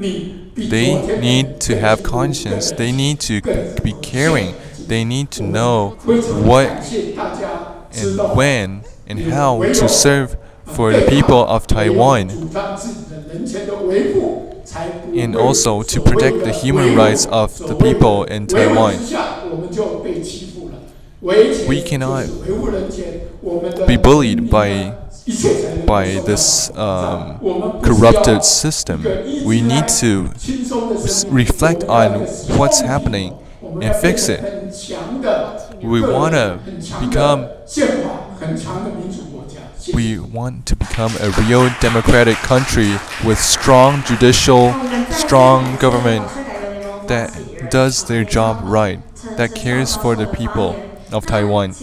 They need to have conscience. They need to be caring. They need to know what and when and how to serve for the people of Taiwan, and also to protect the human rights of the people in Taiwan. We cannot be bullied by this corrupted system. We need to reflect on what's happening and fix it. We want to become a real democratic country with strong judicial, strong government that does their job right, that cares for the people of Taiwan,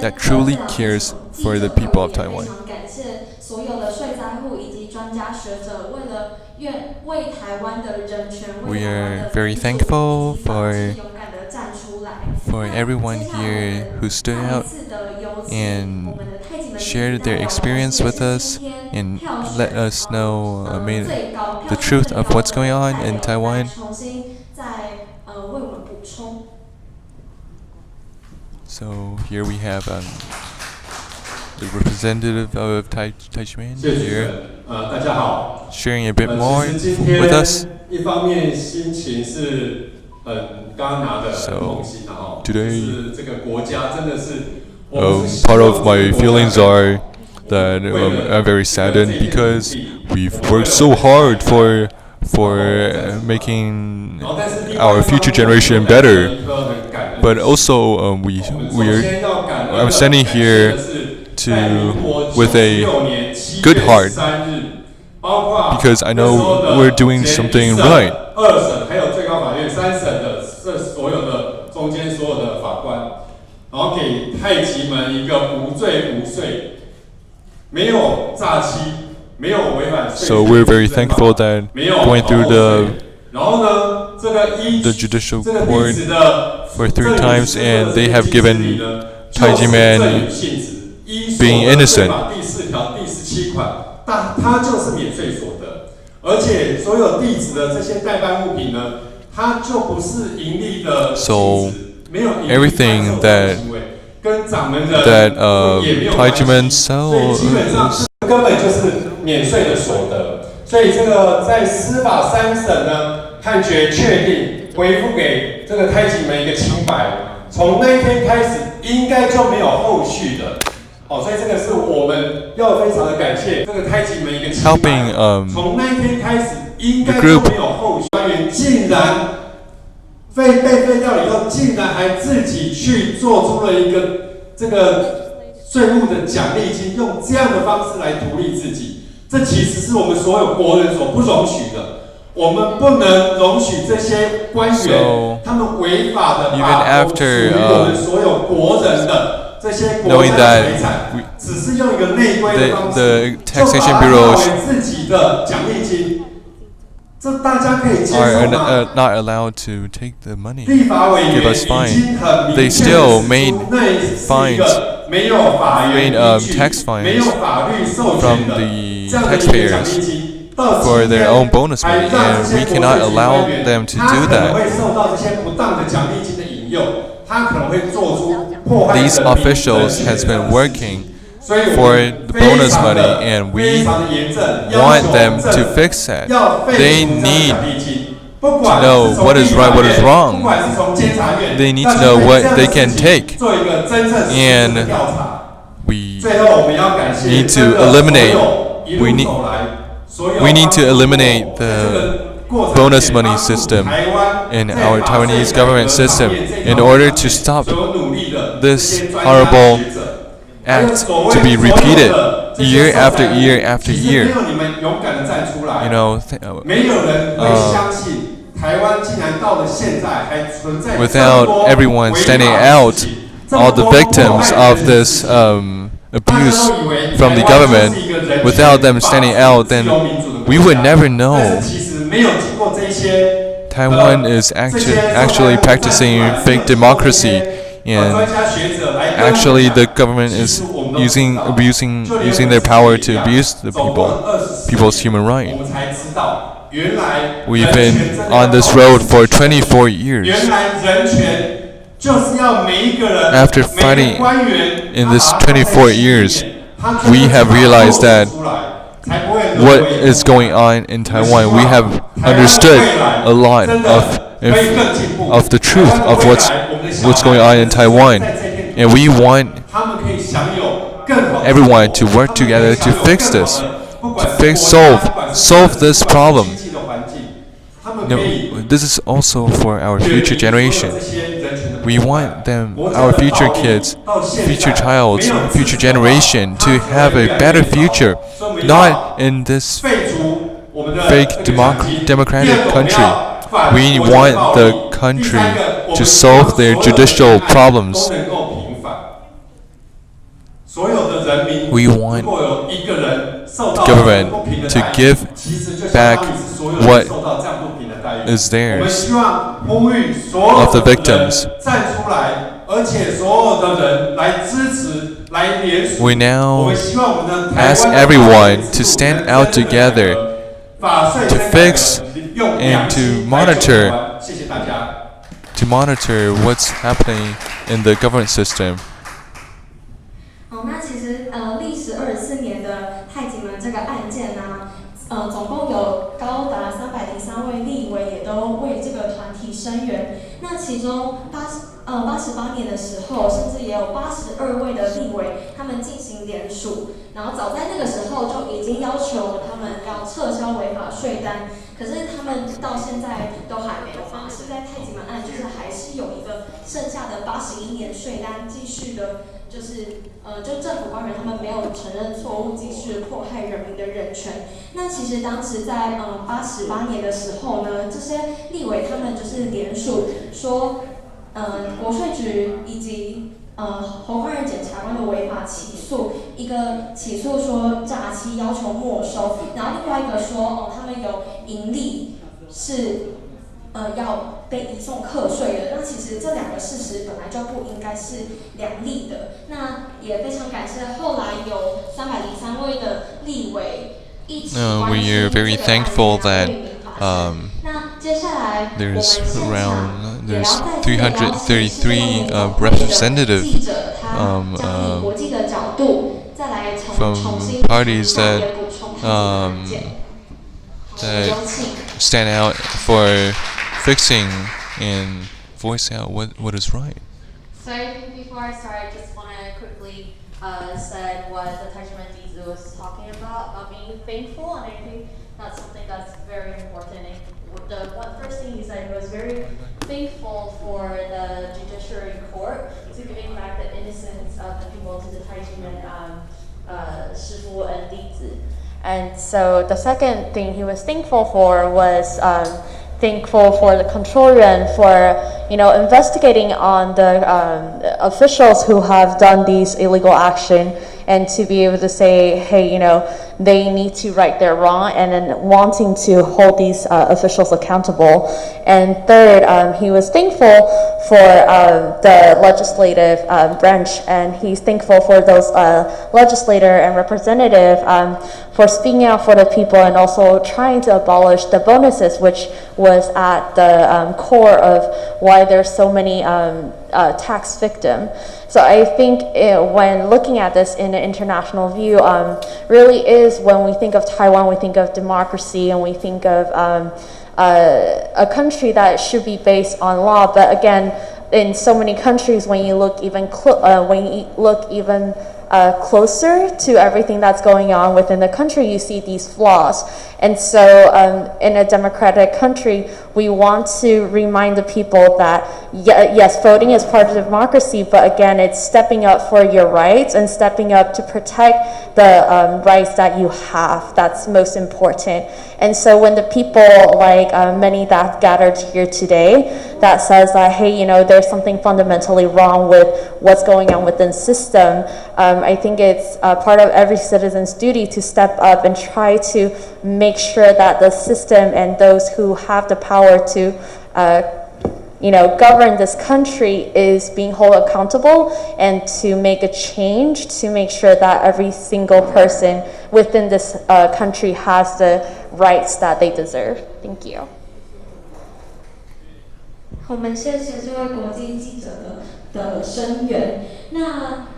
that truly cares for the people of Taiwan. We are very thankful for everyone here who stood out and shared their experience with us and let us know the truth of what's going on in Taiwan. So here we have the representative of Tai Ji Men here sharing a bit more with us. So today, part of my feelings are that I'm very saddened because we've worked so hard for making our future generation better, but also I'm standing here with a good heart because I know we're doing something right. So we're very thankful that going through the judicial court for 3 times, and they have given Tai Ji Men being innocent. So everything that Tai Ji Men sells根本就是免税的所得，所以这个在司法3审呢，判决确定回复给这个Tai Ji Men一个清白，从那一天开始应该就没有后续的。所以这个是我们要非常的感谢这个Tai Ji Men一个清白。从那一天开始应该就没有后续。官员竟然被废掉了以后，竟然还自己去做出了一个这个税务的奖励金，用这样的方式来图利自己，这其实是我们所有国人所不容许的。我们不能容许这些官员他们违法的把属于我们所有国人的这些国家财产，只是用一个内规的方式，就把它作为自己的奖励金。这大家可以接受吗？ not allowed to take the money, 立法委员 give us 已 fine. 经很明 They 确 still 地 made 指出那是一 fines, 个没有法源 made 依据、 tax 没有 fines 法律授 from 权的 the 这样的一个奖 taxpayers 励金，到 for 今 their 天 own bonus 还 money, 让 and 这 we 些国 cannot 税局 allow 官员 them to 他 do 可能会 that. 受到这些不当的奖励金的引诱，他可能会做出破坏人民 These 的 officials 权 has 利的 been 事情。 working 所以我 for 们 the 非 bonus 常 money, 的 and 非 we 常的严正，要 want 求 them 政 to 府 fix that. 要废 They 除这样的 need 奖励金。不管 to know 是从 what is 立 right, 法 what is 院 wrong. 不管是从监察院， They need 但 to 是 know 对 what 这样 they 的 can 事情 take. 做一个真正实质的调查。 We 最后，我们要感谢 need 真 to 的 eliminate. 所有一 We 路 need 走来所有 we need to 帮助 eliminate 我在这 the 个过程 bonus 中 money 帮助 system 台湾 in 在 our 法税 Taiwanese 改革 government 方 system 面这 in 条 order 路 to 上 stop 所努力的这 this 些专家 horrible 学者。 act to be repeated year after year after 其实 year. 没有你们勇敢的站出来， You know, 没有人会相信台湾竟然到了现在还存在 without everyone standing out, all the victims of this abuse from the government, without them standing out, then we would never know Taiwan is actually practicing fake democracy, and actually the government is using their power to abuse the people's human right. We've been on this road for 24 years. After fighting in this 24 years, we have realized that what is going on in Taiwan, we have understood a lot of the truth of what's going on in Taiwan, and we want everyone to work together to fix this, solve this problem. No, this is also for our future generation. We want them, our future kids, future child, future generation to have a better future, not in this fake democratic country. We want the country to solve their judicial problems. We want the government to give back what is theirs of the victims. We now ask everyone to stand out together to fix and to monitor what's happening in the government system. 那其实历时24年的太极门这个案件呢，总共有高达303位立委也都为这个团体声援。那其中88年的时候，甚至也有82位的立委他们进行联署，然后早在那个时候就已经要求他们要撤销违法税单，可是他们到现在都还没有嘛，是在太极门案就是还是有一个剩下的81年税单继续的。就政府官员他们没有承认错误，继续迫害人民的人权。那其实当时在88年的时候呢，这些立委他们就是联署说，国税局以及侯宽仁检察官的违法起诉，一个起诉说诈欺要求没收，然后另外一个说他们有盈利是。要被移送课税的，那其实这两个事实本来就不应该是两立的。那也非常感谢后来有303位的立委一起关心这个案件的那接下来我们现场也要再次邀请160位的记者，他站以国际的角度，再来重新parties that stand out for fixing and voice out what is right. So I think before I start, I just want to quickly say what the Taxation Bureau was talking about being thankful, and I think that's something that's very important. The first thing he said was very thankful for the judiciary court to giving back the innocence of the people to the Tai Ji Men, shifu and dizi. And so the second thing he was thankful for was thankful for the control yuan for investigating on the officials who have done these illegal action, and to be able to say, hey, they need to right their wrong, and then wanting to hold these officials accountable. And third, he was thankful for the legislative branch, and he's thankful for those legislator and representative for speaking out for the people and also trying to abolish the bonuses, which was at the core of why there's so many tax victims. So I think when looking at this in an international view, really is when we think of Taiwan, we think of democracy, and we think of a country that should be based on law. But again, in so many countries, when you look even closer to everything that's going on within the country, you see these flaws. And so in a democratic country, we want to remind the people that yes, voting is part of democracy, but again, it's stepping up for your rights and stepping up to protect the rights that you have. That's most important. And so when the people, like many that gathered here today, that says that, hey, you know, there's something fundamentally wrong with what's going on within the system, I think it's part of every citizen's duty to step up and try to make sure that the system and those who have the power to govern this country is being held accountable, and to make a change to make sure that every single person within this country has the rights that they deserve. Thank you. 我们谢谢这位国际记者的声援。那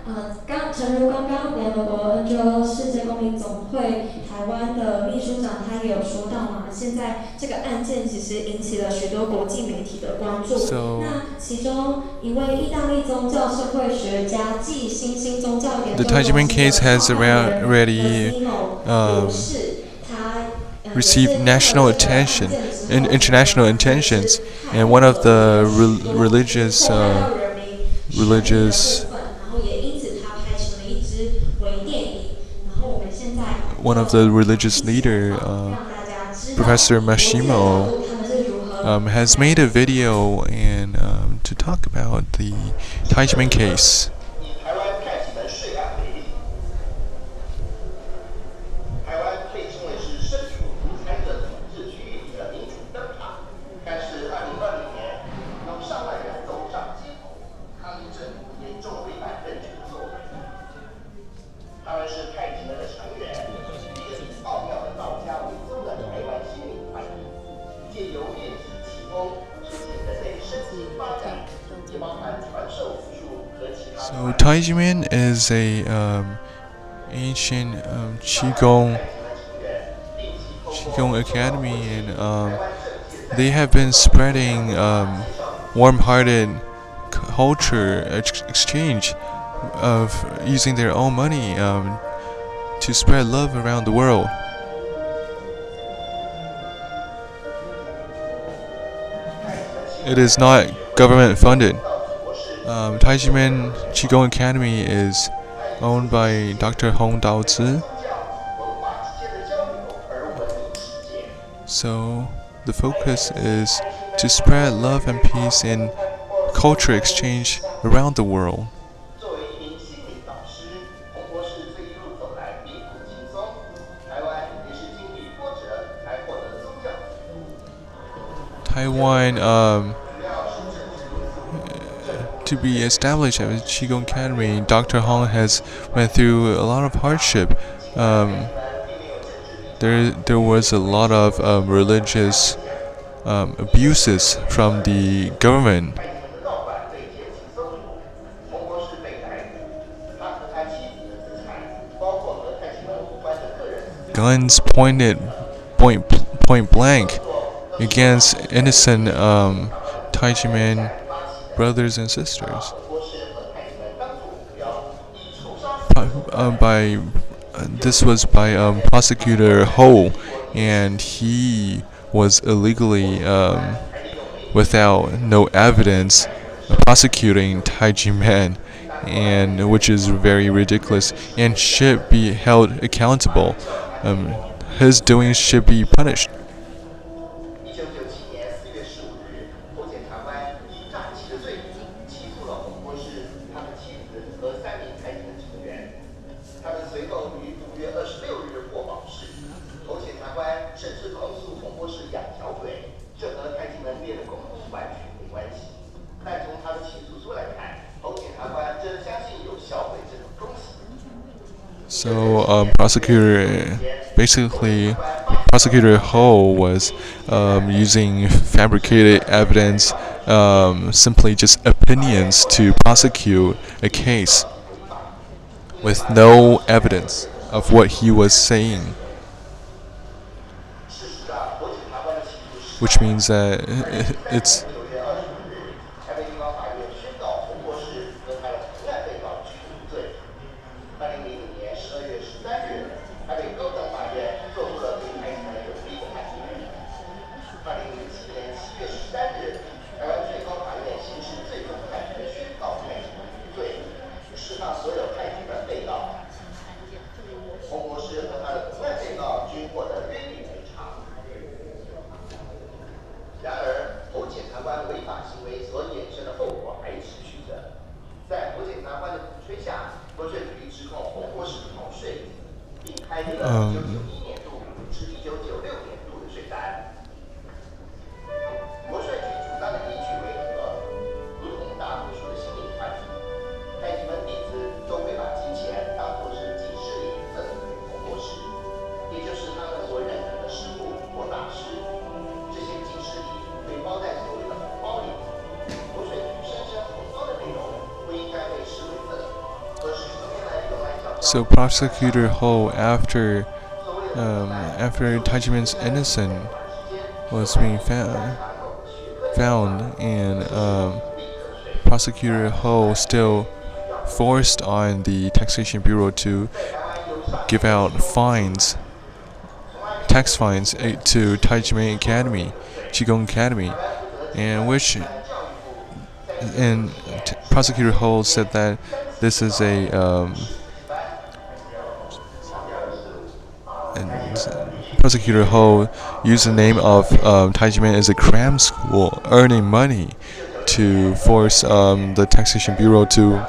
诚如刚刚联合国 NGO 世界公民总会台湾的秘书长他也有说到嘛，现在这个案件其实引起了许多国际媒体的关注。那其中一位意大利宗教社会学家暨新兴宗教研究 The Tai Ji Men case has already received national attention and international attentions, and one of the religious leader, Professor Mashimo, has made a video and to talk about the Tai Ji Men case. So Tai Ji Men is a ancient Qigong academy, and they have been spreading warm-hearted culture exchange of using their own money to spread love around the world. It is not government funded. Tai Ji Men Qigong Academy is owned by Dr. Hong Daozi. So the focus is to spread love and peace and culture exchange around the world. Taiwan, to be established as a Qigong Academy, Dr. Hong has went through a lot of hardship. There was a lot of religious abuses from the government. Guns pointed point blank against innocent Tai Ji Men brothers and sisters. This was by prosecutor Ho, and he was illegally, without no evidence, prosecuting Tai Ji Men, and which is very ridiculous and should be held accountable. His doings should be punished. So Prosecutor Ho was using fabricated evidence, simply just opinions, to prosecute a case with no evidence of what he was saying, which means that it's So Prosecutor Ho, after Tai Ji Men's innocent was being found, and Prosecutor Ho still forced on the Taxation Bureau to give out fines, tax fines to Tai Ji Men Academy, Qigong Academy, and Prosecutor Ho said that this is Prosecutor Ho used the name of Tai Ji Men as a cram school, earning money to force the Taxation Bureau to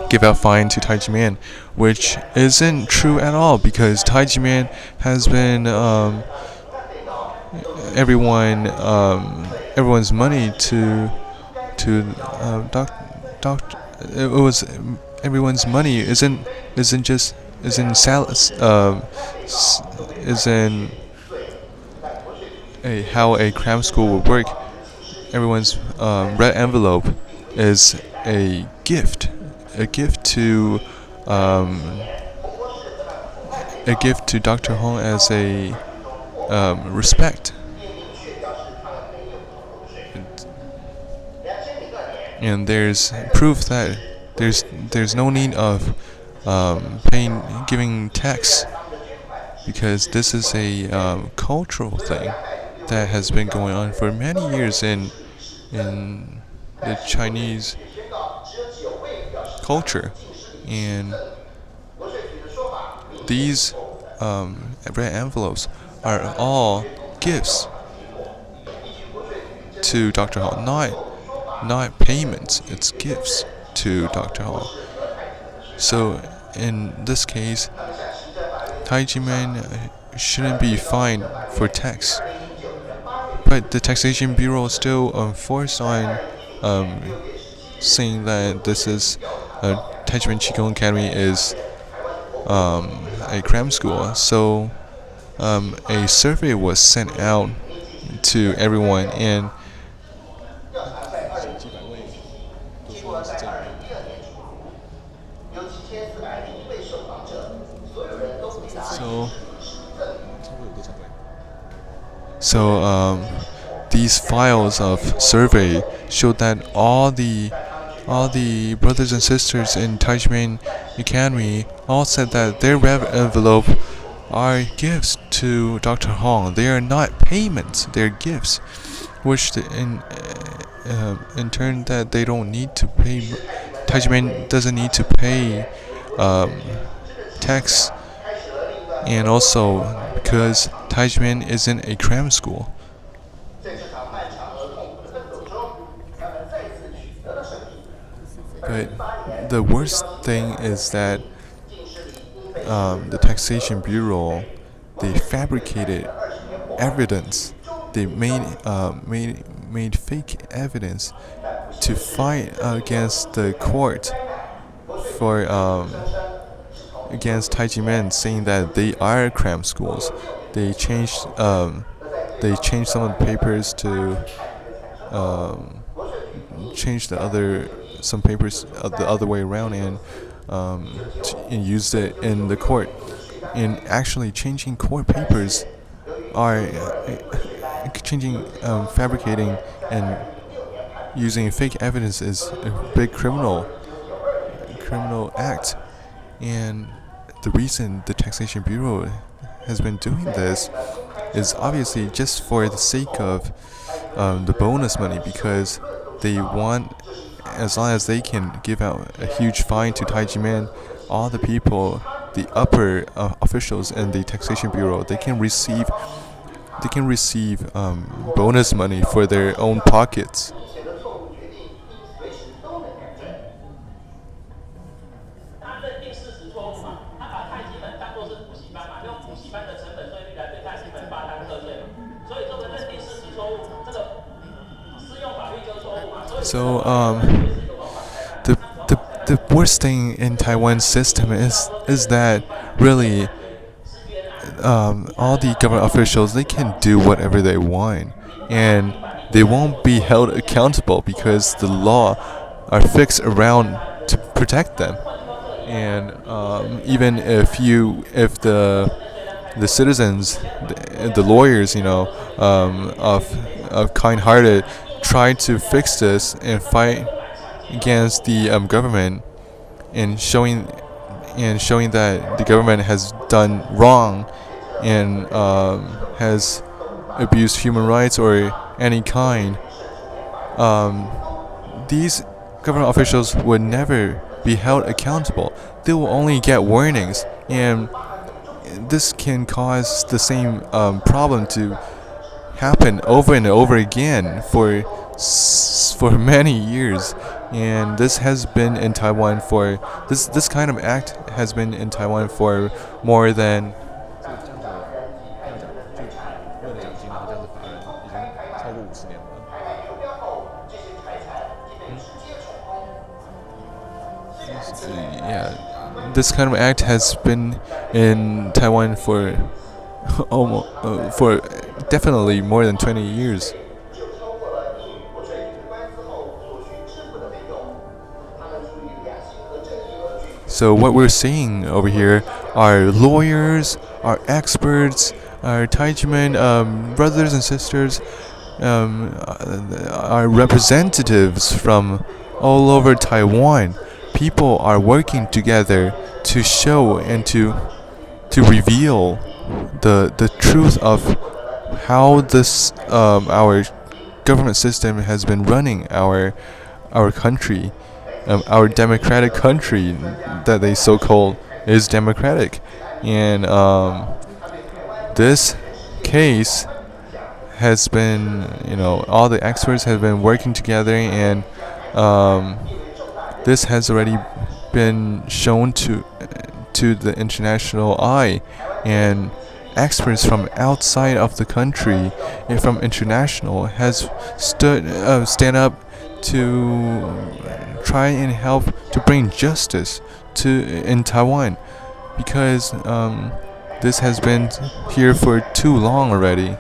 give out fine to Tai Ji Men, which isn't true at all, because Tai Ji Men has been everyone's money to it was everyone's money isn't how a cram school would work. Everyone's red envelope is a gift to Dr. Hong as a respect. And there's proof that there's no need of giving tax, because this is a cultural thing that has been going on for many years in the Chinese culture, and these red envelopes are all gifts to Dr. Hong, not payments. It's gifts to Dr. Hong. So in this case, Tai Ji Men shouldn't be fined for tax, but the Taxation Bureau still forced on saying that this is Tai Ji Men Qigong Academy is a cram school. So a survey was sent out to everyone, and so these files of survey showed that all the brothers and sisters in Tai Ji Men Academy all said that their red envelope are gifts to Dr. Hong. They are not payments; they're gifts, which in turn that they don't need to pay. Tai Ji Men doesn't need to pay tax, and also because Tai Ji Men isn't a cram school. But the worst thing is that the Taxation Bureau, they fabricated evidence. They made fake evidence to fight against the court for against Tai Ji Men, saying that they are cram schools. They changed some of the papers to change some papers the other way around, and used it in the court. And actually, changing court papers are fabricating and using fake evidence is a big criminal act. And the reason the Taxation Bureau has been doing this is obviously just for the sake of the bonus money, because they want, as long as they can give out a huge fine to Tai Ji Men, all the people, the upper officials in the Taxation Bureau, they can receive bonus money for their own pockets. So the worst thing in Taiwan's system is that really all the government officials, they can do whatever they want, and they won't be held accountable because the law are fixed around to protect them. and even if the citizens, the lawyers, of kind-hearted, try to fix this and fight against the government, and showing that the government has done wrong and has abused human rights or any kind. These government officials would never be held accountable. They will only get warnings, and this can cause the same problem to happen over and over again for many years. And this has been in Taiwan for this kind of act has been in Taiwan for more than. Yeah, this kind of act has been in Taiwan for for definitely more than 20 years. So what we're seeing over here are lawyers, are experts, are Tai Ji Men brothers and sisters, are representatives from all over Taiwan. People are working together to show and to reveal the truth of how this our government system has been running our country, our democratic country that they so-called is democratic. And this case has been, all the experts have been working together, and this has already been shown to the international eye, and experts from outside of the country and from international has stand up to try and help to bring justice in Taiwan, because this has been here for too long already.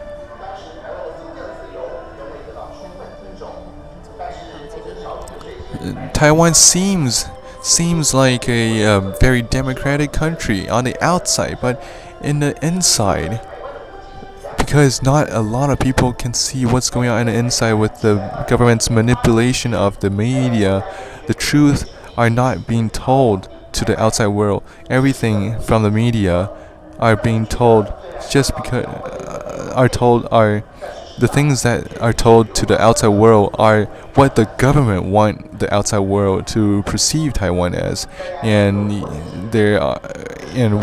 Taiwan seems like a very democratic country on the outside, but in the inside, because not a lot of people can see what's going on in the inside with the government's manipulation of the media, the truth are not being told to the outside world. Everything from the media are being told just because the things that are told to the outside world are what the government want the outside world to perceive Taiwan as, and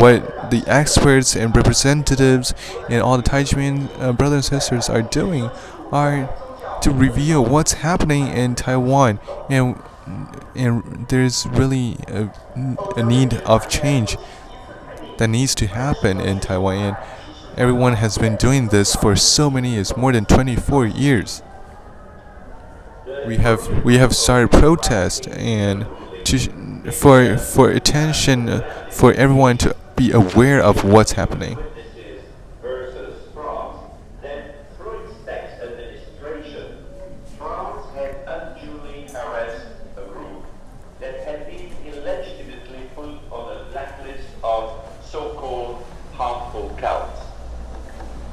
what the experts and representatives and all the Tai Ji Men brothers and sisters are doing are to reveal what's happening in Taiwan, and there's really a need of change that needs to happen in Taiwan. And everyone has been doing this for so many years, more than 24 years. We have started protest and for attention, for everyone to be aware of what's happening.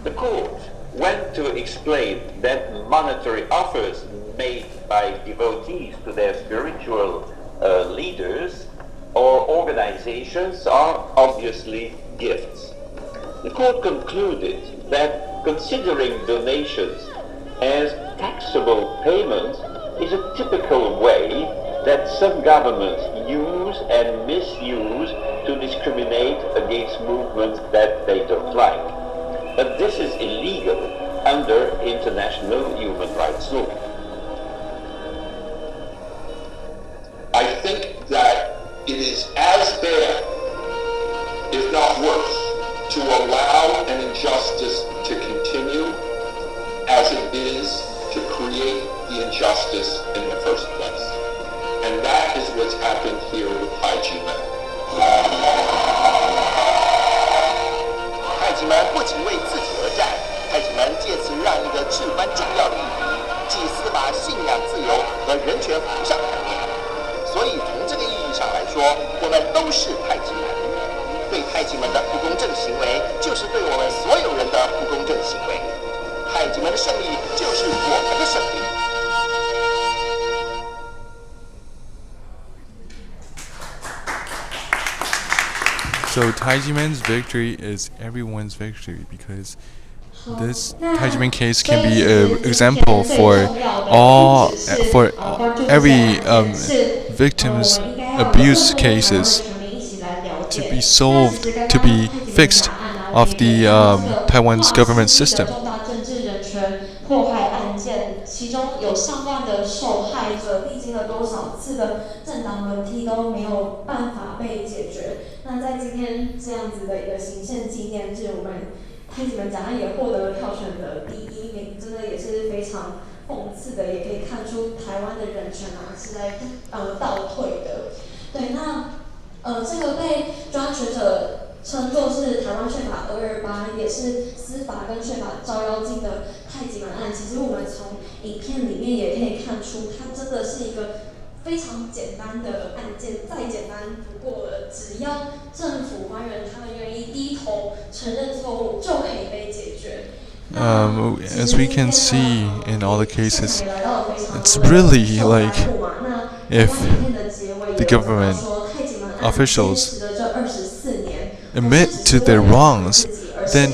The court went to explain that monetary offers made by devotees to their spiritual leaders or organizations are obviously gifts. The court concluded that considering donations as taxable payments is a typical way that some governments use and misuse to discriminate against movements that they don't like. But this is illegal under international human rights law. I think that it is as bad, if not worse, to allow an injustice to continue as it is to create the injustice in the first place. And that is what's happened here with Tai Ji Men. 太极门不仅为自己而战，太极门借此让一个至关重要的议题——祭司法信仰自由和人权扶上台面。所以从这个意义上来说我们都是太极门，对太极门的不公正行为，就是对我们所有人的不公正行为。太极门的胜利就是我们的胜利。So Tai Ji Men's victory is everyone's victory because this Tai Ji Men case can be an example for every victim's abuse cases to be solved, to be fixed of the Taiwan's government system. 迫害案件，其中有上万的受害者历经了多少次的政党轮替都没有办法被解决。那在今天这样子的一个行宪纪念日，我们太极门奖案也获得了票选的第1名，真的也是非常讽刺的，也可以看出台湾的人权是在倒退的。对，那这个被专案学者称作是台湾宪法228，也是司法跟宪法照妖镜的太极门案。其实我们从影片里面也可以看出，它真的是一个非常简单的案件，再简单不过了。只要政府官员他们愿意低头承认错误，就可以被解决。As we can see in all the cases, it's really like if the government officials admit to their wrongs, then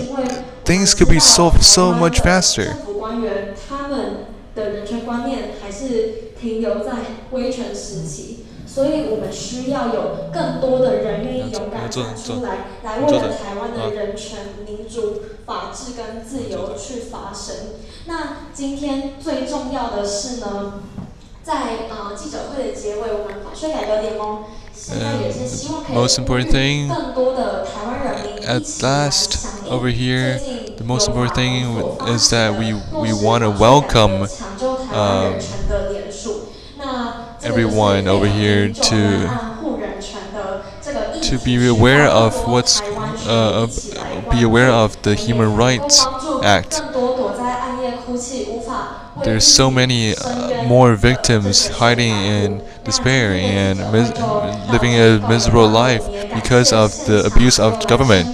things could be solved so much faster. 政府官员他们的人权观念还是停留在威权时期，所以我们需要有更多的人愿意勇敢站出来，来为了台湾的人权、民主、法治跟自由去发声。那今天最重要的是呢，在记者会的结尾，我们法税改革联盟。Most important thing, at last, over here, the most important thing is that we want to welcome everyone over here to be aware of the Human Rights Act. There's so many more victims hiding in despair and living a miserable life because of the abuse of government,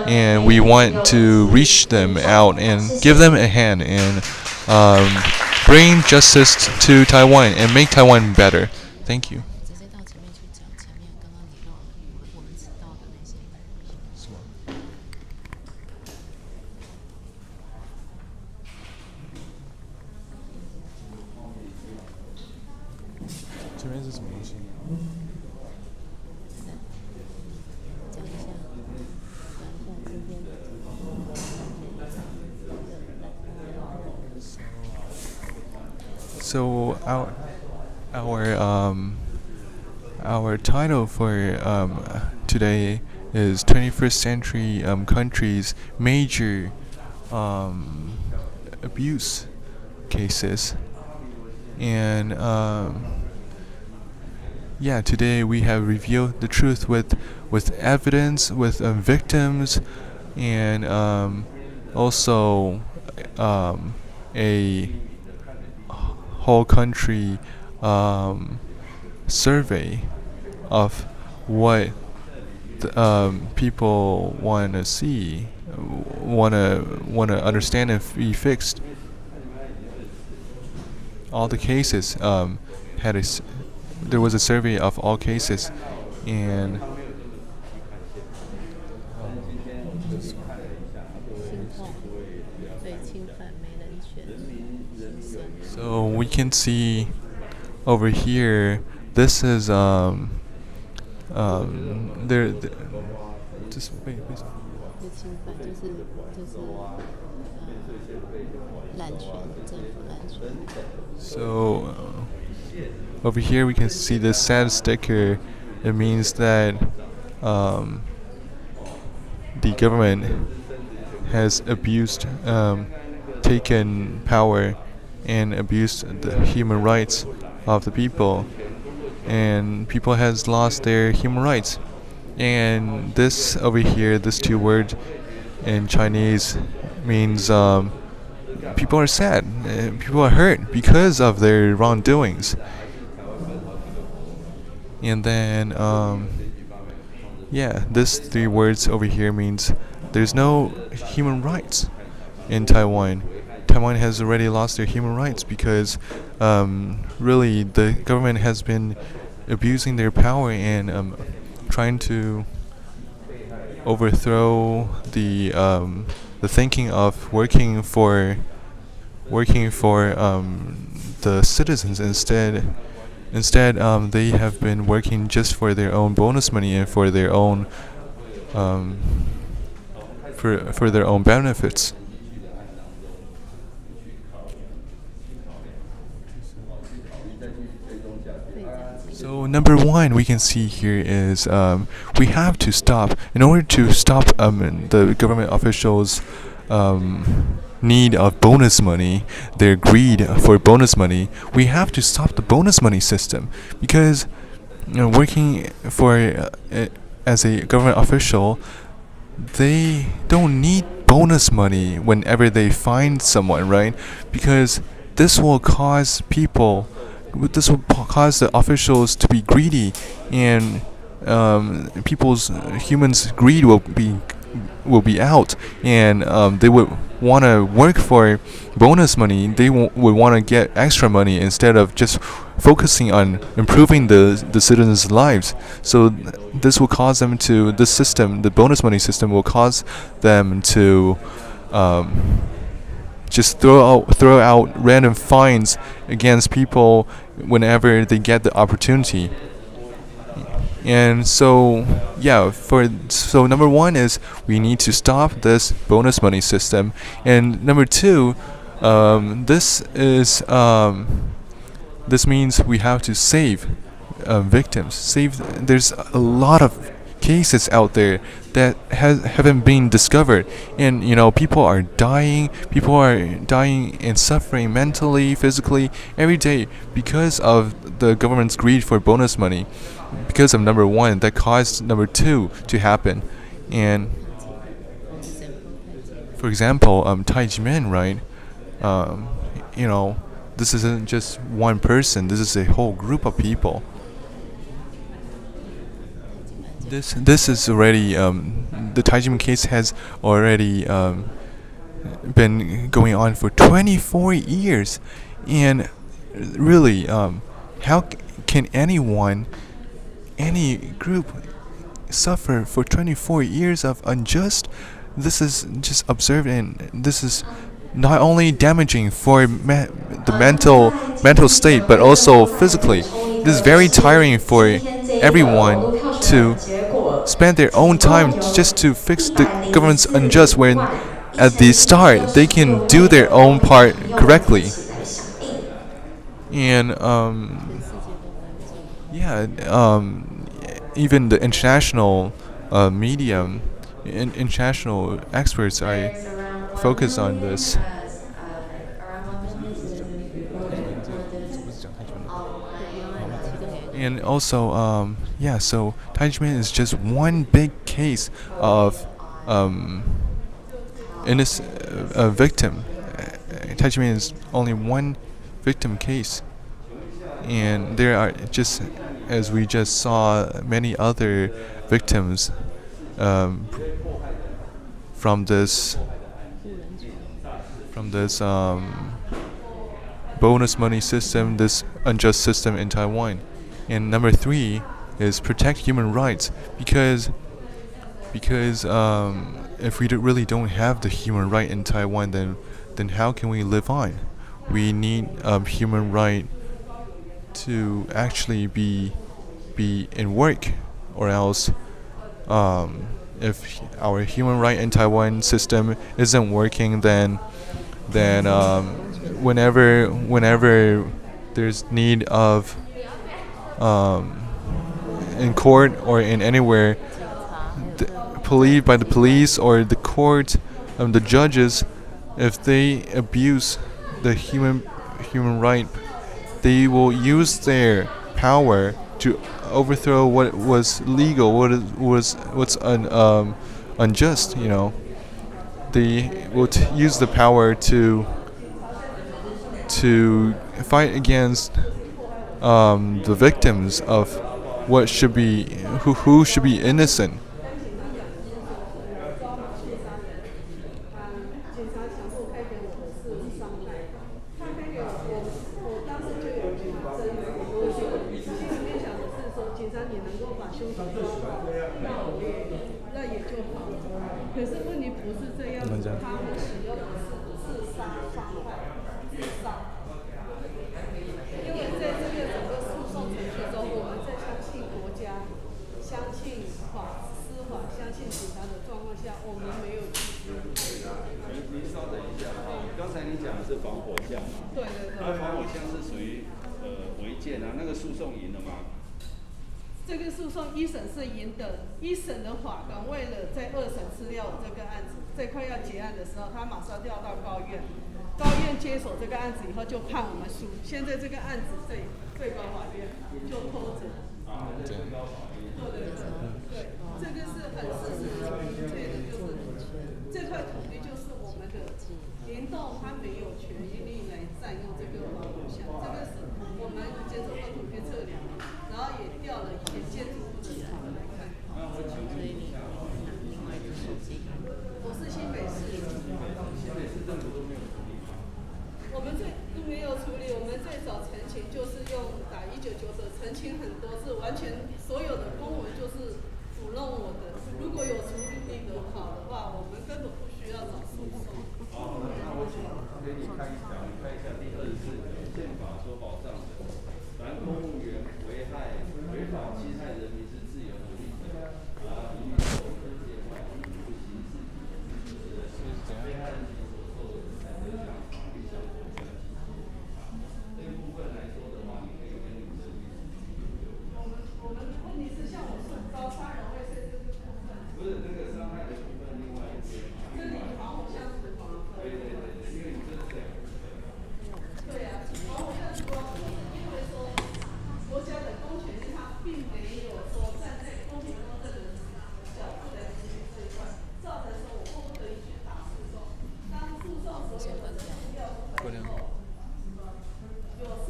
and we want to reach them out and give them a hand and bring justice to Taiwan and make Taiwan better. Thank you. So our title for today is 21st Century Countries Major Abuse Cases, and today we have revealed the truth with evidence, with victims, and also a whole country survey of what people want to see, want to understand and be fixed. All the cases there was a survey of all cases, and so we can see over here. This is there. Just wait. So over here we can see this sad sticker. It means that the government has abused, taken power, and abused the human rights of the people, and people has lost their human rights. And this over here, this two words in Chinese means people are sad, people are hurt because of their wrongdoings. And then yeah, this three words over here means there's no human rights in Taiwan. Taiwan has already lost their human rights because really the government has been abusing their power and trying to overthrow the thinking of working for the citizens instead they have been working just for their own bonus money and for their own for their own benefits. So number one we can see here is we have to stop in order to stop the government officials need of bonus money, their greed for bonus money. We have to stop the bonus money system because working for as a government official, they don't need bonus money whenever they find someone, right? Because this will cause the officials to be greedy, and humans' greed will be out, and they would want to work for bonus money. They would want to get extra money instead of just focusing on improving the citizens' lives. So this will cause them to the bonus money system will cause them to just throw out random fines against people whenever they get the opportunity. And so yeah, so number one is we need to stop this bonus money system, and number two, this means we have to save victims. There's a lot of cases out there that haven't been discovered, and people are dying and suffering mentally, physically every day because of the government's greed for bonus money, because of number one that caused number two to happen. And for example, Tai Ji Men, right? This isn't just one person, this is a whole group of people. This is already the Tai Ji Men case has already been going on for 24 years, and really, how can any group suffer for 24 years of unjust? This is just absurd, and this is not only damaging for the mental state, but also physically. This is very tiring for everyone to spend their own time just to fix the government's unjust, when at the start they can do their own part correctly. And even the international media, international experts are focus on this. And also, so Tai Ji Men is just one big case of victim. Tai Ji Men is only one victim case, and there are, just as we just saw, many other victims from this bonus money system, this unjust system in Taiwan. And number three is protect human rights, because if we really don't have the human right in Taiwan, then how can we live on? We need human right to actually be in work, or else if our human right in Taiwan system isn't working, then whenever there's need of in court or in anywhere, by the police or the court, the judges, if they abuse the human right, they will use their power to overthrow what was legal, what's unjust. They will use the power to fight against the victims of what should be who should be innocent.这个诉讼一审是赢的，一审的法官为了在二审吃掉我这个案子，这块要结案的时候，他马上调到高院，高院接手这个案子以后就判我们输。现在这个案子在最高法院就拖着。对，这个是很事实明确的，就是这块土地就是我们的，联动他没有权利来占用这个房屋项，这个是我们接受过土地测量，然后也调了一些建筑物的厂来看。我是新北市。我们没有处理，我们最早陈情就是用打1999陈情很多次，完全所有的公文就是抚弄我的。如果有处理的好的话，我们根本不需要找诉讼。好，那我请给你看一下第24条宪法所保障的，凡公务员违法侵害人民之自由和利益，予以受和解法，不刑事体制，危害人